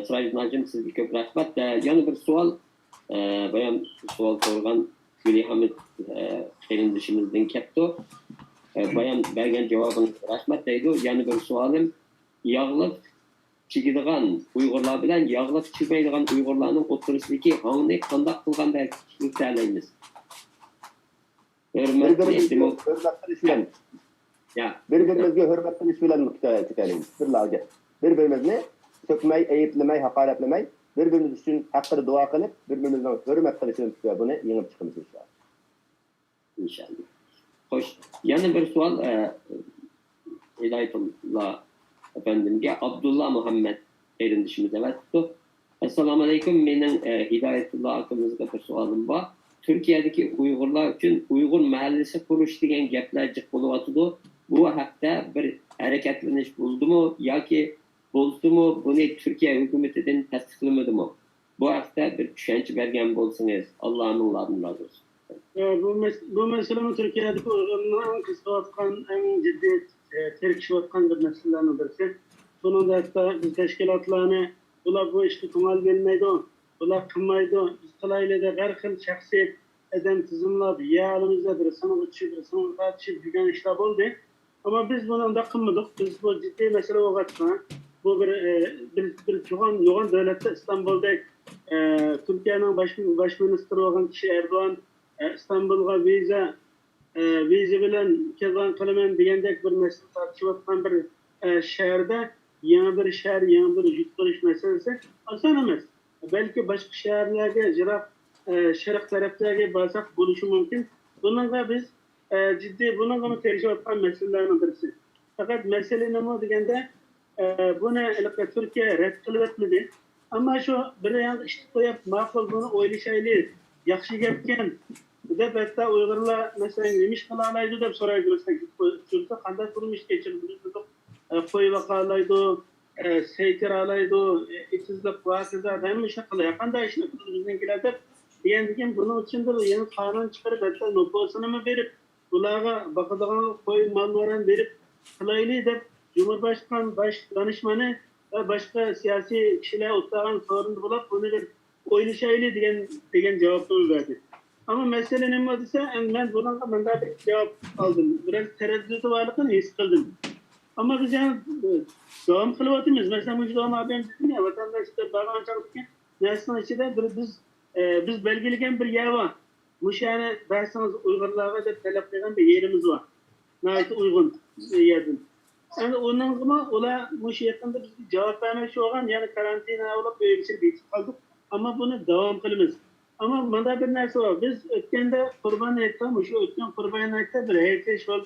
Sırayı Nacım sizge köp rahmet. Yani bir sual bayan sual sorgan Gülü Hamid karindişimizden kepti. Bayan bergen cevabın rahmet deydi. Yani bir sualım yağlık çigidigan Uygurlar bilen yağlık çigmeydigan Uygurlarning o'tirishligi hangni qanday qilganda yuksalaymiz. Bir-birimizga hurmat qilish bilan yuksalaymiz. Bir-birimizni so'kmay, ayıplamay, haqoratlamay, bir-birimiz uchun haqqida duo qilib, bir-birimizga hurmat qilishimiz buni yengib chiqamiz inshaalloh. İnşallah. Hoş. Yani bir sual Hidayetullah Efendim'e Abdullah Muhammed erindişimize verdi. Esselamu Aleyküm. Benim Hidayetullah hakkımızda bir sualım var. Türkiye'deki Uygurlar için Uygur mahallesi kuruş diyen geplercik buluvatıdı. Bu hakta bir hareketleniş buldu mu? Ya ki buldu mu? Bunu Türkiye hükümetinden tasdiklamadı mı? Bu hakta bir düşünce vergen bolsunuz. Allah'ın razı olsun. Bu meselenin Türkiye'deki Uygurların kısıtlatkan en ciddi terkişivatkan bir meselelerden birisi. Sonunda hatta biz teşkilatlarını ular bu işki kumal bilmeydi, ular kılmaydı. Biz kılayla da her xil şahsi eden tizimler ya elimizde bir sanatçı, bir sanatçı büyüyen işler oldu. Ama biz bunu da kılmadık. Biz bu ciddi mesele oğatma. Bu bir yoğun devlette İstanbul'da Türkiye'nin baş ministri olan kişi Erdoğan İstanbul'a vize bilen kezan kılımen degandek bir mesele tartışıp atkan bir şehirde yeni bir şehir, yeni bir yutuluş meselesi asan emas. Belki başka şehirlerde, şerq taraflarga barsak buluşu mümkün. Bununla biz ciddi bununla tercih atkan meselelerden birisi. Fakat mesele ne degende bunu Türkiye red kılıp etmedi. Ama şu bir yan işte koyup makul bunu oylashayli, yaxshi gapkan deb hatta Uyg'urlar mesela nemish qila oladi deb so'raydi chunki qanday turmush kechirdi qo'y vaqalaydi seytir olaydi ishsizlik vaqtida hamma ishni qiladi qanday ishni qiladi biznikilar deb degan buning uchundir yana qonun chiqarib hatta nopusini berib ularga boqadigan qo'y mollarini berib qilayli deb Cumhurbaşkanı baş danışmanı ve başka siyasi kişiler oturan sorun bulup bunu bir oylashayli degan javobni verdi. Ama mesele nima desa, ben bundan da bir cevap aldım. Biraz tereddütü varlıkını his qildim. Ama biz yani devam kılıvatımız. Mesela bu devam abim dedim ya, vatandaşlar bağlanacaklıkken nesnenin içinde biz belgeleyen bir yer var. Bu yani derseniz Uygurlar'a da talep eden bir yerimiz var. Nayet uygun yerden. Yani onun gibi ola bu yakında biz cevap vermek olan yani karantina olup böyle bir şey değil kaldık. Ama bunu devam kılımız. Ama bunda bir neresi var. Biz ötkende kurban ettim. Şu ötken kurban ettim bir heykeş oldu.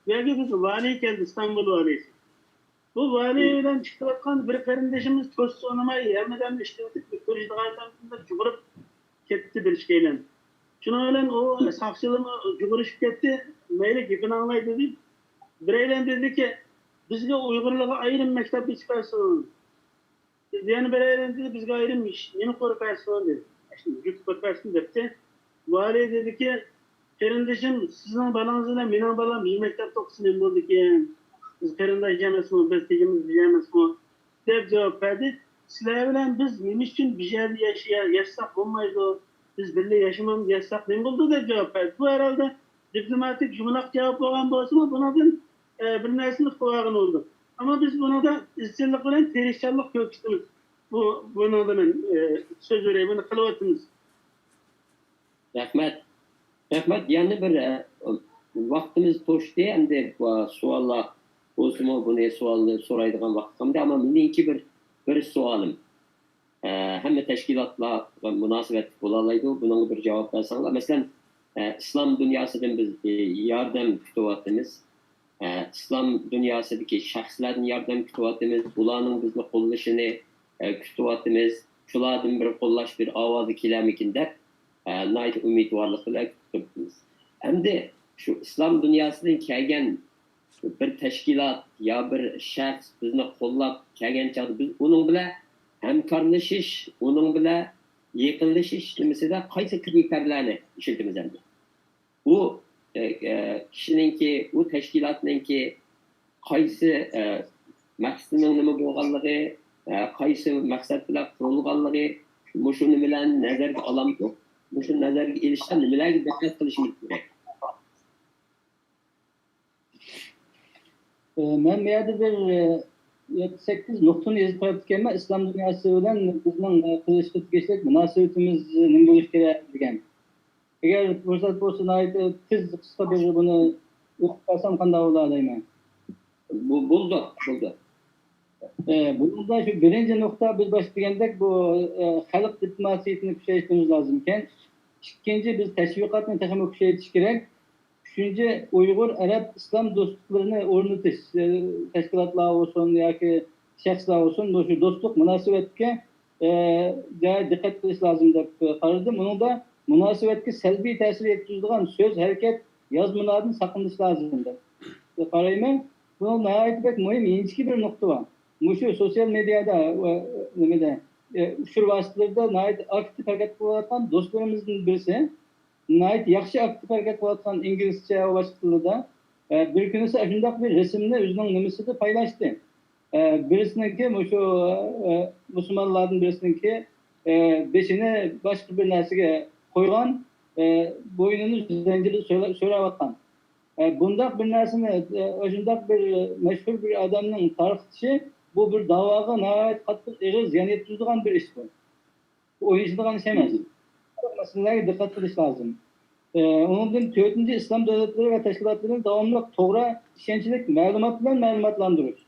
Belki biz vali geldi İstanbul valisi. Bu validen çıkartan bir kardeşimiz toz sonamayı yemeden işte bir kırıcı dağıtımında cumhurip gitti bir şeyle. Şuna öyle o saksılığımı cumhuruşup gitti. Meyle gibi anlaydı dedi. Bireylen dedi ki bizge Uygurlarga ayrım mektep çıkarsın. Yani bireylen dedi bizge ayrımmış. Yeni korkarsın dedi. Şimdi güç korkarsın dedi. Vali dedi ki kardeşim sizin balanızla benim balam bir mektep okusun buldu ki biz kardeş yemezsiniz, biz tegimiz yemezsiniz deb cevap verdi. Sizler bilen biz neymiş için bir yerde yaşasak olmaydı. Biz birlikte yaşamamız yaşasak ne buldu deb cevap verdi. Bu herhalde diplomatik cumhurluk cevap olan olsun ama bunun bir nersini koyağın oldu. Ama biz buna da izçilik bilen perişanlık köküstümüz. Buna da ben söz vereyim, bunu kılıvatımız. Rahmet. Rahmet, yani bir vaktimiz toştu. Hem de suallar olsun mu bunu sualını soraydıgan vaktimde ama minninki bir sualım. Hem de teşkilatla münasebet olaydı. Bunun bir cevap versanlar. Mesela İslam dünyasından biz yardım kütüvatımız. İslam dünyasındaki şahslardan yardım kütüvatımız. Bunların bizni qo'llashini kütüvatımız. Şulardan bir qo'llash bir avazı kilemikinde nayt umidvarlık bilan kutubmiz. Hem de şu İslam dünyasından kelgan bir teşkilat ya bir şahs bizni qo'llab kelgan chog'da biz uning bilan hamkorlashish, uning bilan yaqinlashish nimasida qaysi kriterlarni ishlatamiz endi? Bu kishininki, bu teşkilatninki qaysi maqsadining nima bo'lganligi, qaysi maqsad bilan qurilganligi, shuni bilan nazarga olamiz. Şu nazarga ilishda nimalarga diqqat qilishimiz kerak? Ben bir yerde bir 7-8 nuqtani yazıp koyup İslam dünyası bilan bizning qilishga tegishli munosabatimiz nima bo'lishi kerak degan. Agar fursat bo'lsa tez qisqa bir buni o'qib qolsam qanday bo'ladi deyman. Bo'ldi. Bunda şu birinci nokta biz başlayacak bu halk diplomasiyasini kuchaytirishimiz lazım ekan. İkinci biz teşvikatni texmi kuchaytirish kerak. Üçüncü Uygur Arap İslam dostluklarını o'rnatish teşkilatlar olsun yoki shaxslar olsun şu dostluk munosabatga diqqat qilish lazım deb qaradim. Buni da munosabatga salbiy ta'sir yetkazadigan so'z, harakat, yozmalardan saqlanish lazım deb qarayman. Bu nihoyatda muhim inchki bir nokta var. Şu sosyal medyada nimada ushur vositalarida nihoyat aktiv harakat qilayotgan do'stlarimizning birisi nihoyat yaxshi aktiv harakat qilayotgan inglizcha va boshqa tillarda bir kunisi shundoq bir rasmni o'zining nimasida paylaştı. Birisiniki şu musulmonlardan birisiniki beshini boshqa bir narsaga qo'ygan, bo'ynini zanjirda so'rayotgan. Bundaq bir narsani shundoq bir mashhur bir odamning tarixchi bu bir da'voga nihoyat qattiq ig'ir ziyon yetkazadigan bir ish bu. o'ylaydigan ish emas. Masalalarga diqqat qilish lozim. Ondan 4. İslam devletleri ve teşkilatlarını devamlı to'g'ri ishonchlik ma'lumot bilan ma'lumotlantirish.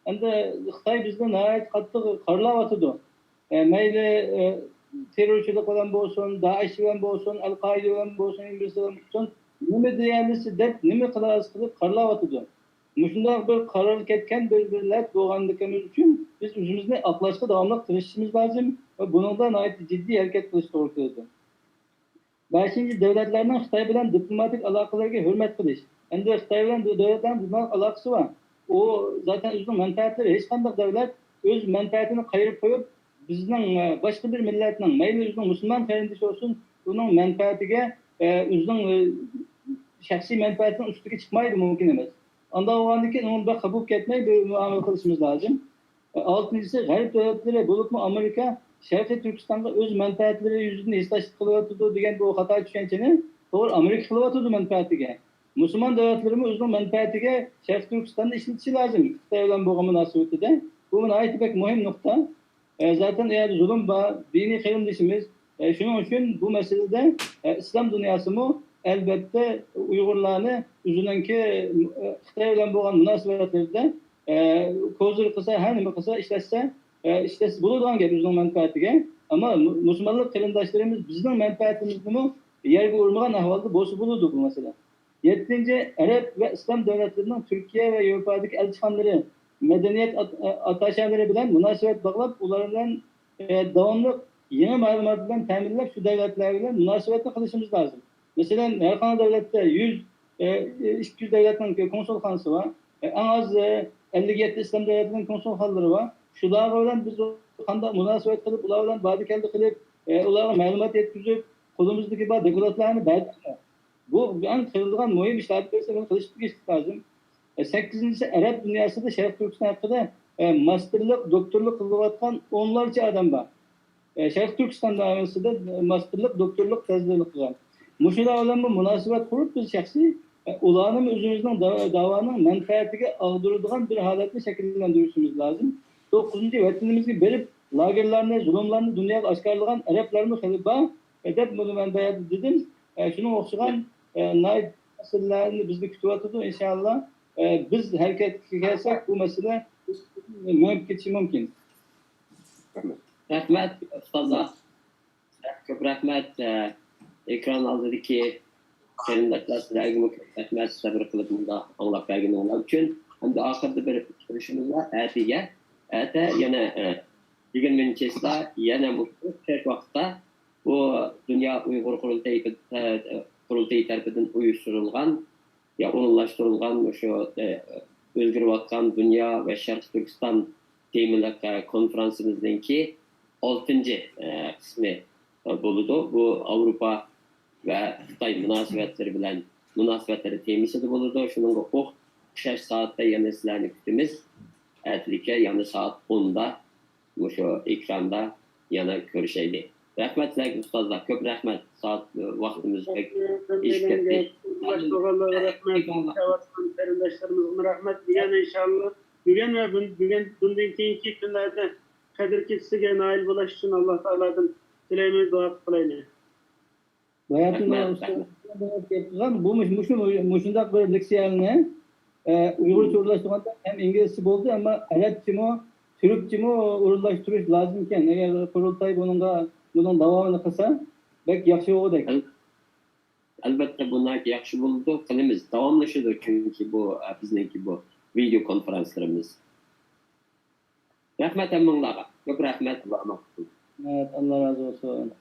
Endi Xitoy bizni nihoyat qattiq qorlayotidi. Mayli terrorchilik bilan bo'lsin, Daesh bilan bo'lsin, Al-Qoida bilan bo'lsin, ingliz bilan bo'lsin, nima deyamiz deb, nima qilamiz qilib qorlayotidi. Shunday bir qaror ketgan bir bo'lganligimiz uchun biz o'zimizni oqlashga davomli tirishishimiz lozim va buningda nihoyat jiddiy harakat qilish to'g'ri keladi. 5. Devletlerinin Xitoy bilan diplomatik aloqalarga hurmat qilish. Endi Xitoy bilan devletlerin diplomatik aloqasi var. O zaten o'zining manfaatlari, hech qanday davlat o'z manfaatini qayirib qo'yib, bizning boshqa bir millatning, mayli o'zining musulmon qarindoshi olsun, uning manfaatiga o'zining shaxsiy manfaatining ustiga chiqmaydi, mumkin emas. Ondan bo'lgandan keyin uni bir qabul ketmay bir muomala qilishimiz lozim. 6-si g'arb davlatlari, bo'libmi Amerika Sharqiy Turkistonga o'z manfaatlari yuzida hisoblashib qilyotdi degan bu xato tushunchani to'g'ri Amerika qilyotdi manfaatiga. Musulmon davlatlarimiz o'zining manfaatiga Sharqiy Turkistonni ishlatishi lozim. Xitoy bilan bo'lgan munosabatda bu nihoyatda muhim nuqta. Zaten eğer zulm va diniy qarindoshimiz, shuning uchun bu masalada islom dunyosimi albatta Uyg'urlarni o'zininki Xitoy bilan bo'lgan munosabatlarda ko'zir qilsa, har nima qilsa, ishlatsa bo'ladigan gap o'zining manfaatiga. Ama musulmonlar qarindoshlarimiz bizning manfaatimizni yerga urmagan ahvolda bo'lsa bo'ladi bu masala. 7. Arab ve İslam devletlerinin Türkiye ve Avrupa'daki elçihanları, medeniyet ataşeleri bilen münasebet bağlap, onlardan devamlı yeni malumatlardan teminleyip şu devletlerle münasebetini kılışımız lazım. Mesela her kanal devlette 100-200 devletin konsolhansı var. En az 57 İslam devletinin konsolhanları var. Şularla biz kanda münasebet kılıp, onlarla badikelde kılıp, onlara malumat yetkizip, kolumuzdaki devletlerini belirtmek. Bu en kırılgan mühim işlerden bunu kılıçlık lazım. 8. Arap dünyasında Şarkı Türkistan hakkında masterlık, doktorluk kılıvatkan onlarca adam var. Şarkı Türkistan davasında masterlık, doktorluk tezlilik var. Muşula olan bu münasebet kurup biz şahsi ulanım özümüzden davanın menfaatine aldırıldığın bir haletini şekillendirmemiz lazım. 9. Vatanımızı verip lagerlerini, zulümlerini dünyaya aşkarlayan Araplarını kılıba edep bunu ben bayağı dedim. Şunu okşayan naib meselelerini bizde kütüvatıdır inşallah. Biz hareket etsek bu mesele mümkün. Rahmet Ustazlar. Çok rahmet. Ekran aldaki qarindoshlar sizlarga rahmat sabr qilib bunda anglab berganingiz uchun. Hamda oxirida bir ko'rishimiz bor. Ata yana 20-da yana bu vaqtda bu Dünya Uyghur Qurultayı tarafından uyuşturulgan ya onunlaştırılgan şu özgürlükten Dünya ve Şarkı Türkistan temalı konferansımızdaki 6. kısmı buludu. Bu Avrupa ve Xitay münasebetleri temisi de buludu. Şunun 6 saatte yana sizlerni kutimiz. Ertelike yana saat 10'da bu şu ekranda yana görüşeydi. Rahmet sizlerge ustazlar. Köp rahmet. Saat vaktimiz pek iş ketdi. Başbakanlığa rahmet. Qarindoshlarımızga rahmet degan inşallah. Bugun ve bundan keyingi kunlarda qadr kechisiga nail bo'lish uchun Alloh taoladan tilaymiz, duo qilaymiz. Bayatullah ustaz bu mushundaq bir leksiyani Uyg'urcha o'rlashtirganda hem inglizcha bo'ldi, ama arabchami, turkchami o'rlashtirish lozim ekan. Agar qurultay bunun davomini qilsa, belki yaxshi bo'ladi. Albatta bunlar yaxshi bo'ldi, qilamiz. Davomlashadi chunki bu bizniki bu video konferanslarimiz. Rahmat hammanglarga. Ko'p rahmat. Evet, Allah razı olsun.